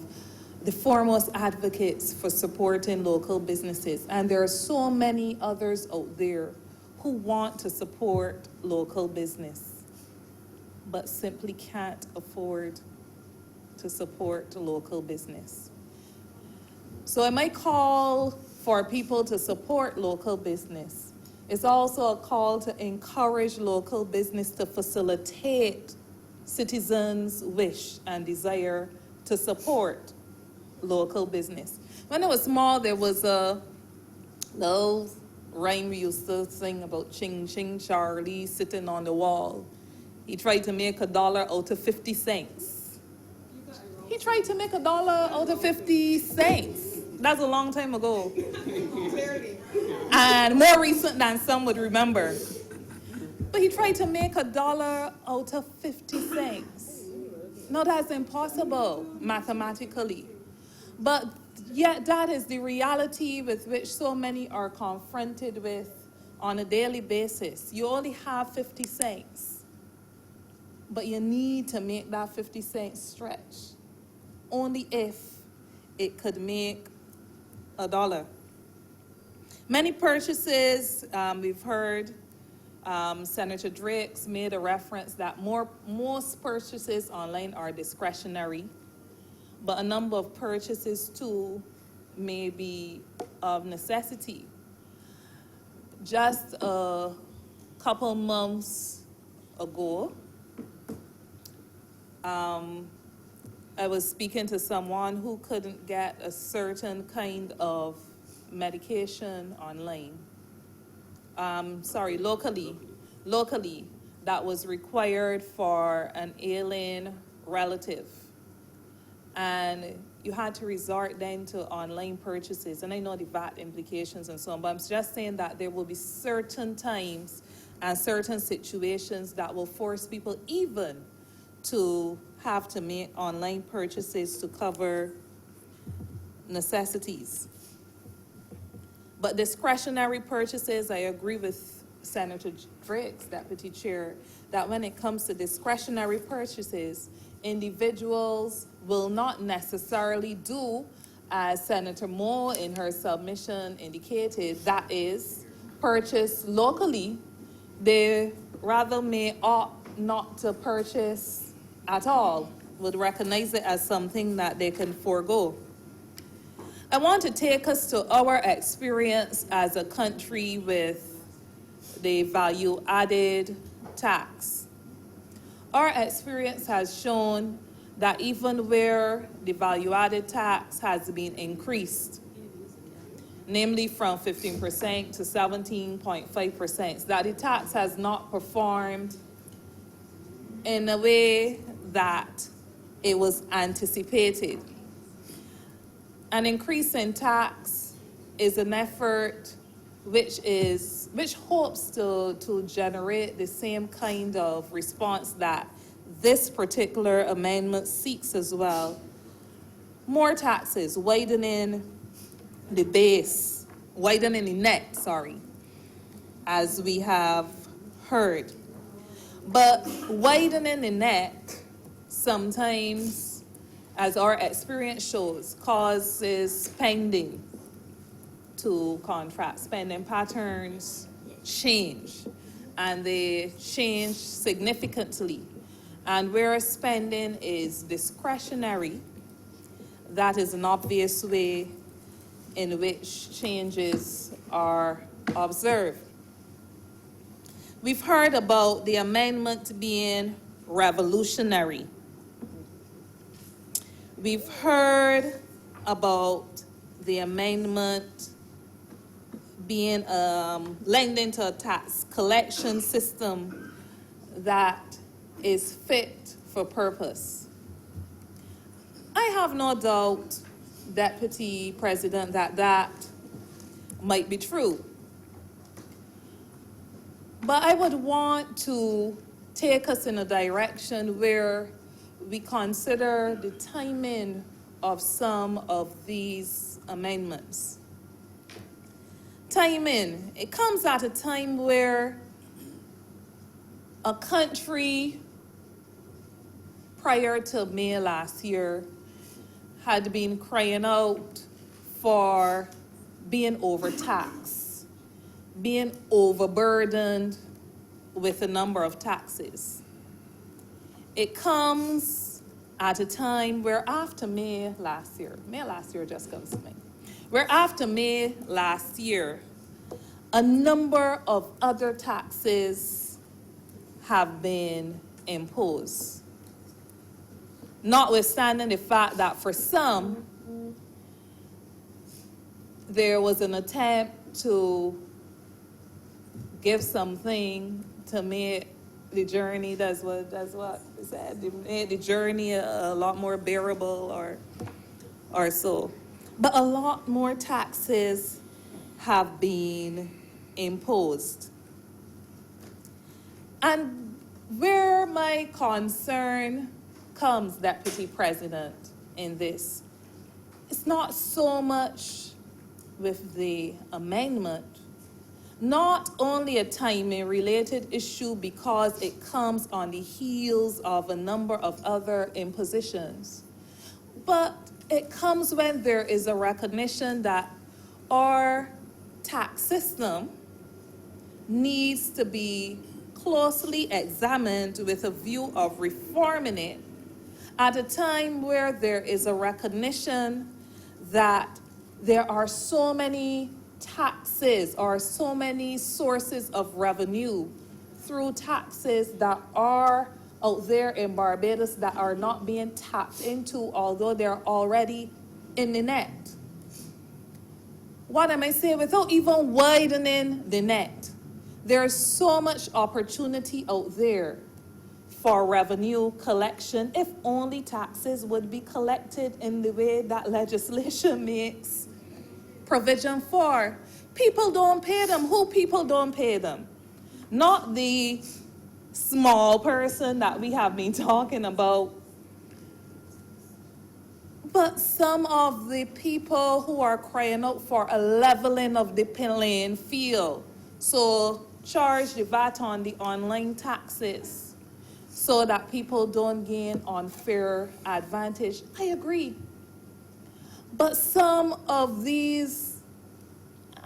Speaker 11: the foremost advocates for supporting local businesses. And there are so many others out there who want to support local business, but simply can't afford to support local business. So it might call for people to support local business. It's also a call to encourage local business to facilitate citizens' wish and desire to support local business. When I was small, there was a little rhyme we used to sing about Ching Ching Charlie sitting on the wall. He tried to make $1 out of 50 cents. He tried to make $1 out of 50 cents. That's a long time ago. Clearly. And more recent than some would remember. But he tried to make $1 out of 50 cents. No, that's impossible mathematically. But yet that is the reality with which so many are confronted with on a daily basis. You only have 50 cents. but you need to make that 50-cent stretch only if it could make $1. Many purchases, we've heard Senator Drake's made a reference that most purchases online are discretionary, but a number of purchases too may be of necessity. Just a couple months ago, I was speaking to someone who couldn't get a certain kind of medication online. Locally, that was required for an ailing relative. And you had to resort then to online purchases. And I know the VAT implications and so on, but I'm just saying that there will be certain times and certain situations that will force people even to have to make online purchases to cover necessities. But discretionary purchases, I agree with Senator Drake's Deputy Chair, that when it comes to discretionary purchases, individuals will not necessarily do as Senator Moore in her submission indicated, that is, purchase locally. They rather may opt not to purchase at all, would recognize it as something that they can forego. I want to take us to our experience as a country with the value-added tax. Our experience has shown that even where the value-added tax has been increased, namely from 15% to 17.5%, that the tax has not performed in a way that it was anticipated. An increase in tax is an effort which hopes to generate the same kind of response that this particular amendment seeks as well. More taxes, widening the net, as we have heard. But widening the net sometimes, as our experience shows, causes spending to contract. Spending patterns change, and they change significantly. And where spending is discretionary, that is an obvious way in which changes are observed. We've heard about the amendment being revolutionary. We've heard about the amendment being lending to a tax collection system that is fit for purpose. I have no doubt, Deputy President, that might be true. But I would want to take us in a direction where we consider the timing of some of these amendments. Timing, it comes at a time where a country prior to May last year had been crying out for being overtaxed, being overburdened with a number of taxes. It comes at a time where after May last year just comes to me, where after May last year, a number of other taxes have been imposed. Notwithstanding the fact that for some, there was an attempt to give something to make the journey, that's what it said, made the journey a lot more bearable or so. But a lot more taxes have been imposed. And where my concern comes, Deputy President, in this, it's not so much with the amendment, not only a timing-related issue because it comes on the heels of a number of other impositions, but it comes when there is a recognition that our tax system needs to be closely examined with a view of reforming it at a time where there is a recognition that there are so many taxes or so many sources of revenue through taxes that are out there in Barbados that are not being tapped into, although they're already in the net. What am I saying? Without even widening the net, there's so much opportunity out there for revenue collection if only taxes would be collected in the way that legislation makes provision for. People don't pay them. Who people don't pay them? Not the small person that we have been talking about, but some of the people who are crying out for a leveling of the playing field. So charge the VAT on the online taxes so that people don't gain unfair advantage. I agree. But some of these,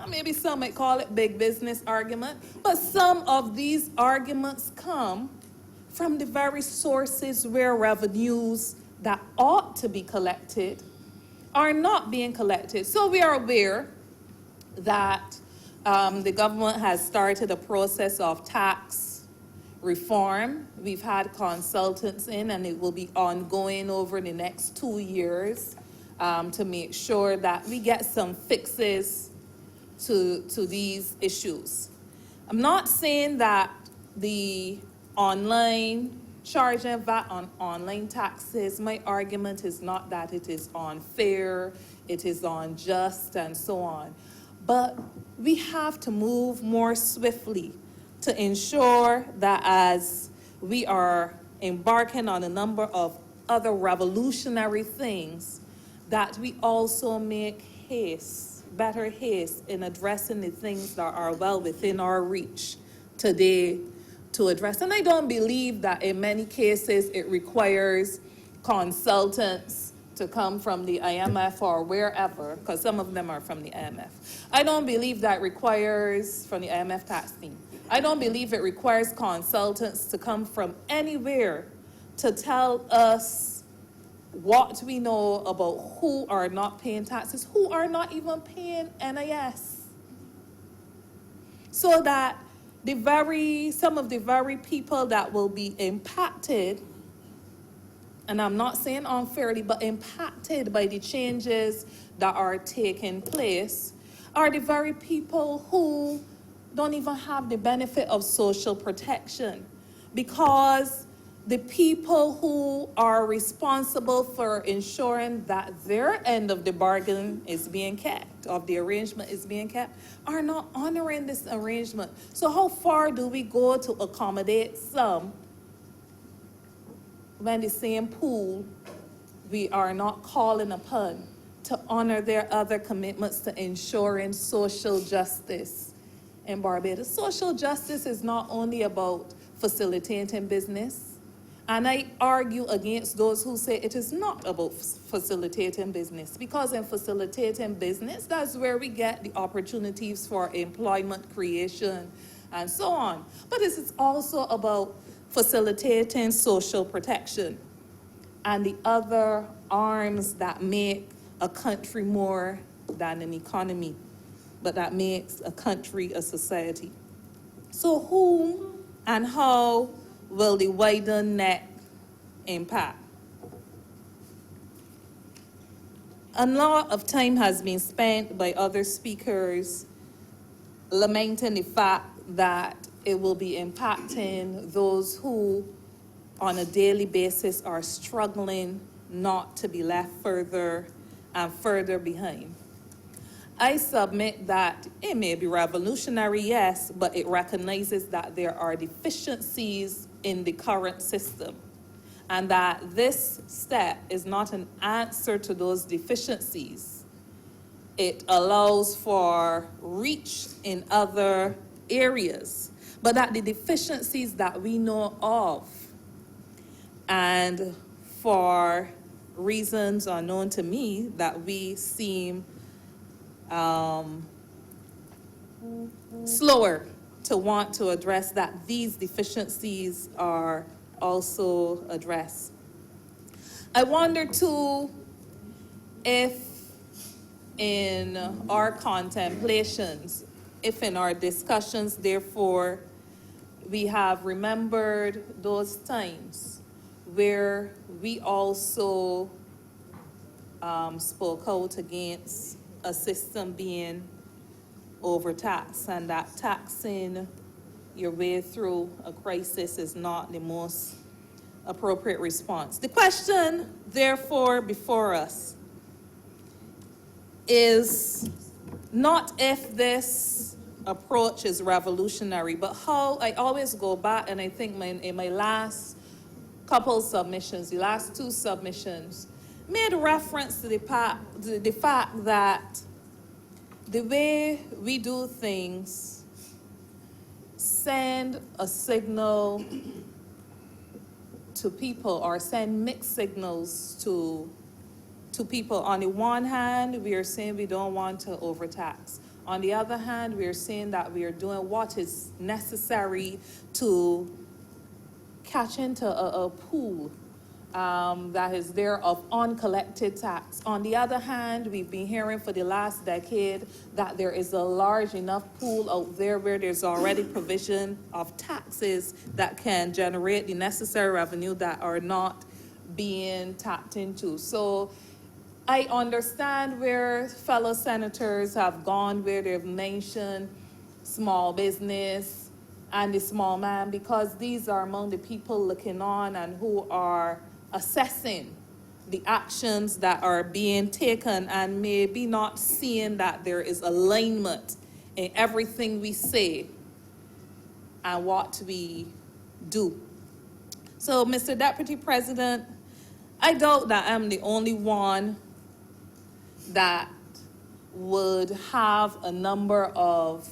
Speaker 11: maybe some might call it big business argument, but some of these arguments come from the very sources where revenues that ought to be collected are not being collected. So we are aware that the government has started a process of tax reform. We've had consultants in, and it will be ongoing over the next 2 years to make sure that we get some fixes to these issues. I'm not saying that the online charging VAT on online taxes, my argument is not that it is unfair, it is unjust, and so on. But we have to move more swiftly to ensure that as we are embarking on a number of other revolutionary things, that we also make better haste in addressing the things that are well within our reach today to address. And I don't believe that in many cases it requires consultants to come from the IMF or wherever, because some of them are from the IMF. I don't believe that requires from the IMF tax team. I don't believe it requires consultants to come from anywhere to tell us what we know about who are not paying taxes, who are not even paying NIS. So that some of the very people that will be impacted, and I'm not saying unfairly, but impacted by the changes that are taking place, are the very people who don't even have the benefit of social protection, because the people who are responsible for ensuring that their end of the bargain is being kept, of the arrangement is being kept, are not honoring this arrangement. So how far do we go to accommodate some when the same pool we are not calling upon to honor their other commitments to ensuring social justice in Barbados? Social justice is not only about facilitating business, and I argue against those who say it is not about facilitating business, because in facilitating business, that's where we get the opportunities for employment creation and so on. But this is also about facilitating social protection and the other arms that make a country more than an economy, but that makes a country a society. So who and how will the wider net impact? A lot of time has been spent by other speakers lamenting the fact that it will be impacting those who on a daily basis are struggling not to be left further and further behind. I submit that it may be revolutionary, yes, but it recognizes that there are deficiencies in the current system, and that this step is not an answer to those deficiencies. it allows for reach in other areas, but that the deficiencies that we know of, and for reasons unknown to me, that we seem slower to want to address, that these deficiencies are also addressed. I wonder too if in our contemplations, if in our discussions, therefore, we have remembered those times where we also spoke out against a system being overtaxed, and that taxing your way through a crisis is not the most appropriate response. The question, therefore, before us is not if this approach is revolutionary, but how. I always go back, and I think in my last couple submissions, the last two submissions, made reference to the fact that the way we do things send a signal to people, or send mixed signals to people. On the one hand, we are saying we don't want to overtax. On the other hand, we are saying that we are doing what is necessary to catch into a pool that is there of uncollected tax. On the other hand, we've been hearing for the last decade that there is a large enough pool out there where there's already provision of taxes that can generate the necessary revenue that are not being tapped into. So I understand where fellow senators have gone, where they've mentioned small business and the small man, because these are among the people looking on and who are assessing the actions that are being taken, and maybe not seeing that there is alignment in everything we say and what we do. So, Mr. Deputy President, I doubt that I'm the only one that would have a number of,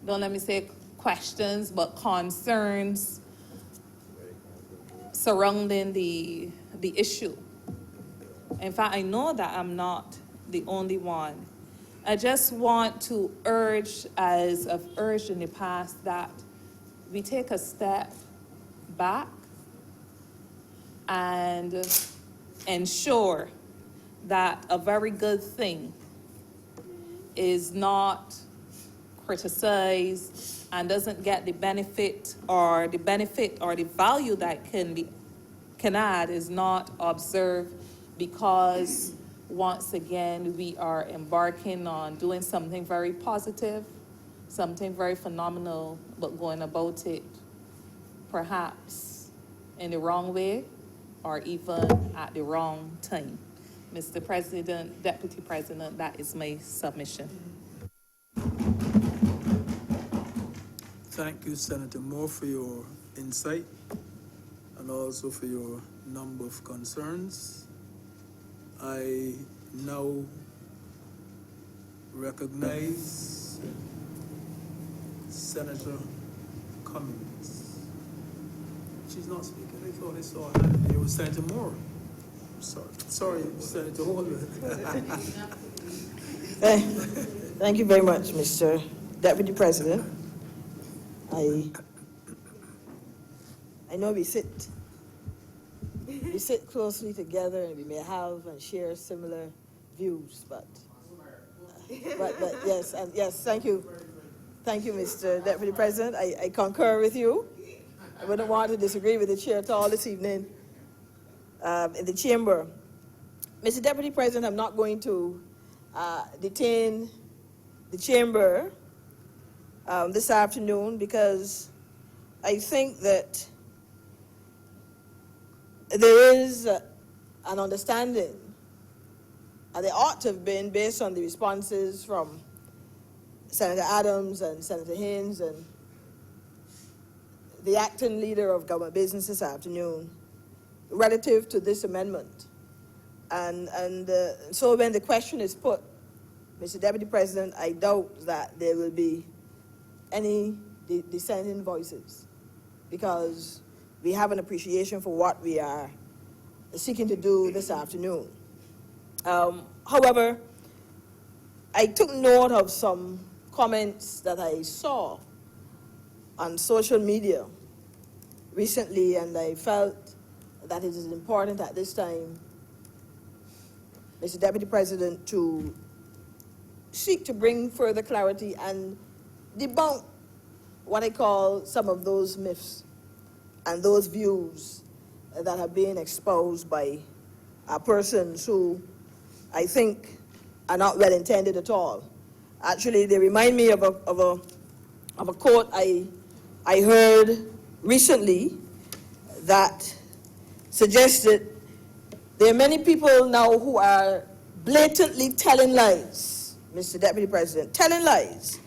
Speaker 11: don't let me say questions, but concerns surrounding the issue. In fact, I know that I'm not the only one. I just want to urge, as I've urged in the past, that we take a step back and ensure that a very good thing is not criticized and doesn't get the benefit or the value that can add is not observed, because once again we are embarking on doing something very positive, something very phenomenal, but going about it perhaps in the wrong way or even at the wrong time. Mr. President, Deputy President, that is my submission.
Speaker 3: Thank you, Senator Moore, for your insight and also for your number of concerns. I now recognize Senator Cummings. She's not speaking. I thought I saw her. It was Senator Moore. Sorry, Senator Holder.
Speaker 12: Thank you very much, Mr. Deputy President. I know we sit closely together, and we may have and share similar views, but yes, and yes, thank you, Mr. Deputy President. I concur with you. I wouldn't want to disagree with the chair at all this evening in the chamber. Mr. Deputy President, I'm not going to detain the chamber this afternoon, because I think that there is an understanding, and there ought to have been, based on the responses from Senator Adams and Senator Haynes and the acting leader of government business this afternoon, relative to this amendment. And so when the question is put Mr. Deputy President, I doubt that there will be any dissenting voices, because we have an appreciation for what we are seeking to do this afternoon. However, I took note of some comments that I saw on social media recently, and I felt that it is important at this time, Mr. Deputy President, to seek to bring further clarity and debunk what I call some of those myths and those views that have been exposed by persons who I think are not well intended at all. Actually, they remind me of a quote I heard recently that suggested there are many people now who are blatantly telling lies, Mr. Deputy President, telling lies,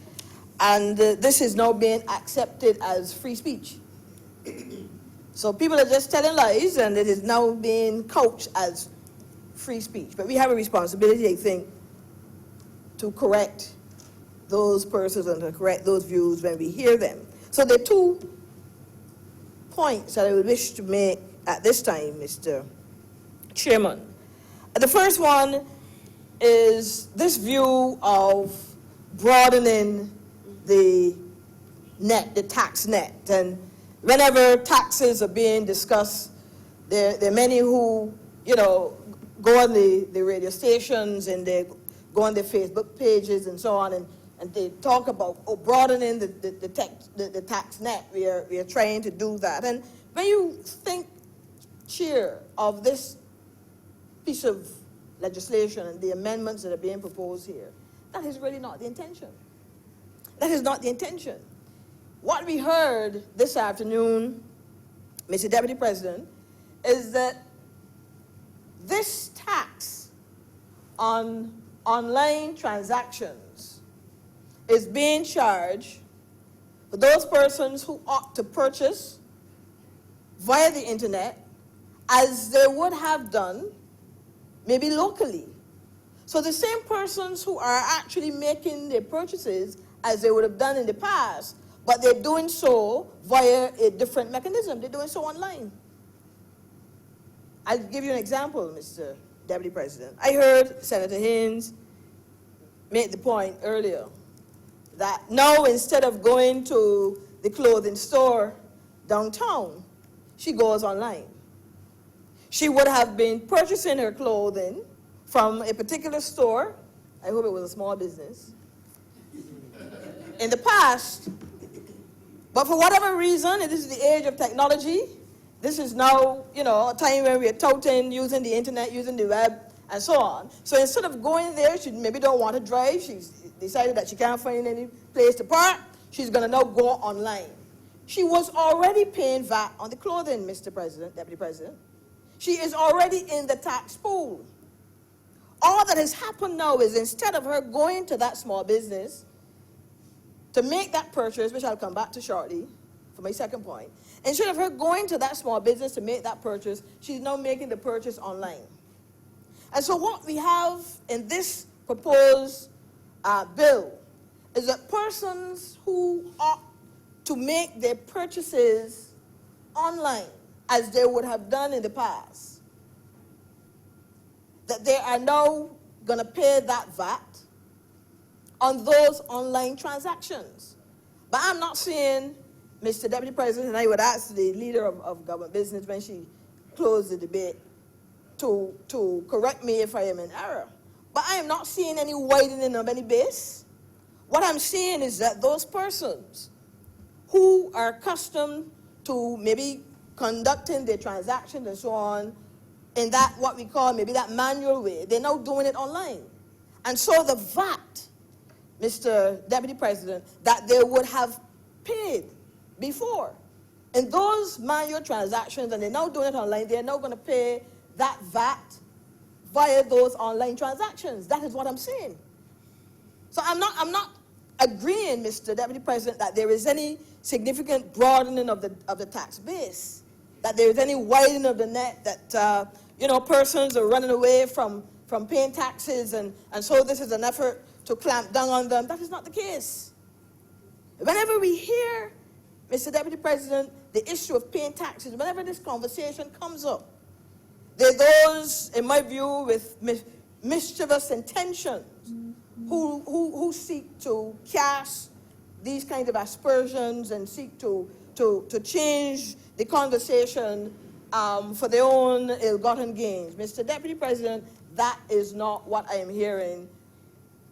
Speaker 12: and this is now being accepted as free speech. So people are just telling lies, and it is now being couched as free speech. But we have a responsibility, I think, to correct those persons and to correct those views when we hear them. So there are 2 points that I would wish to make at this time, Mr. Chairman. The first one is this view of broadening the net, the tax net. And whenever taxes are being discussed, there are many who, go on the radio stations and they go on their Facebook pages and so on, and they talk about broadening the tax net. We are trying to do that. And when you think, Chair, of this piece of legislation and the amendments that are being proposed here, that is really not the intention. That is not the intention. What we heard this afternoon, Mr. Deputy President, is that this tax on online transactions is being charged for those persons who ought to purchase via the internet as they would have done maybe locally. So the same persons who are actually making their purchases as they would have done in the past, but they're doing so via a different mechanism. They're doing so online. I'll give you an example, Mr. Deputy President. I heard Senator Haynes make the point earlier that now instead of going to the clothing store downtown, she goes online. She would have been purchasing her clothing from a particular store. I hope it was a small business in the past, but for whatever reason, it is the age of technology. This is now, a time when we are touting using the internet, using the web, and so on. So instead of going there, she maybe don't want to drive. She's decided that she can't find any place to park. She's going to now go online. She was already paying VAT on the clothing, Mr. President, Deputy President. She is already in the tax pool. All that has happened now is instead of her going to that small business to make that purchase, which I'll come back to shortly for my second point, instead of her going to that small business to make that purchase, she's now making the purchase online. And so what we have in this proposed bill is that persons who ought to make their purchases online as they would have done in the past, that they are now going to pay that VAT on those online transactions. But I'm not seeing, Mr. Deputy President, and I would ask the leader of government business when she closed the debate to correct me if I am in error. But I am not seeing any widening of any base. What I'm seeing is that those persons who are accustomed to maybe conducting their transactions and so on in that, what we call maybe that manual way, they're now doing it online. And so the VAT, Mr. Deputy President, that they would have paid before in those manual transactions, and they're now doing it online, they're now going to pay that VAT via those online transactions. That is what I'm saying. So I'm not agreeing, Mr. Deputy President, that there is any significant broadening of the tax base, that there is any widening of the net, that persons are running away from paying taxes, and so this is an effort to clamp down on them. That is not the case. Whenever we hear, Mr. Deputy President, the issue of paying taxes, whenever this conversation comes up, there are those, in my view, with mischievous intentions who seek to cast these kind of aspersions and seek to change the conversation for their own ill-gotten gains. Mr. Deputy President, that is not what I am hearing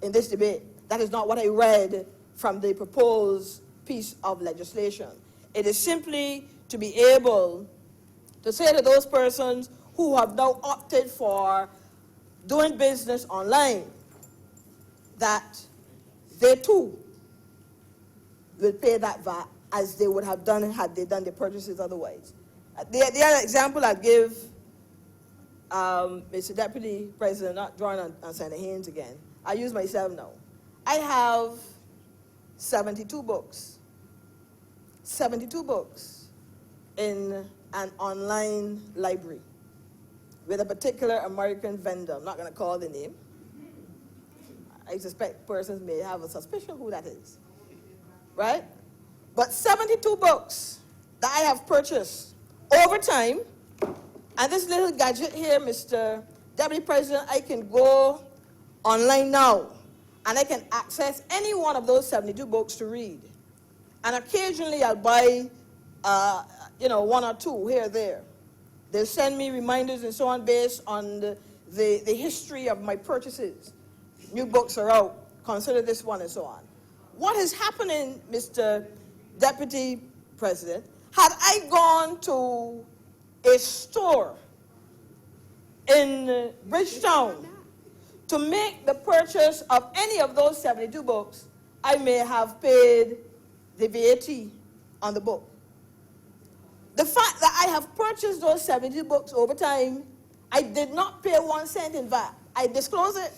Speaker 12: in this debate. That is not what I read from the proposed piece of legislation. It is simply to be able to say to those persons who have now opted for doing business online that they too will pay that VAT as they would have done had they done their purchases otherwise. The other example I give, Mr. Deputy President, not drawing on Senator Haynes again, I use myself now. I have 72 books. 72 books in an online library with a particular American vendor. I'm not going to call the name. I suspect persons may have a suspicion who that is, right? But 72 books that I have purchased over time, and this little gadget here, Mr. Deputy President, I can go online now, and I can access any one of those 72 books to read. And occasionally I'll buy, one or two here or there. They'll send me reminders and so on based on the history of my purchases. New books are out, consider this one and so on. What is happening, Mr. Deputy President, had I gone to a store in Bridgetown to make the purchase of any of those 72 books, I may have paid the VAT on the book. The fact that I have purchased those 72 books over time, I did not pay 1 cent in VAT. I disclose it.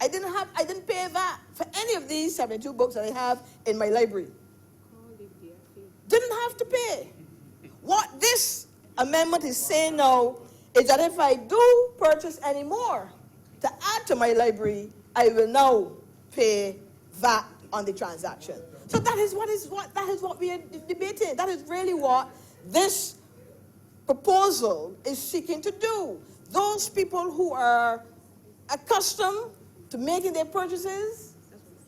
Speaker 12: I didn't pay VAT for any of these 72 books that I have in my library. Didn't have to pay. What this amendment is saying now is that if I do purchase any more to add to my library, I will now pay VAT on the transaction. So that is what we are debating. That is really what this proposal is seeking to do. Those people who are accustomed to making their purchases,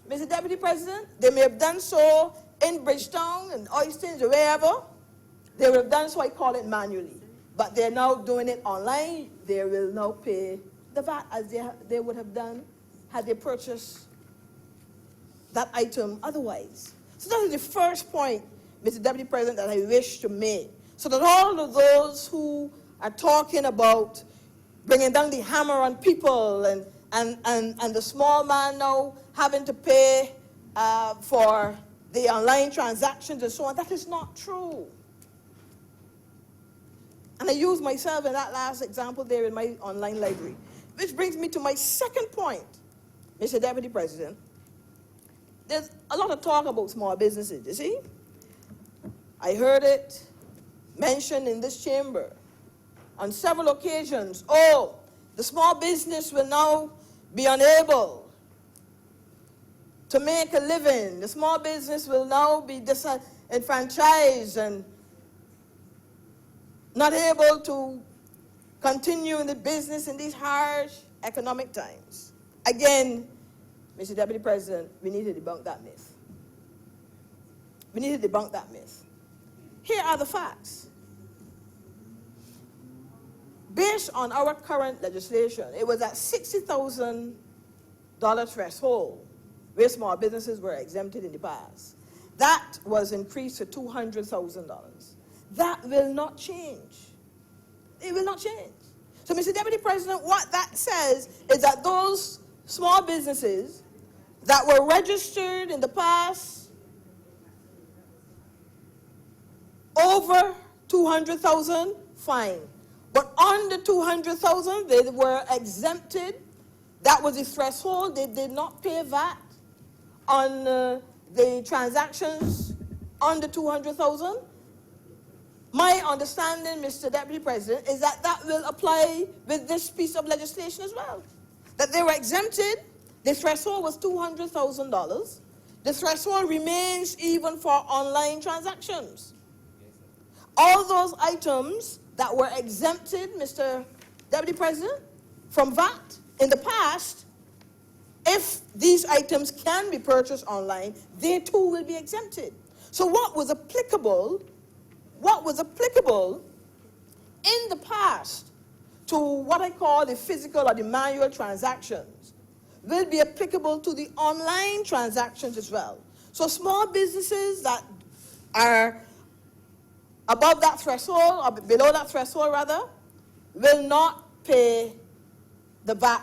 Speaker 12: Mr. Deputy President, they may have done so in Bridgetown and Oystons or wherever. They would have done so, I call it manually. But they're now doing it online. They will now pay the VAT as they would have done had they purchased that item otherwise. So that is the first point, Mr. Deputy President, that I wish to make. So that all of those who are talking about bringing down the hammer on people and the small man now having to pay for the online transactions and so on, that is not true. And I use myself in that last example there in my online library. Which brings me to my second point, Mr. Deputy President. There's a lot of talk about small businesses, you see? I heard it mentioned in this chamber on several occasions. Oh, the small business will now be unable to make a living. The small business will now be disenfranchised and not able to continue in the business in these harsh economic times. Again, Mr. Deputy President, we need to debunk that myth. We need to debunk that myth. Here are the facts. Based on our current legislation, it was at $60,000 threshold where small businesses were exempted in the past. That was increased to $200,000. That will not change. It will not change. So, Mr. Deputy President, what that says is that those small businesses that were registered in the past over 200,000, fine. But under 200,000, they were exempted. That was the threshold. They did not pay VAT on the transactions under 200,000. My understanding, Mr. Deputy President, is that that will apply with this piece of legislation as well. That they were exempted The threshold was $200,000. The threshold remains even for online transactions. All those items that were exempted, Mr. Deputy President, from VAT in the past, if these items can be purchased online, they too will be exempted. So what was applicable in the past to what I call the physical or the manual transactions will be applicable to the online transactions as well. So small businesses that are above that threshold, or below that threshold rather, will not pay the VAT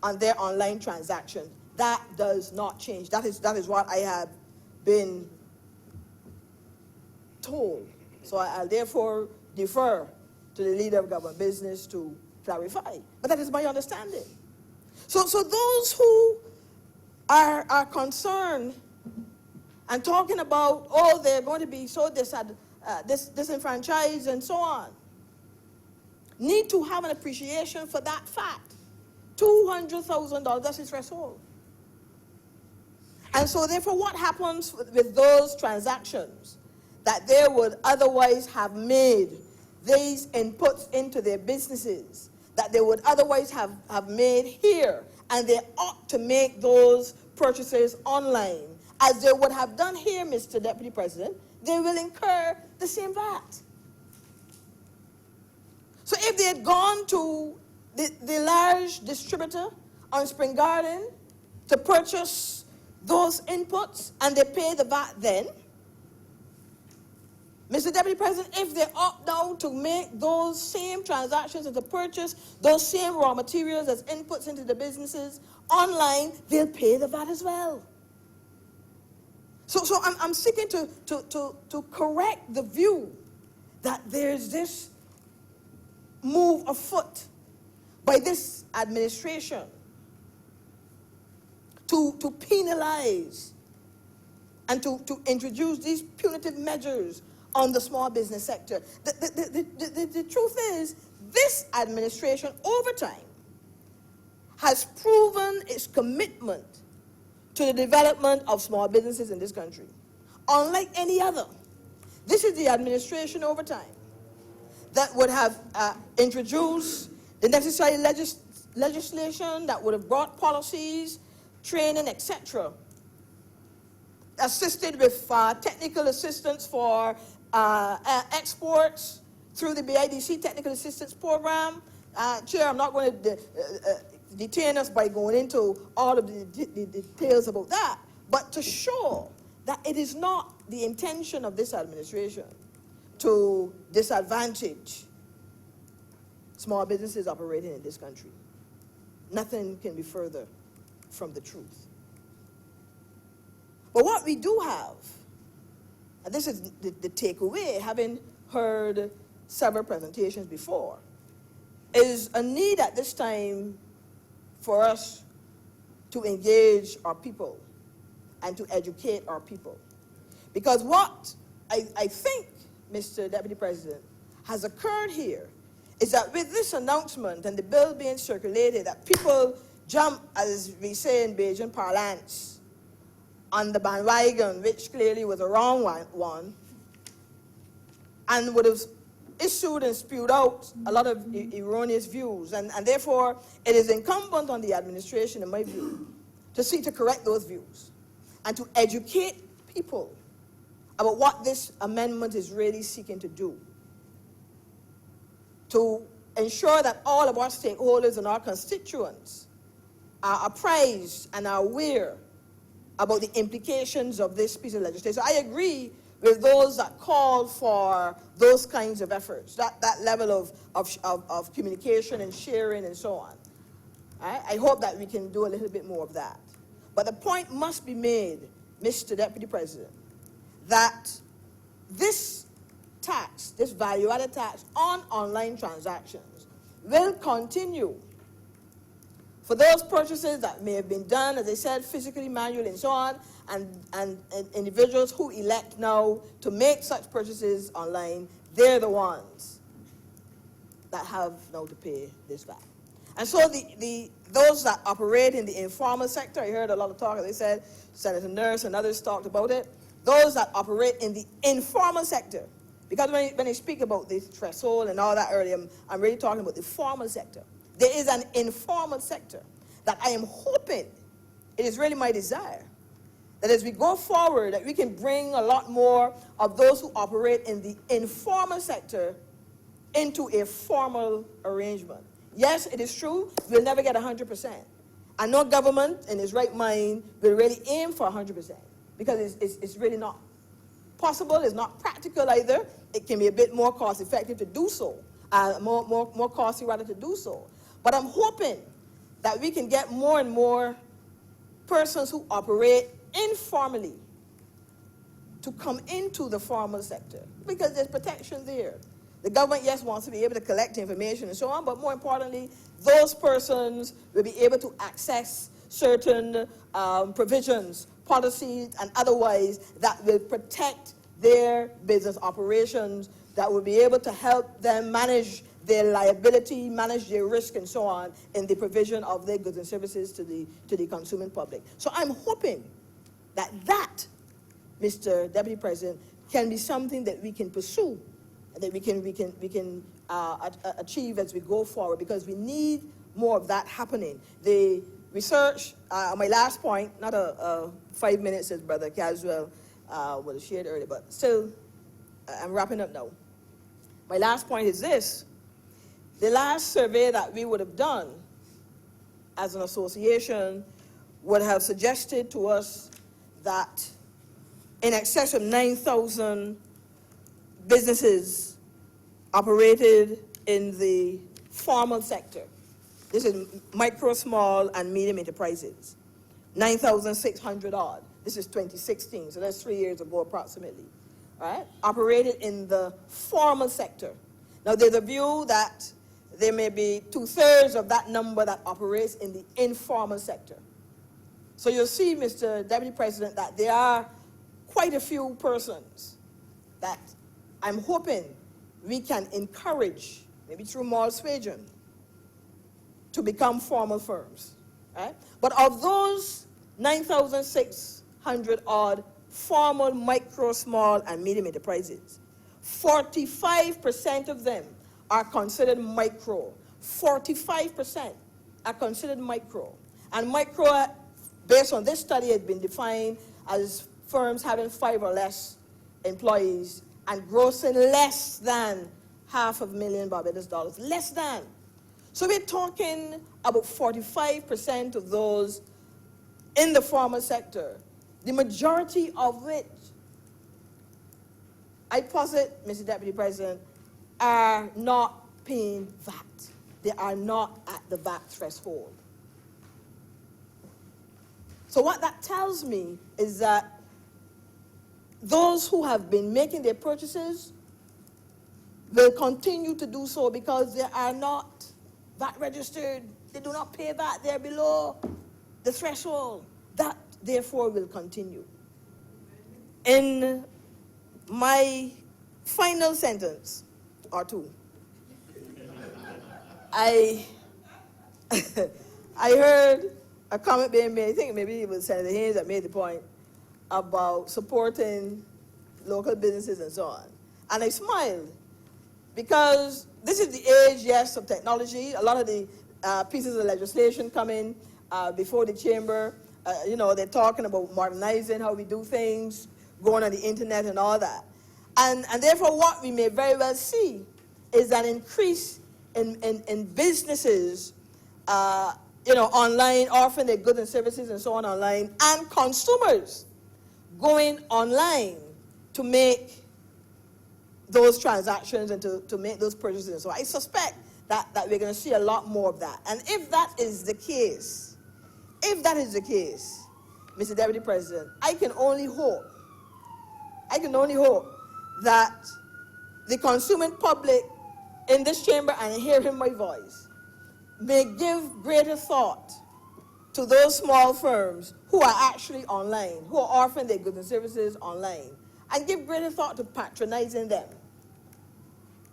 Speaker 12: on their online transactions. That does not change. That is what I have been told. So I'll therefore defer to the leader of government business to clarify. But that is my understanding. So those who are concerned and talking about, oh, they're going to be so disenfranchised and so on, need to have an appreciation for that fact. $200,000, that's his threshold. And so therefore what happens with those transactions that they would otherwise have made these inputs into their businesses, that they would otherwise have made here, and they ought to make those purchases online, as they would have done here, Mr. Deputy President, they will incur the same VAT. So if they had gone to the large distributor on Spring Garden to purchase those inputs and they pay the VAT then, Mr. Deputy President, if they opt now to make those same transactions and to purchase those same raw materials as inputs into the businesses online, they'll pay the VAT as well. So I'm seeking to correct the view that there's this move afoot by this administration to penalize and to introduce these punitive measures on the small business sector. The truth is, this administration over time has proven its commitment to the development of small businesses in this country, unlike any other. This is the administration over time that would have introduced the necessary legislation, that would have brought policies, training, etc., assisted with technical assistance for exports through the BIDC Technical Assistance Program. Chair, I'm not going to detain us by going into all of the details about that, but to show that it is not the intention of this administration to disadvantage small businesses operating in this country. Nothing can be further from the truth. But what we do have, and this is the takeaway, having heard several presentations before, is a need at this time for us to engage our people and to educate our people. Because what I think, Mr. Deputy President, has occurred here is that with this announcement and the bill being circulated, that people jump, as we say in Bajan parlance, on the bandwagon, which clearly was a wrong one, and would have issued and spewed out a lot of erroneous views. And therefore, it is incumbent on the administration, in my view, to seek to correct those views and to educate people about what this amendment is really seeking to do, to ensure that all of our stakeholders and our constituents are apprised and are aware about the implications of this piece of legislation. I agree with those that call for those kinds of efforts, that level of communication and sharing and so on. I hope that we can do a little bit more of that. But the point must be made, Mr. Deputy President, that this tax, this value-added tax on online transactions will continue for those purchases that may have been done, as I said, physically, manually, and so on, and individuals who elect now to make such purchases online, they're the ones that have now to pay this VAT. And so the those that operate in the informal sector, I heard a lot of talk, they said, Senator Nurse and others talked about it, those that operate in the informal sector, because when they speak about the threshold and all that earlier, I'm really talking about the formal sector. There is an informal sector that I am hoping, it is really my desire, that as we go forward, that we can bring a lot more of those who operate in the informal sector into a formal arrangement. Yes, it is true, we'll never get 100%. And no government in its right mind will really aim for 100%, because it's really not possible, it's not practical either. It can be a bit more cost effective to do so, more costly rather to do so. But I'm hoping that we can get more and more persons who operate informally to come into the formal sector, because there's protection there. The government, yes, wants to be able to collect information and so on, but more importantly, those persons will be able to access certain provisions, policies, and otherwise that will protect their business operations, that will be able to help them manage their liability, manage their risk, and so on, in the provision of their goods and services to the consuming public. So I'm hoping that Mr. Deputy President, can be something that we can pursue, that we can achieve as we go forward, because we need more of that happening. The research, my last point, not 5 minutes as Brother Caswell would have shared earlier, but still, I'm wrapping up now. My last point is this. The last survey that we would have done as an association would have suggested to us that in excess of 9,000 businesses operated in the formal sector. This is micro, small, and medium enterprises. 9,600 odd. This is 2016, so that's 3 years ago approximately. All right? Operated in the formal sector. Now, there's a view that there may be 2/3 of that number that operates in the informal sector. So you'll see, Mr. Deputy President, that there are quite a few persons that I'm hoping we can encourage, maybe through moral suasion, to become formal firms. Right? But of those 9,600 odd formal micro, small, and medium enterprises, 45% of them are considered micro. 45% are considered micro. And micro, based on this study, has been defined as firms having 5 or less employees and grossing less than $500,000 Barbados dollars, less than. So we're talking about 45% of those in the formal sector, the majority of which, I posit, Mr. Deputy President, are not paying VAT. They are not at the VAT threshold. So what that tells me is that those who have been making their purchases will continue to do so because they are not VAT registered. They do not pay VAT. They're below the threshold. That, therefore, will continue. In my final sentence, or two, I heard a comment being made, I think maybe it was Senator Haynes that made the point, about supporting local businesses and so on. And I smiled, because this is the age, yes, of technology. A lot of the pieces of legislation coming before the chamber, you know, they're talking about modernizing how we do things, going on the internet and all that. And therefore, what we may very well see is an increase in businesses, you know, online, offering their goods and services and so on online, and consumers going online to make those transactions and to make those purchases. So I suspect that we're going to see a lot more of that. And if that is the case, Mr. Deputy President, I can only hope that the consuming public in this chamber and hearing my voice may give greater thought to those small firms who are actually online, who are offering their goods and services online, and give greater thought to patronizing them.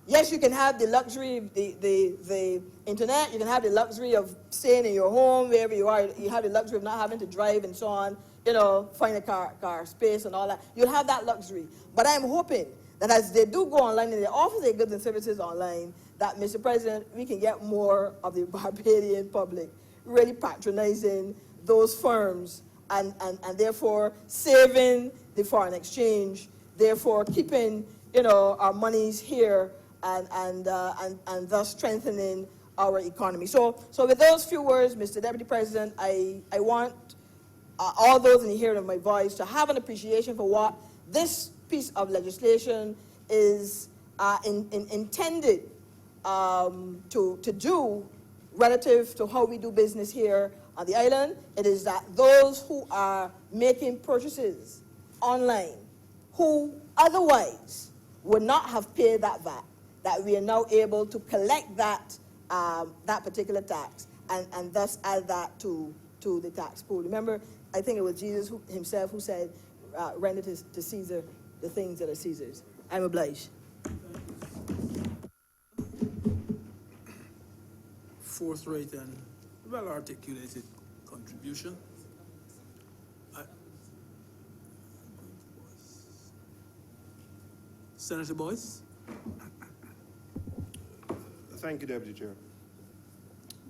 Speaker 12: Yes, you can have the luxury of the internet, you can have the luxury of staying in your home, wherever you are, you have the luxury of not having to drive and so on, you know, find a car space and all that. You'll have that luxury. But I'm hoping that as they do go online and they offer their goods and services online, that, Mr. President, we can get more of the Barbadian public really patronizing those firms and therefore saving the foreign exchange, therefore keeping, you know, our monies here and thus strengthening our economy. So with those few words, Mr. Deputy President, I want all those in the hearing of my voice to have an appreciation for what this piece of legislation is intended to do relative to how we do business here on the island. It is that those who are making purchases online, who otherwise would not have paid that VAT, that we are now able to collect that, that particular tax and thus add that to the tax pool. Remember, I think it was Jesus himself who said, render to Caesar the things that are Caesar's. I'm obliged.
Speaker 3: Forthright and well-articulated contribution. Senator Boyce.
Speaker 13: Thank you, Deputy Chair.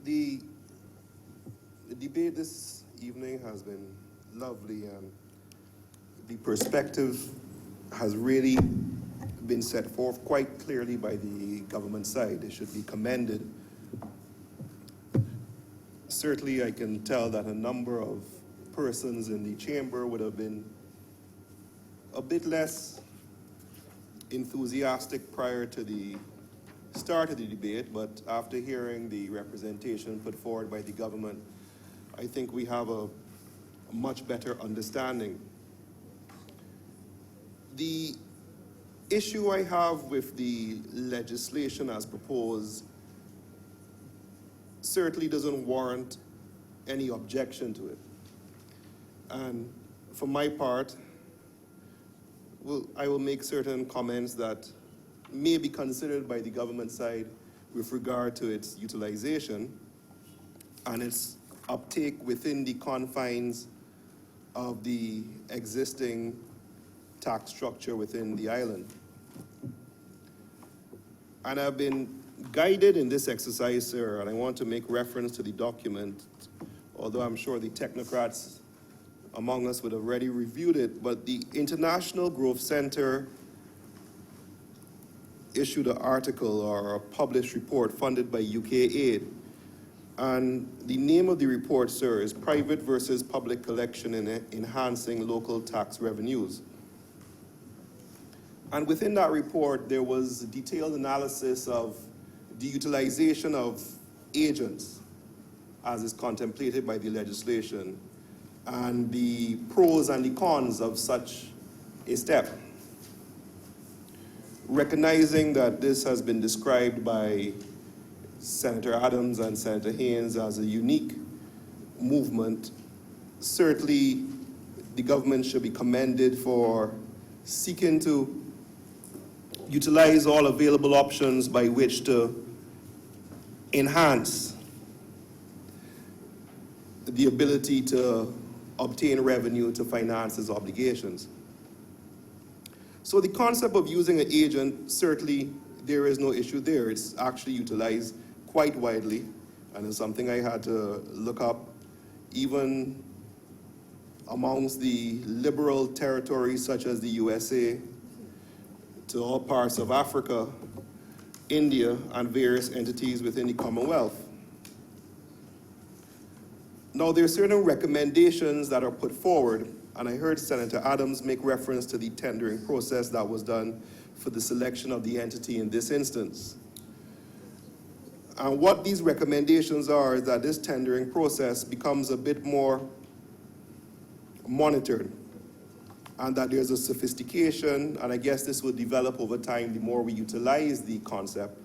Speaker 13: The debate this evening has been lovely, and the perspective has really been set forth quite clearly by the government side. It should be commended. Certainly, I can tell that a number of persons in the chamber would have been a bit less enthusiastic prior to the start of the debate, but after hearing the representation put forward by the government, I think we have a much better understanding. The issue I have with the legislation as proposed certainly doesn't warrant any objection to it. And for my part, I will make certain comments that may be considered by the government side with regard to its utilization and its uptake within the confines of the existing tax structure within the island. And I've been guided in this exercise, sir, and I want to make reference to the document, although I'm sure the technocrats among us would have already reviewed it, but the International Growth Center issued an article or a published report funded by UK Aid. And the name of the report, sir, is Private versus Public Collection in Enhancing Local Tax Revenues. And within that report, there was detailed analysis of the utilization of agents as is contemplated by the legislation and the pros and the cons of such a step. Recognizing that this has been described by Senator Adams and Senator Haynes as a unique movement, certainly the government should be commended for seeking to utilize all available options by which to enhance the ability to obtain revenue to finance its obligations. So the concept of using an agent, certainly there is no issue there. It's actually utilized quite widely, and it's something I had to look up even amongst the liberal territories such as the USA, to all parts of Africa, India, and various entities within the Commonwealth. Now, there are certain recommendations that are put forward, and I heard Senator Adams make reference to the tendering process that was done for the selection of the entity in this instance. And what these recommendations are is that this tendering process becomes a bit more monitored, and that there's a sophistication, and I guess this will develop over time the more we utilize the concept,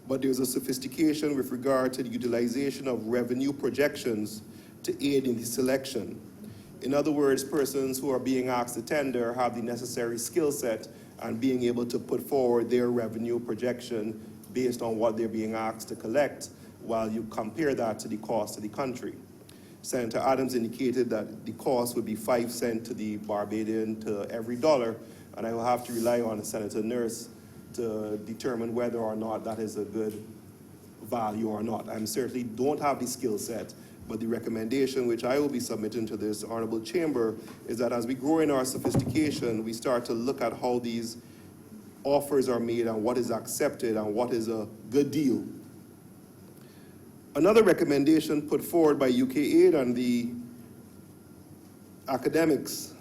Speaker 13: but there's a sophistication with regard to the utilization of revenue projections to aid in the selection. In other words, persons who are being asked to tender have the necessary skill set and being able to put forward their revenue projection based on what they're being asked to collect, while you compare that to the cost of the country. Senator Adams indicated that the cost would be 5 cents to the Barbadian to every dollar, and I will have to rely on Senator Nurse to determine whether or not that is a good value or not. I certainly don't have the skill set, but the recommendation which I will be submitting to this Honourable Chamber is that as we grow in our sophistication, we start to look at how these offers are made and what is accepted and what is a good deal. Another recommendation put forward by UK8 and the academics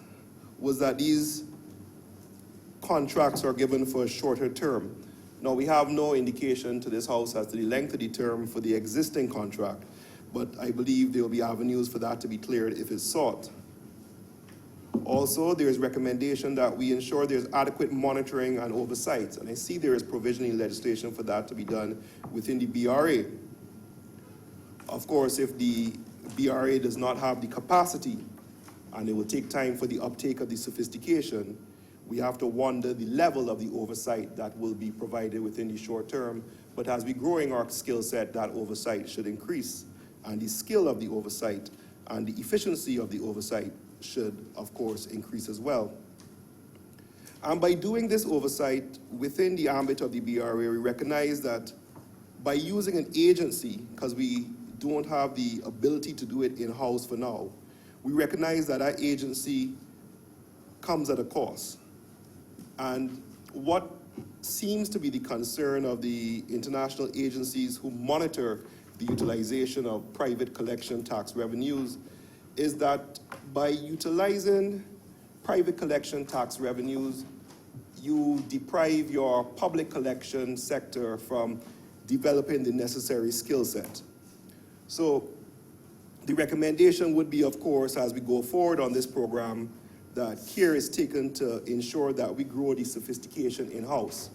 Speaker 13: was that these contracts are given for a shorter term. Now, we have no indication to this House as to the length of the term for the existing contract, but I believe there will be avenues for that to be cleared if it's sought. Also, there is recommendation that we ensure there's adequate monitoring and oversight, and I see there is provisional legislation for that to be done within the BRA. Of course, if the BRA does not have the capacity, and it will take time for the uptake of the sophistication, we have to wonder the level of the oversight that will be provided within the short term. But as we're growing our skill set, that oversight should increase. And the skill of the oversight and the efficiency of the oversight should, of course, increase as well. And by doing this oversight within the ambit of the BRA, we recognize that by using an agency, because we don't have the ability to do it in-house for now, we recognize that that agency comes at a cost. And what seems to be the concern of the international agencies who monitor the utilization of private collection tax revenues is that by utilizing private collection tax revenues, you deprive your public collection sector from developing the necessary skill set. So the recommendation would be, of course, as we go forward on this program, that care is taken to ensure that we grow the sophistication in-house.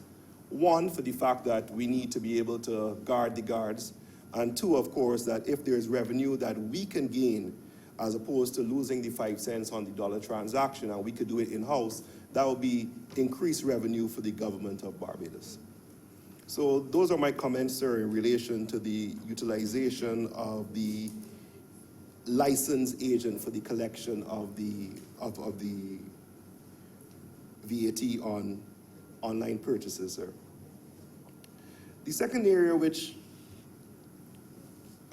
Speaker 13: One, for the fact that we need to be able to guard the guards, and two, of course, that if there's revenue that we can gain as opposed to losing the 5 cents on the dollar transaction, and we could do it in-house, that would be increased revenue for the government of Barbados. So those are my comments, sir, in relation to the utilization of the licensed agent for the collection of the VAT on online purchases, sir. The second area which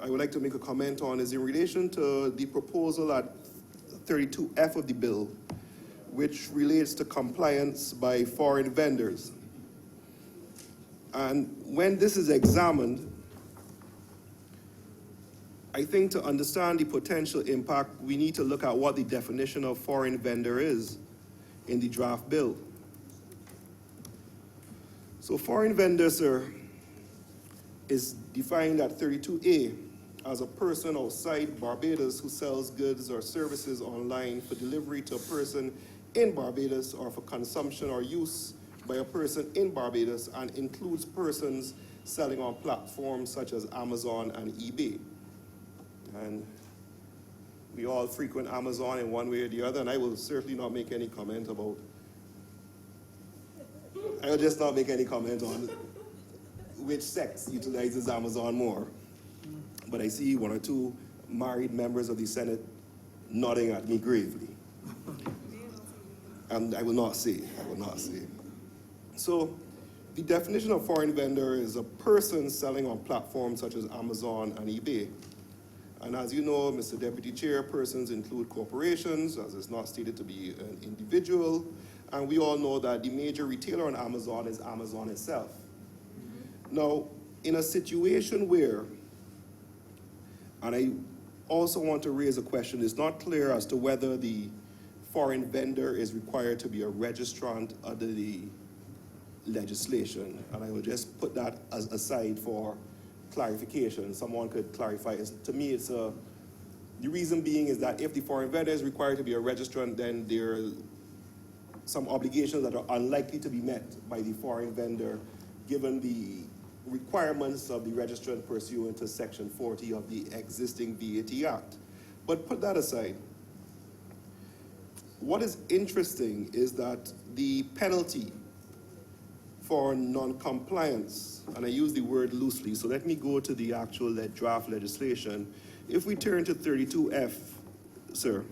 Speaker 13: I would like to make a comment on is in relation to the proposal at 32F of the bill, which relates to compliance by foreign vendors. And when this is examined, I think to understand the potential impact, we need to look at what the definition of foreign vendor is in the draft bill. So foreign vendor, sir, is defined at 32A as a person outside Barbados who sells goods or services online for delivery to a person in Barbados or for consumption or use by a person in Barbados, and includes persons selling on platforms such as Amazon and eBay. And we all frequent Amazon in one way or the other, and I will certainly not make any comment about, I will just not make any comment on which sex utilizes Amazon more. But I see one or two married members of the Senate nodding at me gravely. And I will not say. So the definition of foreign vendor is a person selling on platforms such as Amazon and eBay. And as you know, Mr. Deputy Chair, persons include corporations, as it's not stated to be an individual. And we all know that the major retailer on Amazon is Amazon itself. Now, in a situation where, and I also want to raise a question, it's not clear as to whether the foreign vendor is required to be a registrant under the legislation. And I will just put that aside for clarification. Someone could clarify. To me, the reason being is that if the foreign vendor is required to be a registrant, then there are some obligations that are unlikely to be met by the foreign vendor, given the requirements of the registrant pursuant to Section 40 of the existing VAT Act. But put that aside. What is interesting is that the penalty for non-compliance, and I use the word loosely, so let me go to the actual draft legislation. If we turn to 32F, sir,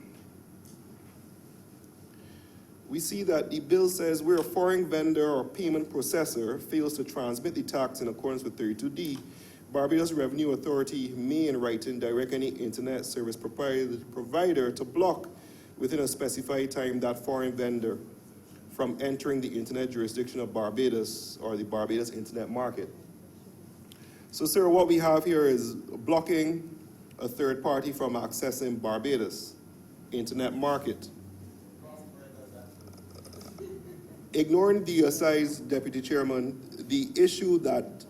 Speaker 13: we see that the bill says where a foreign vendor or payment processor fails to transmit the tax in accordance with 32D, Barbados Revenue Authority may in writing direct any internet service provider to block within a specified time that foreign vendor from entering the internet jurisdiction of Barbados or the Barbados internet market. So, sir, what we have here is blocking a third party from accessing Barbados internet market. Ignoring the asides, Deputy Chairman, the issue that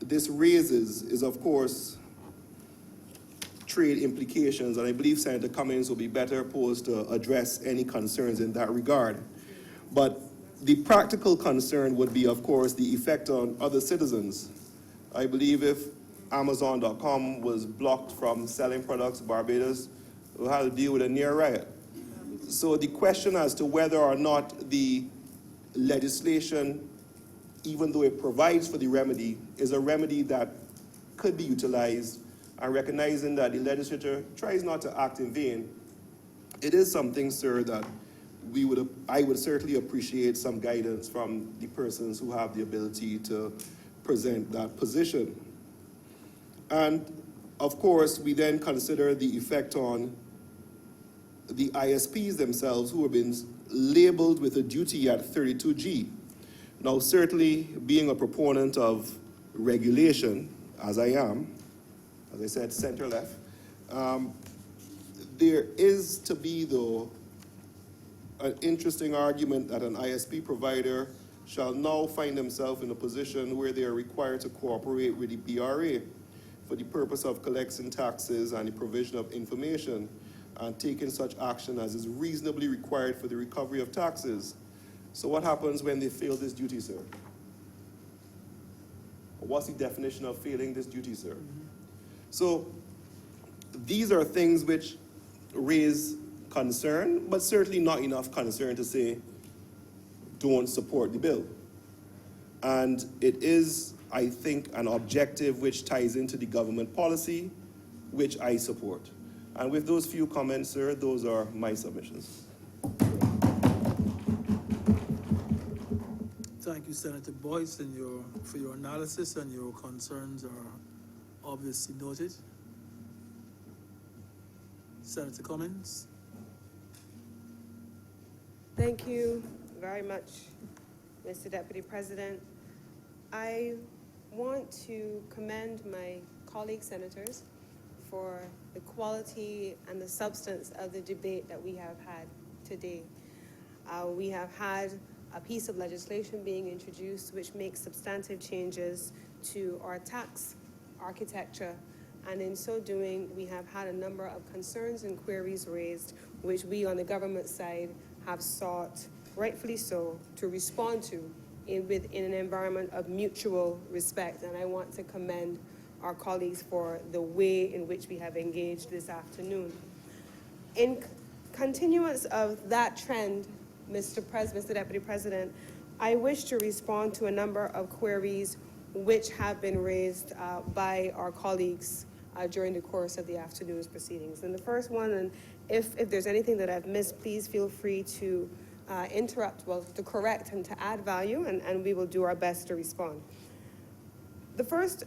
Speaker 13: this raises is, of course, trade implications, and I believe Senator Cummings will be better posed to address any concerns in that regard. But the practical concern would be, of course, the effect on other citizens. I believe if Amazon.com was blocked from selling products to Barbados, we'll have to deal with a near riot. So the question as to whether or not the legislation, even though it provides for the remedy, is a remedy that could be utilized, and recognizing that the legislature tries not to act in vain, it is something, sir, that I would certainly appreciate some guidance from the persons who have the ability to present that position. And of course, we then consider the effect on the ISPs themselves, who have been labeled with a duty at 32G. Now, certainly being a proponent of regulation, as I am, as I said, center-left, there is to be, though, an interesting argument that an ISP provider shall now find themselves in a position where they are required to cooperate with the BRA for the purpose of collecting taxes and the provision of information and taking such action as is reasonably required for the recovery of taxes. So what happens when they fail this duty, sir? What's the definition of failing this duty, sir? So these are things which raise concern, but certainly not enough concern to say, don't support the bill. And it is, I think, an objective which ties into the government policy, which I support. And with those few comments, sir, those are my submissions.
Speaker 3: Thank you, Senator Boyce, for your analysis, and your concerns are obviously noted. Senator Cummings.
Speaker 14: Thank you very much, Mr. Deputy President. I want to commend my colleague senators for the quality and the substance of the debate that we have had today. We have had a piece of legislation being introduced which makes substantive changes to our tax architecture, and in so doing, we have had a number of concerns and queries raised, which we on the government side have sought, rightfully so, to respond to in an environment of mutual respect. And I want to commend our colleagues for the way in which we have engaged this afternoon. In continuance of that trend, Mr. Deputy President, I wish to respond to a number of queries which have been raised by our colleagues during the course of the afternoon's proceedings. And the first one, and if there's anything that I've missed, please feel free to interrupt, well, to correct and to add value, and we will do our best to respond. The first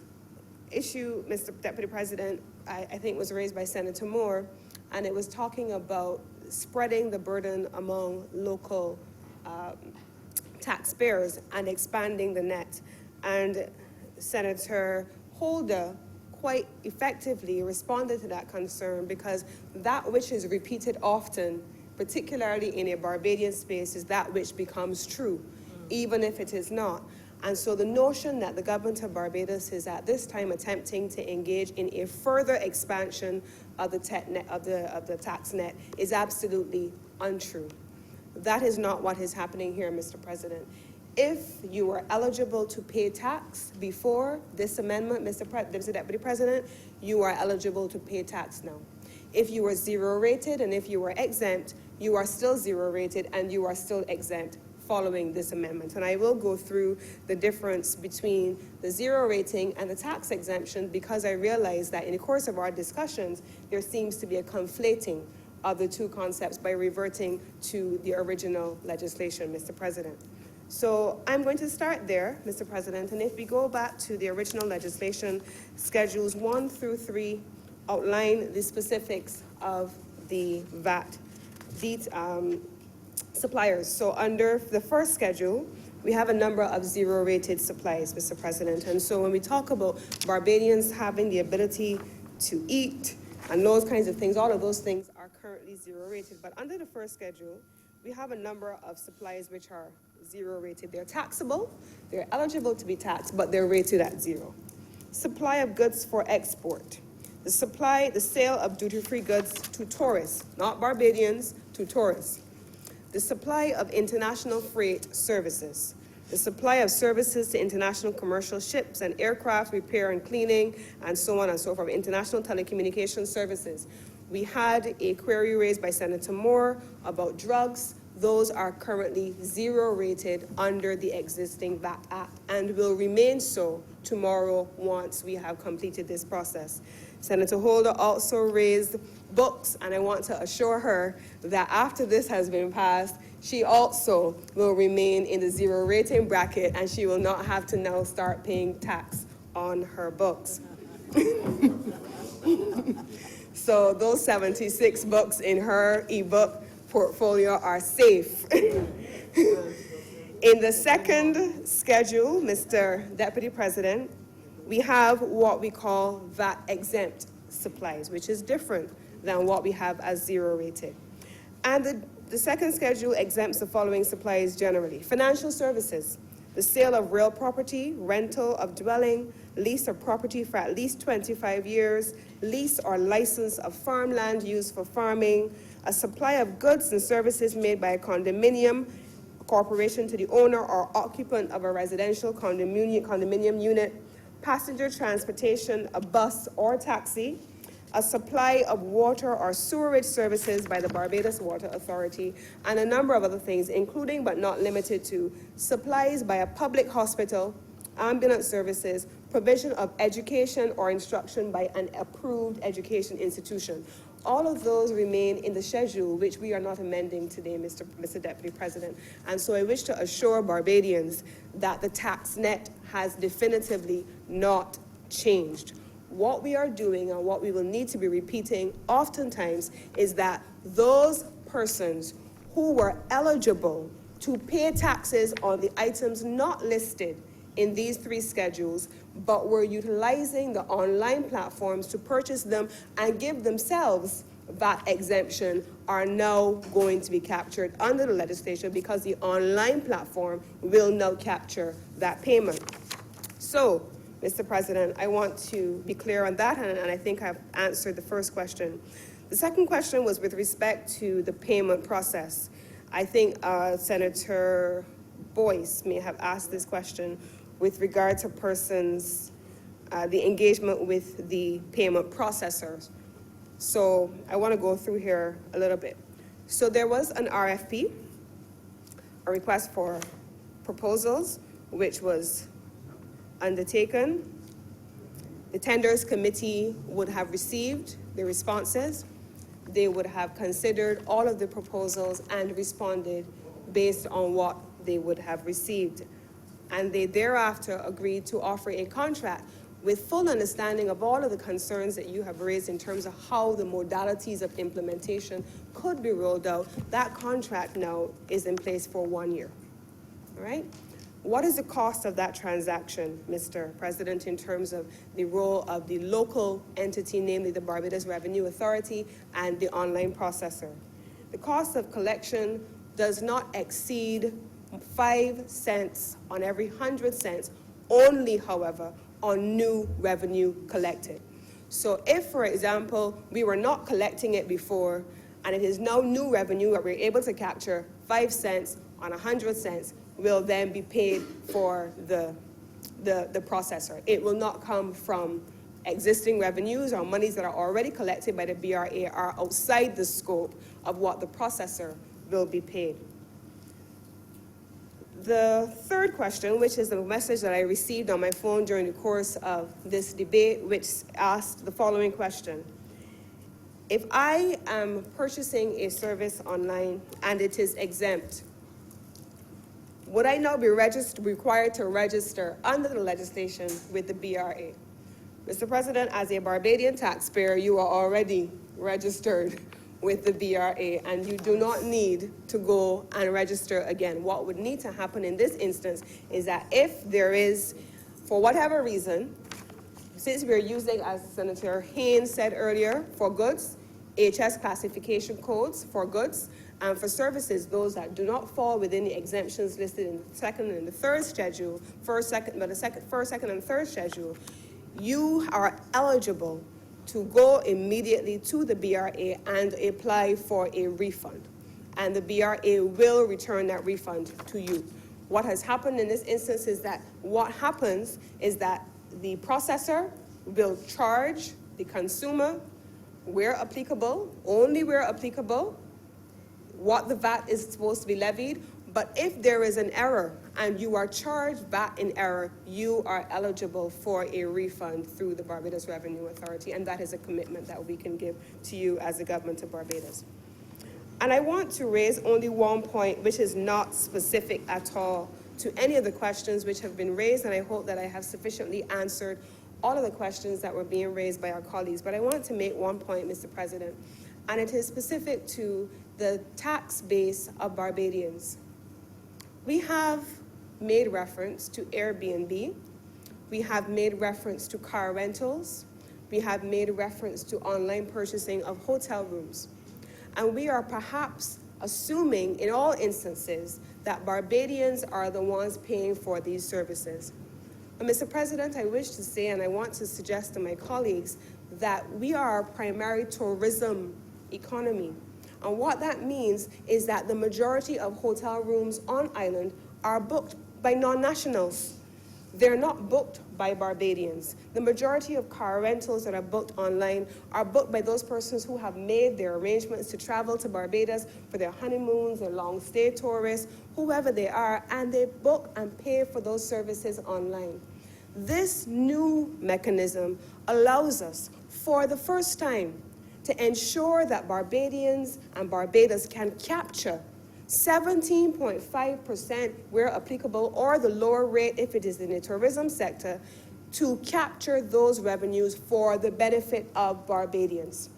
Speaker 14: issue, Mr. Deputy President, I think was raised by Senator Moore, and it was talking about spreading the burden among local taxpayers and expanding the net. And Senator Holder quite effectively responded to that concern, because that which is repeated often, particularly in a Barbadian space, is that which becomes true, even if it is not. And so the notion that the government of Barbados is at this time attempting to engage in a further expansion of the tax net is absolutely untrue. That is not what is happening here, Mr. President. If you were eligible to pay tax before this amendment, Mr. Deputy President, you are eligible to pay tax now. If you were zero rated and if you were exempt, you are still zero rated and you are still exempt following this amendment. And I will go through the difference between the zero rating and the tax exemption, because I realize that in the course of our discussions, there seems to be a conflating of the two concepts by reverting to the original legislation, Mr. President. So I'm going to start there, Mr. President, and if we go back to the original legislation, Schedules 1 through 3 outline the specifics of the VAT suppliers. So under the first schedule, we have a number of zero-rated supplies, Mr. President. And so when we talk about Barbadians having the ability to eat and those kinds of things, all of those things are currently zero-rated. But under the first schedule, we have a number of supplies which are zero-rated. They're taxable, they're eligible to be taxed, but they're rated at zero. Supply of goods for export. The sale of duty-free goods to tourists, not Barbadians, to tourists. The supply of international freight services. The supply of services to international commercial ships and aircraft, repair and cleaning, and so on and so forth. International telecommunication services. We had a query raised by Senator Moore about drugs. Those are currently zero-rated under the existing VAT Act and will remain so tomorrow once we have completed this process. Senator Holder also raised books, and I want to assure her that after this has been passed, she also will remain in the zero rating bracket, and she will not have to now start paying tax on her books. So those 76 books in her ebook portfolio are safe. In the second schedule, Mr. Deputy President, we have what we call VAT exempt supplies, which is different than what we have as zero rated. And the second schedule exempts the following supplies generally. Financial services, the sale of real property, rental of dwelling, lease of property for at least 25 years, lease or license of farmland used for farming, a supply of goods and services made by a condominium corporation to the owner or occupant of a residential condominium unit, passenger transportation, a bus or taxi, a supply of water or sewerage services by the Barbados Water Authority, and a number of other things, including but not limited to supplies by a public hospital, ambulance services, provision of education or instruction by an approved education institution. All of those remain in the schedule, which we are not amending today, Mr. Deputy President. And so I wish to assure Barbadians that the tax net has definitively not changed. What we are doing and what we will need to be repeating oftentimes is that those persons who were eligible to pay taxes on the items not listed in these three schedules, but were utilizing the online platforms to purchase them and give themselves VAT exemption, are now going to be captured under the legislation because the online platform will now capture that payment. So, Mr. President, I want to be clear on that, and I think I've answered the first question. The second question was with respect to the payment process. I think Senator Boyce may have asked this question with regard to persons, the engagement with the payment processors. So I want to go through here a little bit. So there was an RFP, a request for proposals, which was undertaken. The tenders committee would have received the responses. They would have considered all of the proposals and responded based on what they would have received. And they thereafter agreed to offer a contract with full understanding of all of the concerns that you have raised in terms of how the modalities of implementation could be rolled out. That contract now is in place for 1 year. All right? What is the cost of that transaction, Mr. President, in terms of the role of the local entity, namely the Barbados Revenue Authority and the online processor? The cost of collection does not exceed 5 cents on every 100 cents, only, however, on new revenue collected. So if, for example, we were not collecting it before, and it is now new revenue that we're able to capture, 5 cents on 100 cents will then be paid for the processor. It will not come from existing revenues or monies that are already collected by the BRA are outside the scope of what the processor will be paid. The third question, which is a message that I received on my phone during the course of this debate, which asked the following question. If I am purchasing a service online and it is exempt, would I now be required to register under the legislation with the BRA? Mr. President, as a Barbadian taxpayer, you are already registered with the BRA, and you do not need to go and register again. What would need to happen in this instance is that if there is, for whatever reason, since we're using, as Senator Haynes said earlier, for goods, HS classification codes for goods, and for services, those that do not fall within the exemptions listed in the second and the third schedule, first, second, and third schedule, you are eligible to go immediately to the BRA and apply for a refund. And the BRA will return that refund to you. What has happened in this instance is that the processor will charge the consumer, where applicable, only where applicable, what the VAT is supposed to be levied. But if there is an error and you are charged VAT in error, you are eligible for a refund through the Barbados Revenue Authority, and that is a commitment that we can give to you as the government of Barbados. And I want to raise only one point, which is not specific at all to any of the questions which have been raised, and I hope that I have sufficiently answered all of the questions that were being raised by our colleagues. But I want to make one point, Mr. President, and it is specific to the tax base of Barbadians. We have made reference to Airbnb. We have made reference to car rentals. We have made reference to online purchasing of hotel rooms. And we are perhaps assuming in all instances that Barbadians are the ones paying for these services. But Mr. President, I wish to say, and I want to suggest to my colleagues, that we are a primary tourism economy. And what that means is that the majority of hotel rooms on island are booked by non-nationals. They're not booked by Barbadians. The majority of car rentals that are booked online are booked by those persons who have made their arrangements to travel to Barbados for their honeymoons, their long-stay tourists, whoever they are, and they book and pay for those services online. This new mechanism allows us, for the first time, to ensure that Barbadians and Barbados can capture 17.5% where applicable, or the lower rate if it is in the tourism sector, to capture those revenues for the benefit of Barbadians.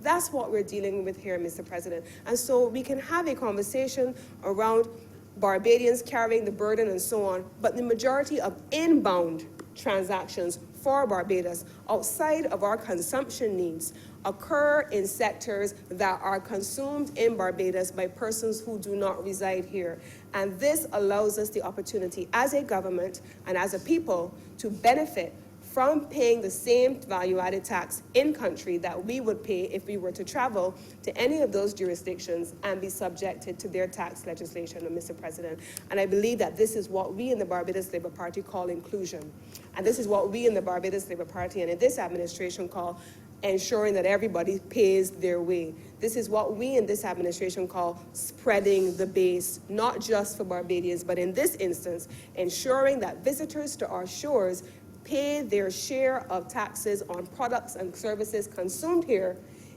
Speaker 14: That's what we're dealing with here, Mr. President. And so we can have a conversation around Barbadians carrying the burden and so on, but the majority of inbound transactions for Barbados outside of our consumption needs occur in sectors that are consumed in Barbados by persons who do not reside here. And this allows us the opportunity as a government and as a people to benefit from paying the same value-added tax in country that we would pay if we were to travel to any of those jurisdictions and be subjected to their tax legislation, Mr. President. And I believe that this is what we in the Barbados Labour Party call inclusion. And this is what we in the Barbados Labour Party and in this administration call ensuring that everybody pays their way. This is what we in this administration call spreading the base, not just for Barbadians, but in this instance, ensuring that visitors to our shores pay their share of taxes on products and services consumed here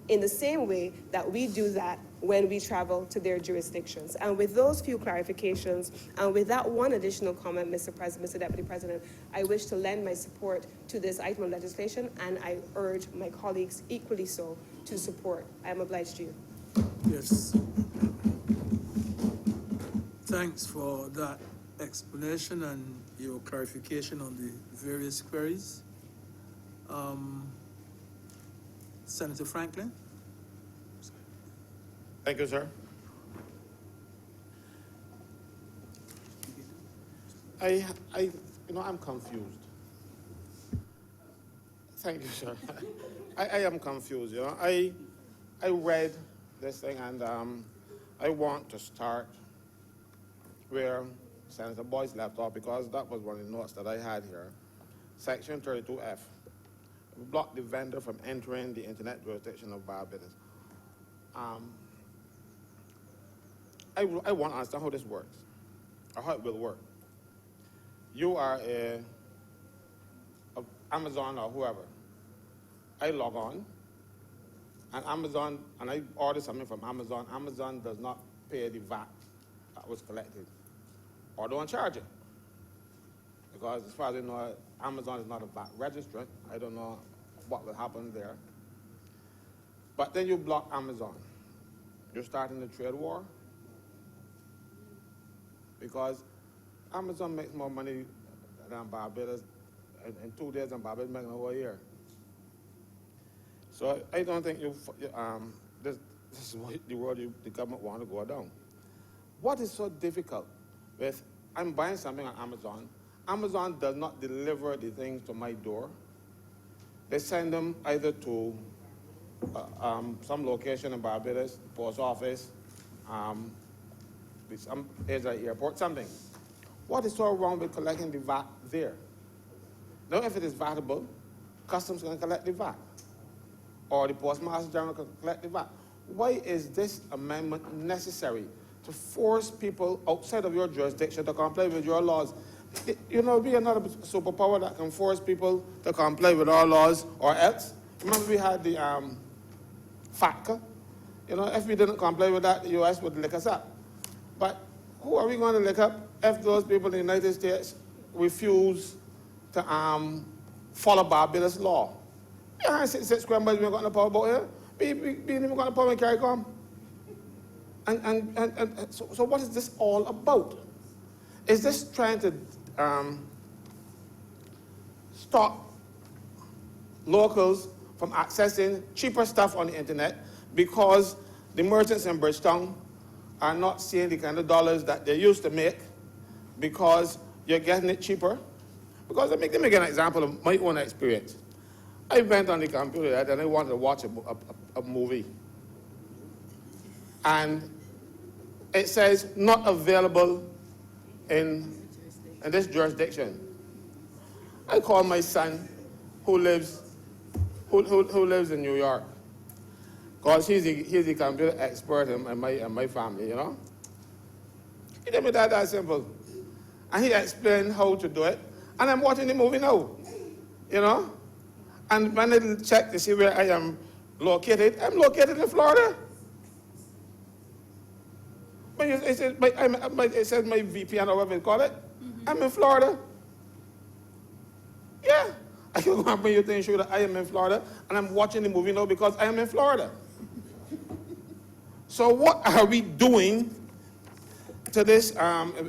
Speaker 14: in the same way that we do that when we travel to their jurisdictions. And with those few clarifications, and with that one additional comment, Mr. Deputy President, I wish to lend my support to this item of legislation, and I urge my colleagues equally so to support. I am obliged to you.
Speaker 3: Yes. Thanks for that explanation and your clarification on the various queries. Senator Franklin.
Speaker 5: Thank you, sir. I'm confused. Thank you, sir. I am confused, I read this thing, and I want to start where Senator Boyce left off, because that was one of the notes that I had here. Section 32F. Block the vendor from entering the internet jurisdiction of Barbados. I want to understand how this works. or how it will work. You are a Amazon or whoever. I log on, and Amazon, and I order something from Amazon. Amazon does not pay the VAT that was collected, or don't charge it. Because as far as I know, Amazon is not a VAT registrant. I don't know what will happen there. But then you block Amazon. You're starting a trade war, because Amazon makes more money than Barbados in 2 days than Barbados making a whole year. So I don't think this is what the road the government want to go down. What is so difficult with, I'm buying something on Amazon. Amazon does not deliver the things to my door. They send them either to some location in Barbados, post office, some airport, something. What is so wrong with collecting the VAT there? Now, if it is vatable, customs can collect the VAT, or the postmaster general can collect the VAT. Why is this amendment necessary? To force people outside of your jurisdiction to comply with your laws? You know, be another superpower that can force people to comply with our laws, or else. Remember we had the FATCA? You know, if we didn't comply with that, the U.S. would lick us up. But who are we going to lick up if those people in the United States refuse to follow Barbados law? We have 66 scrambles we're going to power about here. We ain't even going to power and carry on. So what is this all about? Is this trying to stop locals from accessing cheaper stuff on the internet because the merchants in Bridgetown are not seeing the kind of dollars that they used to make because you're getting it cheaper? Because let me give an example of my own experience. I went on the computer and I wanted to watch a movie. And it says not available in this jurisdiction. I called my son who lives in New York, because he's the computer expert in my family, you know. He told me that simple. And he explained how to do it. And I'm watching the movie now, you know. And when I check to see where I am located, I'm located in Florida. But it says my VPN or whatever you call it. I'm in Florida. Yeah. I can go and bring you to ensure that I am in Florida, and I'm watching the movie now because I am in Florida. So what are we doing to this,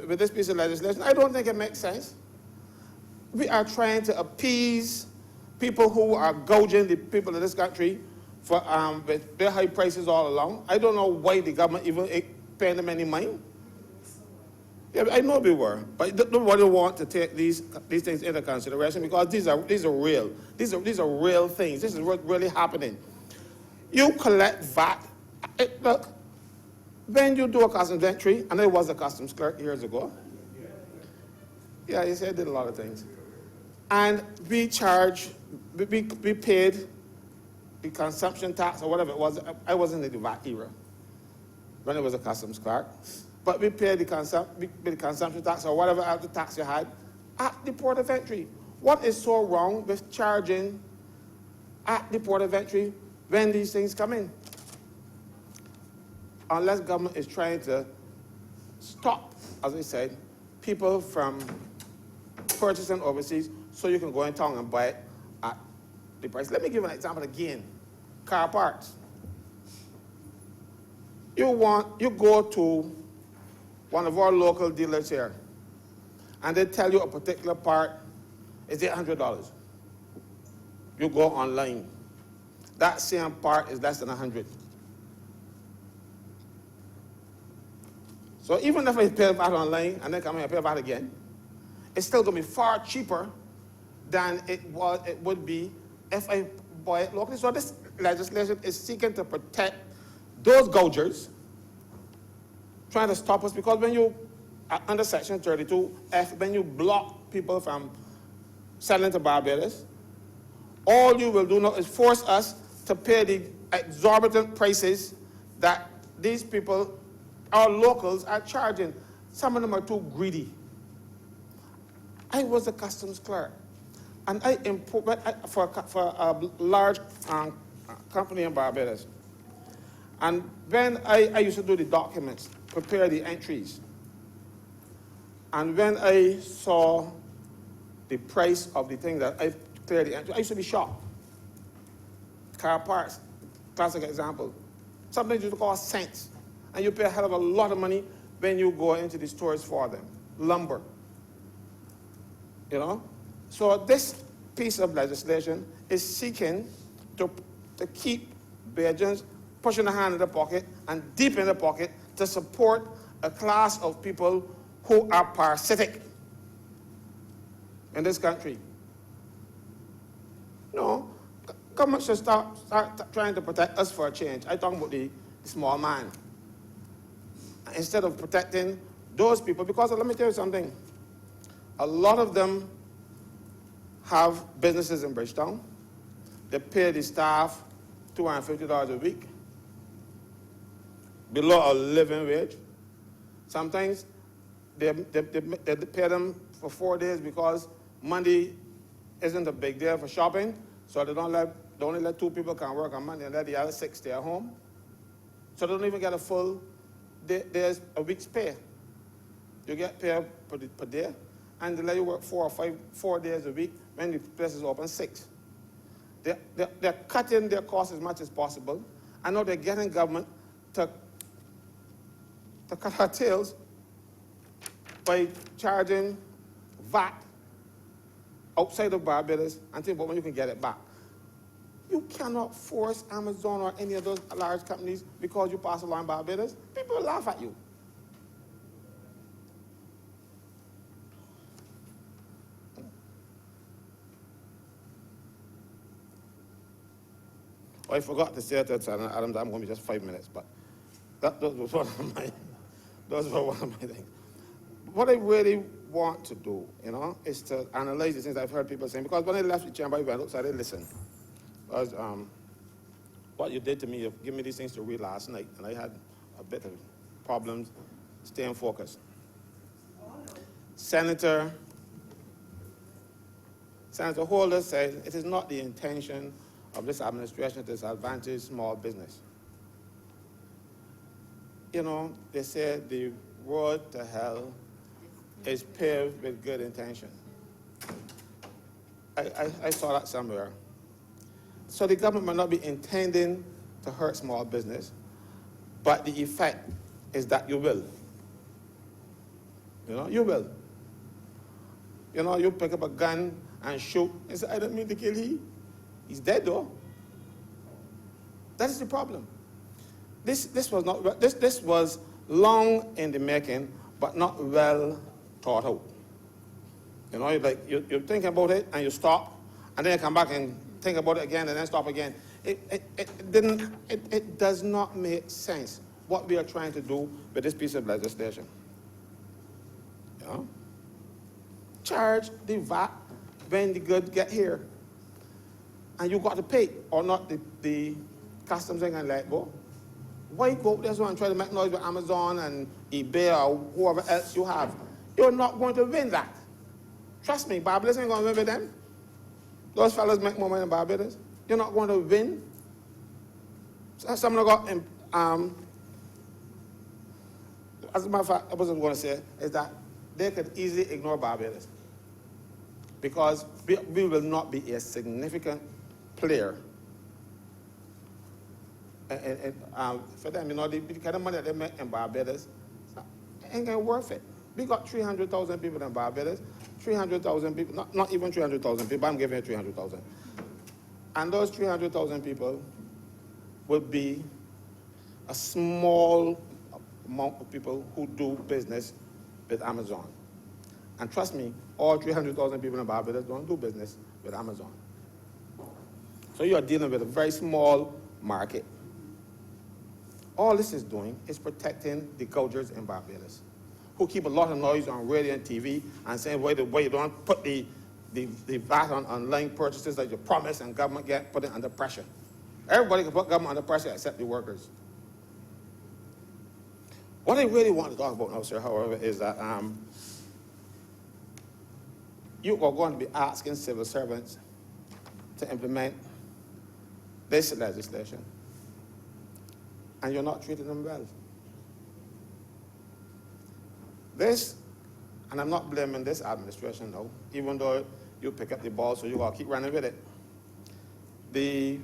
Speaker 5: with this piece of legislation? I don't think it makes sense. We are trying to appease people who are gouging the people of this country for with their high prices all along. I don't know why the government even paying them any money. Yeah, I know we were, but nobody want to take these things into consideration because these are real. These are real things. This is what's really happening. You collect VAT. Look, when you do a customs entry, and I was a customs clerk years ago. Yeah, you said I did a lot of things. And we paid the consumption tax or whatever it was. I wasn't in the VAT era when I was a customs clerk. But we paid the consumption tax or whatever other tax you had at the port of entry. What is so wrong with charging at the port of entry when these things come in? Unless government is trying to stop, as I said, people from purchasing overseas so you can go in town and buy it at the price. Let me give an example again. Car parts. You go to one of our local dealers here, and they tell you a particular part is $800. You go online. That same part is less than $100. So even if I pay VAT online and then come here and pay VAT again, it's still going to be far cheaper than it would be if I buy it locally. So this legislation is seeking to protect those gougers, trying to stop us, because when you, under Section 32F, when you block people from selling to Barbados, all you will do now is force us to pay the exorbitant prices that these people, our locals, are charging. Some of them are too greedy. I was a customs clerk, and I import for a large company in Barbados. And when I used to do the documents, prepare the entries, and when I saw the price of the thing that I cleared the entry, I used to be shocked. Car parts, classic example. Something used to cost cents, and you pay a hell of a lot of money when you go into the stores for them. Lumber. You know? So this piece of legislation is seeking to keep Bajans pushing the hand in the pocket and deep in the pocket to support a class of people who are parasitic in this country. No, government should start trying to protect us for a change. I'm talking about the small man. Instead of protecting those people, because let me tell you something, a lot of them have businesses in Bridgetown. They pay the staff $250 a week, below a living wage. Sometimes they pay them for 4 days because Monday isn't a big day for shopping, so they only let 2 people can work on Monday and let the other 6 stay at home. So they don't even get a full there's a week's pay. You get paid per day, and they let you work 4 days a week when the place is open 6. They're cutting their costs as much as possible. I know they're getting government to cut our tails by charging VAT outside of Barbados and think about when you can get it back. You cannot force Amazon or any of those large companies because you pass a law in Barbados. People will laugh at you. Oh, I forgot to say that, Adam, I'm going to be just 5 minutes, but those were one of my things. What I really want to do, is to analyze the things I've heard people saying, because when I left the chamber, I went outside and listened. Because what you did to me, you gave me these things to read last night, and I had a bit of problems staying focused. Senator Holder said, it is not the intention of this administration to disadvantage small business. They said the road to hell is paved with good intention. I saw that somewhere. So the government might not be intending to hurt small business, but the effect is that you will. You will. You pick up a gun and shoot and say, I didn't mean to kill him. He's dead though. That is the problem. This was long in the making, but not well thought out. You're thinking about it and you stop, and then you come back and think about it again and then stop again. It does not make sense what we are trying to do with this piece of legislation. Charge the VAT when the goods get here. And you got to pay, or not the customs ain't gonna let it go. Why go out there and try to make noise with Amazon and eBay or whoever else you have? You're not going to win that. Trust me, Barbados ain't going to win with them. Those fellas make more money than Barbados. You're not going to win. Some of them got, as a matter of fact, I was going to say, is that they could easily ignore Barbados because we will not be a significant player. And for them, the kind of money that they make in Barbados, ain't gonna worth it. We got 300,000 people in Barbados, 300,000 people, not even 300,000 people, I'm giving you 300,000. And those 300,000 people would be a small amount of people who do business with Amazon. And trust me, all 300,000 people in Barbados don't do business with Amazon. So you are dealing with a very small market. All this is doing is protecting the gougers in Barbados, who keep a lot of noise on radio and TV and saying, wait, you don't put the VAT on online purchases that you promised and government put it under pressure. Everybody can put government under pressure except the workers. What I really want to talk about now, sir, however, is that you are going to be asking civil servants to implement this legislation, and you're not treating them well. This, and I'm not blaming this administration now, even though you pick up the ball, so you got to keep running with it. The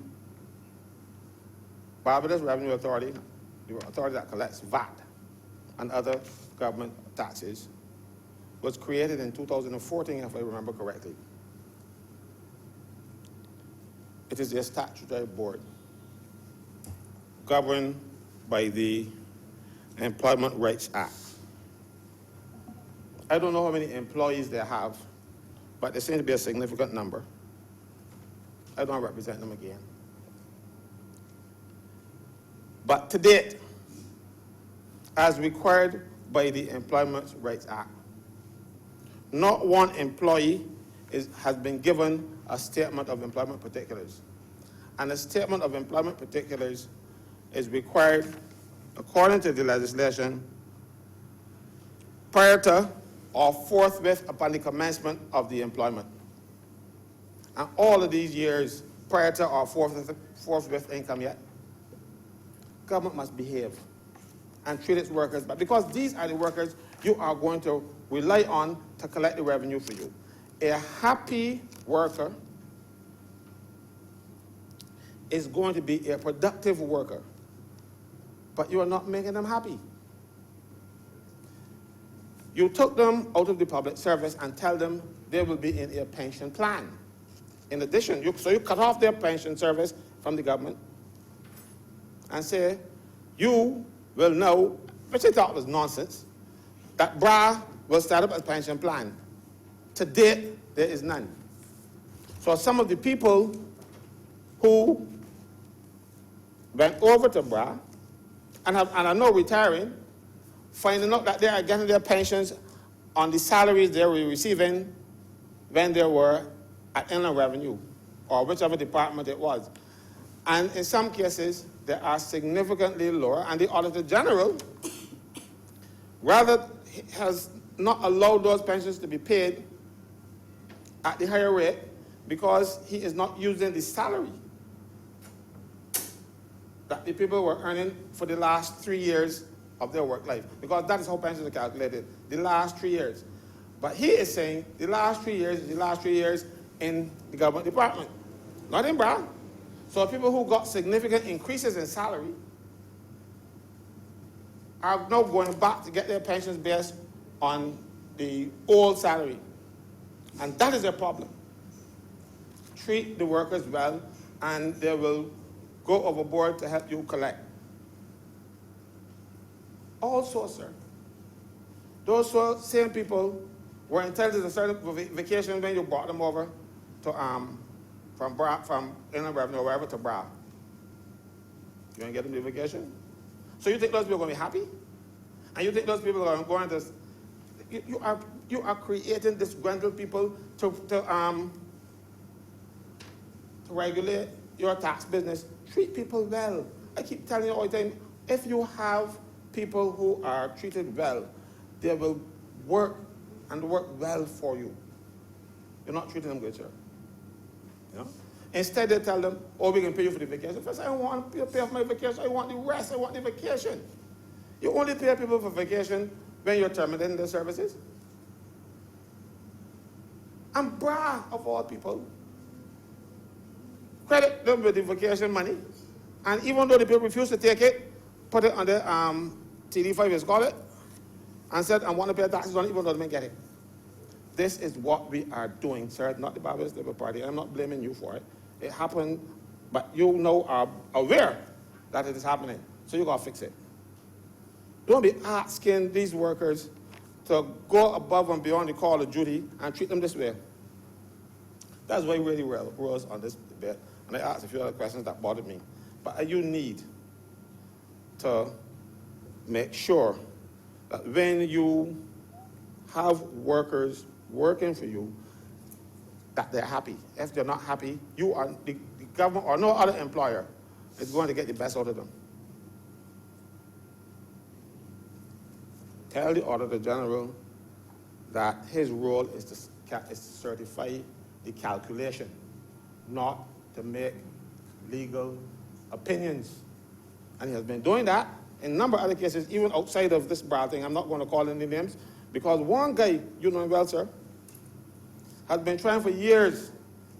Speaker 5: Barbados Revenue Authority, the authority that collects VAT and other government taxes, was created in 2014, if I remember correctly. It is a statutory board governed by the Employment Rights Act. I don't know how many employees they have, but there seems to be a significant number. I don't represent them again. But to date, as required by the Employment Rights Act, not one employee has been given a statement of employment particulars. And a statement of employment particulars is required, according to the legislation, prior to or forthwith upon the commencement of the employment. And all of these years, prior to or forthwith ain't come yet. Government must behave and treat its workers, but because these are the workers you are going to rely on to collect the revenue for you. A happy worker is going to be a productive worker, but you are not making them happy. You took them out of the public service and tell them they will be in a pension plan. In addition, so you cut off their pension service from the government and say, you will know, which I thought was nonsense, that BRA will start up a pension plan. To date, there is none. So some of the people who went over to BRA and are now retiring, finding out that they are getting their pensions on the salaries they were receiving when they were at Inland Revenue, or whichever department it was. And in some cases, they are significantly lower, and the Auditor General rather has not allowed those pensions to be paid at the higher rate because he is not using the salary that the people were earning for the last 3 years of their work life, because that is how pensions are calculated, the last 3 years. But he is saying the last 3 years is the last 3 years in the government department, not in BRA. So people who got significant increases in salary are now going back to get their pensions based on the old salary. And that is a problem. Treat the workers well, and they will go overboard to help you collect. Also, sir, those same people were entitled to a certain vacation when you brought them over to from Inland Revenue or wherever to BRA. You want to get them the vacation? So you think those people are going to be happy? And you think those people are going to... You are creating disgruntled people to regulate your tax business. Treat people well. I keep telling you all the time, if you have people who are treated well, they will work and work well for you. You're not treating them good, sir. You know? Instead, they tell them, oh, we can pay you for the vacation. First, I don't want to pay for my vacation. I want the rest. I want the vacation. You only pay people for vacation when you're terminating their services. And BRA, of all people, credit them with the vacation money. And even though the people refuse to take it, put it on the TD5, as call it, and said, I want to pay taxes on it, even though they may get it. This is what we are doing, sir, not the Barbados Labour Party. I'm not blaming you for it. It happened, but you know are aware that it is happening, so you got to fix it. Don't be asking these workers to go above and beyond the call of duty and treat them this way. That's why really rose on this debate, and I asked a few other questions that bothered me. But you need to make sure that when you have workers working for you, that they're happy. If they're not happy, you are the government or no other employer is going to get the best out of them. tell the Auditor General that his role is to certify the calculation, not to make legal opinions. And he has been doing that in a number of other cases, even outside of this bar thing. I'm not going to call any names, because one guy, you know him well, sir, has been trying for years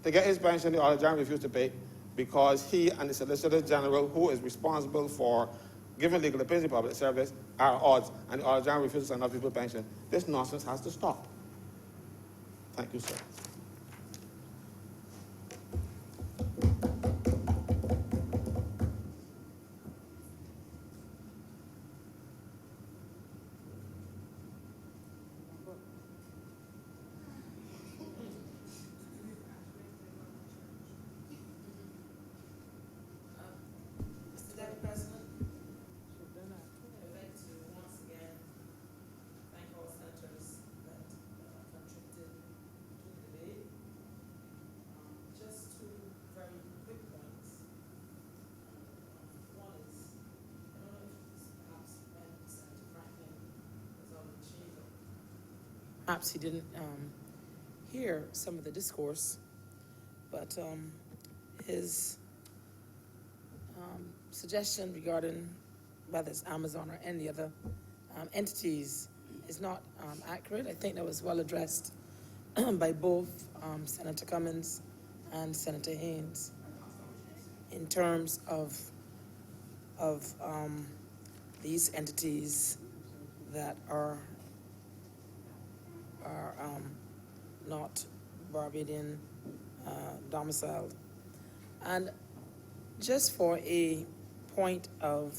Speaker 5: to get his pension. The Auditor General refused to pay because he and the Solicitor General, who is responsible for giving legal opinions in public service, are at odds, and the Auditor General refuses to send out people pension. This nonsense has to stop. Thank you, sir.
Speaker 4: Mr. Deputy President, I would like to once again thank all senators that contributed to the debate. Just two very quick points. One is, I don't know if this perhaps when Senator Franklin was on the chamber, perhaps he didn't hear some of the discourse, but his suggestion regarding whether it's Amazon or any other entities is not accurate. I think that was well addressed by both Senator Cummins and Senator Haynes in terms of these entities that are not Barbadian domiciled. And just for a point of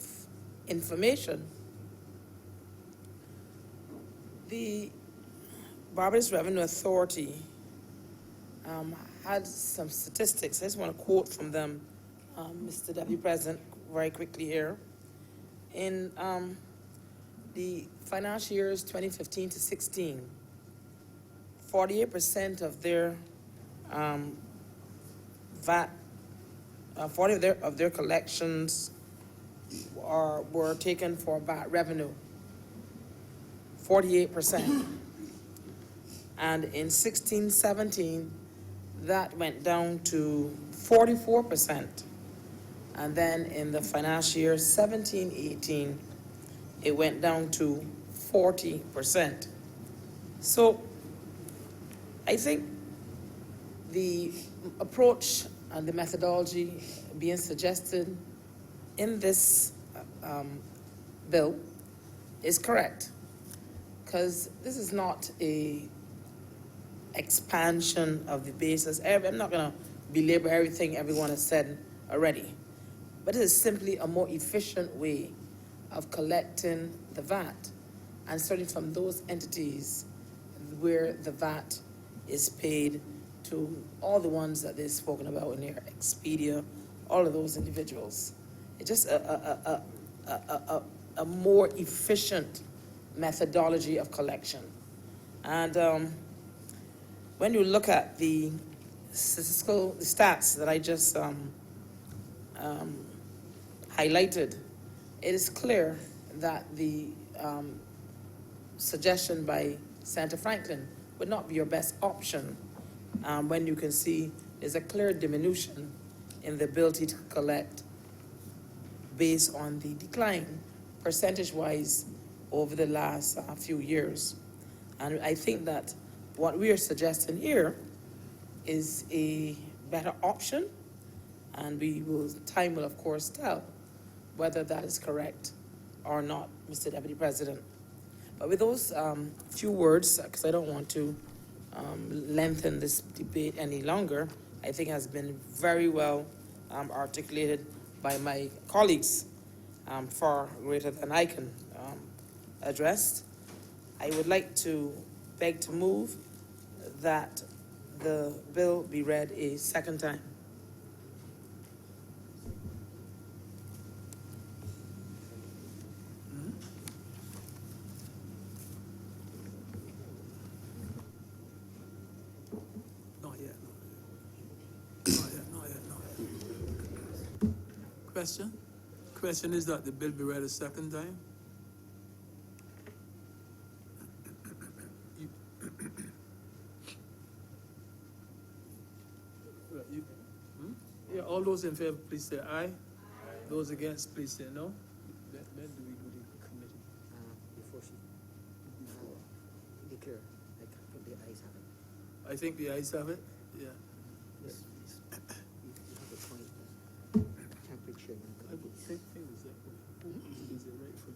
Speaker 4: information, the Barbados Revenue Authority had some statistics. I just want to quote from them, Mr. Deputy President, very quickly here. In the financial years 2015 to 16, 48% of their VAT, 40 of their collections were taken for VAT revenue, 48%. And in 16-17, that went down to 44%. And then in the financial year 17-18, it went down to 40%. So I think the approach and the methodology being suggested in this bill is correct, because this is not a expansion of the basis. I'm not going to belabor everything everyone has said already, but it is simply a more efficient way of collecting the VAT, and starting from those entities where the VAT is paid to all the ones that they've spoken about in here, Expedia, all of those individuals. It's just a more efficient methodology of collection. And when you look at the statistical stats that I just highlighted, it is clear that the suggestion by Senator Franklin would not be your best option when you can see there's a clear diminution in the ability to collect based on the decline percentage-wise over the last few years. And I think that what we are suggesting here is a better option, and time will of course tell whether that is correct or not, Mr. Deputy President. But with those few words, because I don't want to lengthen this debate any longer, I think has been very well articulated by my colleagues, far greater than I can address. I would like to beg to move that the bill be read a second time.
Speaker 3: Not yet. Question is that the bill be read a second time? Yeah, all those in favor, please say aye. Those against, please say no. When do we do the committee?
Speaker 15: Before she declare, I can't put the ayes have it.
Speaker 3: I think the ayes have it, yeah.
Speaker 15: Yes, yes. You have a point. Temporary chairman of
Speaker 3: I would
Speaker 15: committees.
Speaker 3: think it was that way. Is it right for?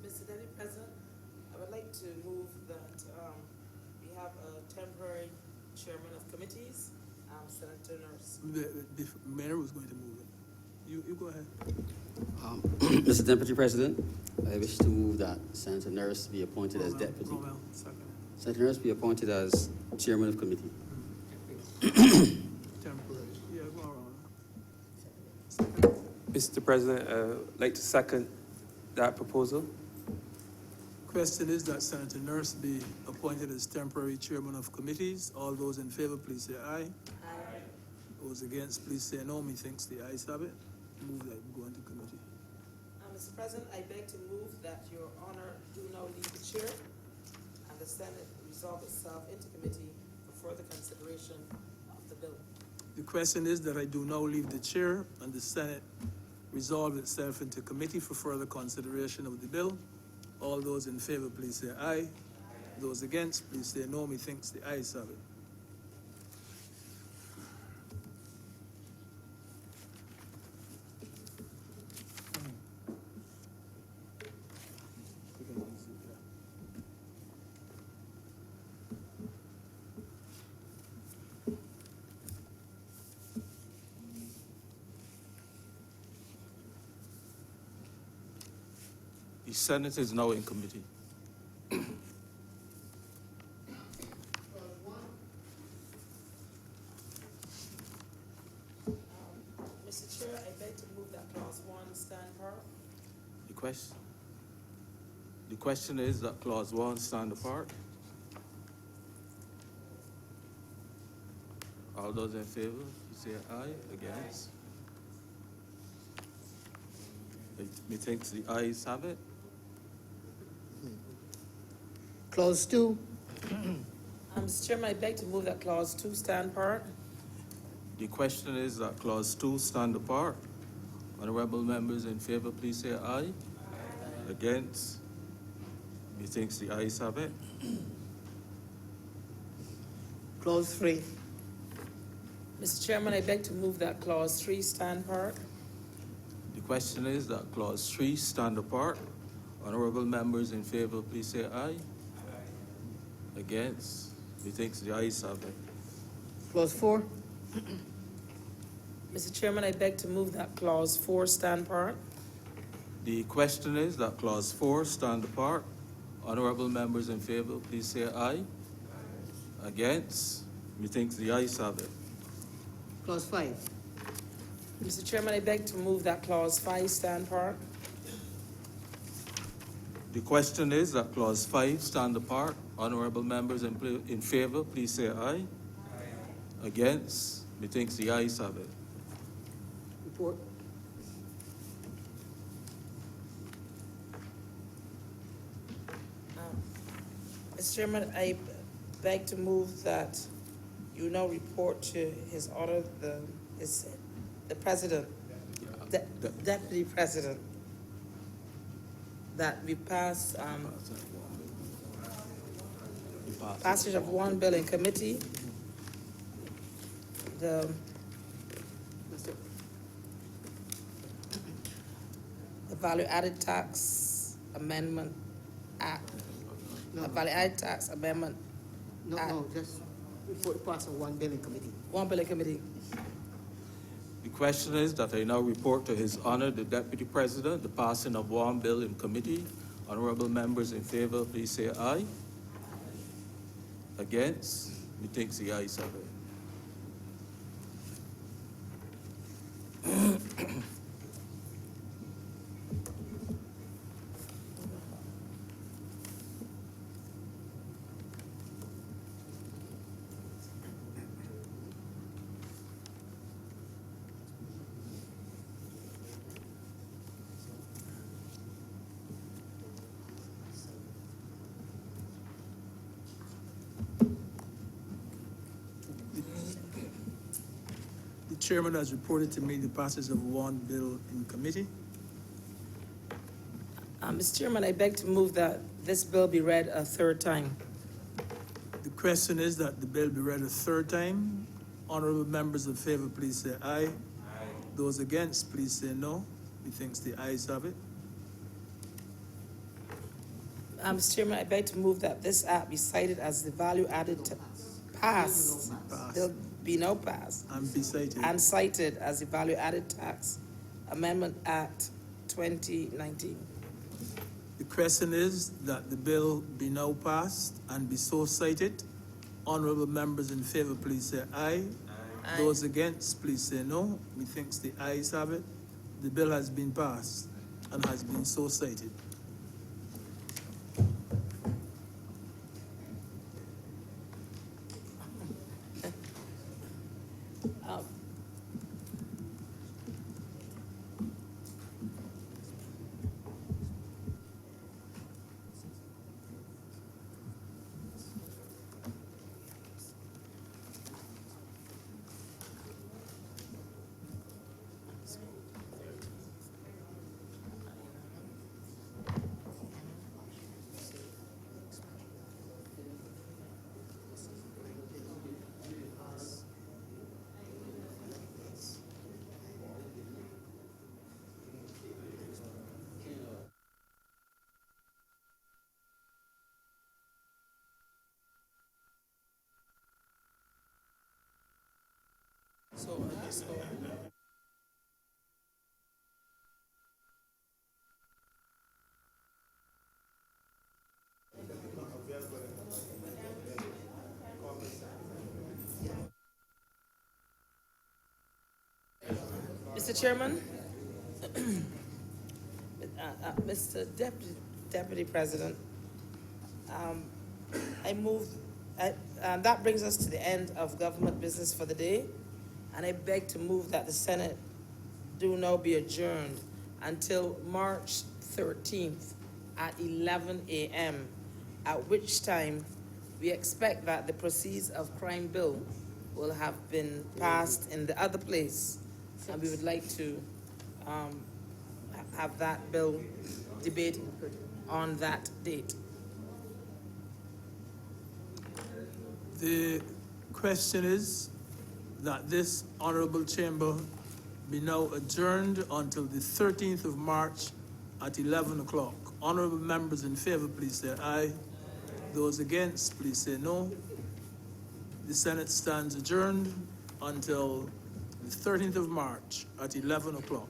Speaker 4: Mr. Deputy President, I would like to move that we have a temporary chairman of committees, Senator Nurse.
Speaker 3: The mayor was going to move it. You go ahead.
Speaker 15: Mr. Deputy President, I wish to move that Senator Nurse be appointed as deputy.
Speaker 3: Romel, second.
Speaker 15: Senator Nurse be appointed as chairman of committee.
Speaker 3: Temporary, yeah, go on.
Speaker 6: Mr. President, I'd like to second that proposal.
Speaker 3: Question is that Senator Nurse be appointed as temporary chairman of committees. All those in favor, please say aye.
Speaker 4: Aye.
Speaker 3: Those against, please say no. Methinks the ayes have it. Move that we go into committee.
Speaker 4: Mr. President, I beg to move that your honor do now leave the chair and the Senate resolve itself into committee for further consideration of the bill.
Speaker 3: The question is that I do now leave the chair and the Senate resolve itself into committee for further consideration of the bill. All those in favor, please say aye. Those against, please say no. Methinks the ayes have it.
Speaker 8: The Senate is now in committee.
Speaker 4: Mr. Chair, I beg to move that clause 1 stand apart.
Speaker 8: The question is that clause 1 stand apart. All those in favor, you say aye. Against? Methinks the ayes have it.
Speaker 15: Clause 2.
Speaker 4: Mr. Chairman, I beg to move that clause 2 stand apart.
Speaker 8: The question is that clause 2 stand apart. Honourable members in favor, please say aye. Against? Methinks the ayes have it.
Speaker 15: Clause 3.
Speaker 4: Mr. Chairman, I beg to move that clause 3 stand apart.
Speaker 8: The question is that clause 3 stand apart. Honourable members in favor, please say aye. Against? Methinks the ayes have it.
Speaker 15: Clause 4.
Speaker 4: Mr. Chairman, I beg to move that clause 4 stand apart.
Speaker 8: The question is that clause 4 stand apart. Honourable members in favor, please say aye. Against? Methinks the ayes have it.
Speaker 15: Clause 5.
Speaker 4: Mr. Chairman, I beg to move that clause 5 stand apart.
Speaker 8: The question is that clause 5 stand apart. Honourable members in favor, please say aye. Against? Methinks the ayes have it.
Speaker 15: Report.
Speaker 4: Mr. Chairman, I beg to move that you now report to His Honor the President, Deputy President, that we pass passage of one bill in committee. The Value Added Tax Amendment Act. The Value Added Tax Amendment Act.
Speaker 15: No, just report pass on one bill in committee.
Speaker 4: One bill in committee.
Speaker 8: The question is that I now report to His Honor the Deputy President the passing of one bill in committee. Honourable members in favor, please say aye. Against? Methinks the ayes have it.
Speaker 3: chairman has reported to me the passage of one bill in committee.
Speaker 4: Mr. Chairman, I beg to move that this bill be read a third time.
Speaker 3: The question is that the bill be read a third time. Honourable members in favor, please say aye. Aye. Those against, please say no. Methinks the ayes have it.
Speaker 4: Mr. Chairman, I beg to move that this act be cited as the value-added pass. Bill be now passed.
Speaker 3: And be cited.
Speaker 4: And cited as the Value-Added Tax Amendment Act 2019.
Speaker 3: The question is that the bill be now passed and be so cited. Honourable members in favor, please say aye. Aye. Those against, please say no. Methinks the ayes have it. The bill has been passed and has been so cited.
Speaker 4: Mr. Chairman, Mr. Deputy President, I move, that brings us to the end of government business for the day, and I beg to move that the Senate do now be adjourned until March 13th at 11 a.m., at which time we expect that the proceeds of crime bill will have been passed in the other place, and we would like to have that bill debated on that date.
Speaker 3: The question is that this honourable chamber be now adjourned until the 13th of March at 11 o'clock. Honourable members in favour, please say aye. Those against, please say no. The Senate stands adjourned until the 13th of March at 11 o'clock.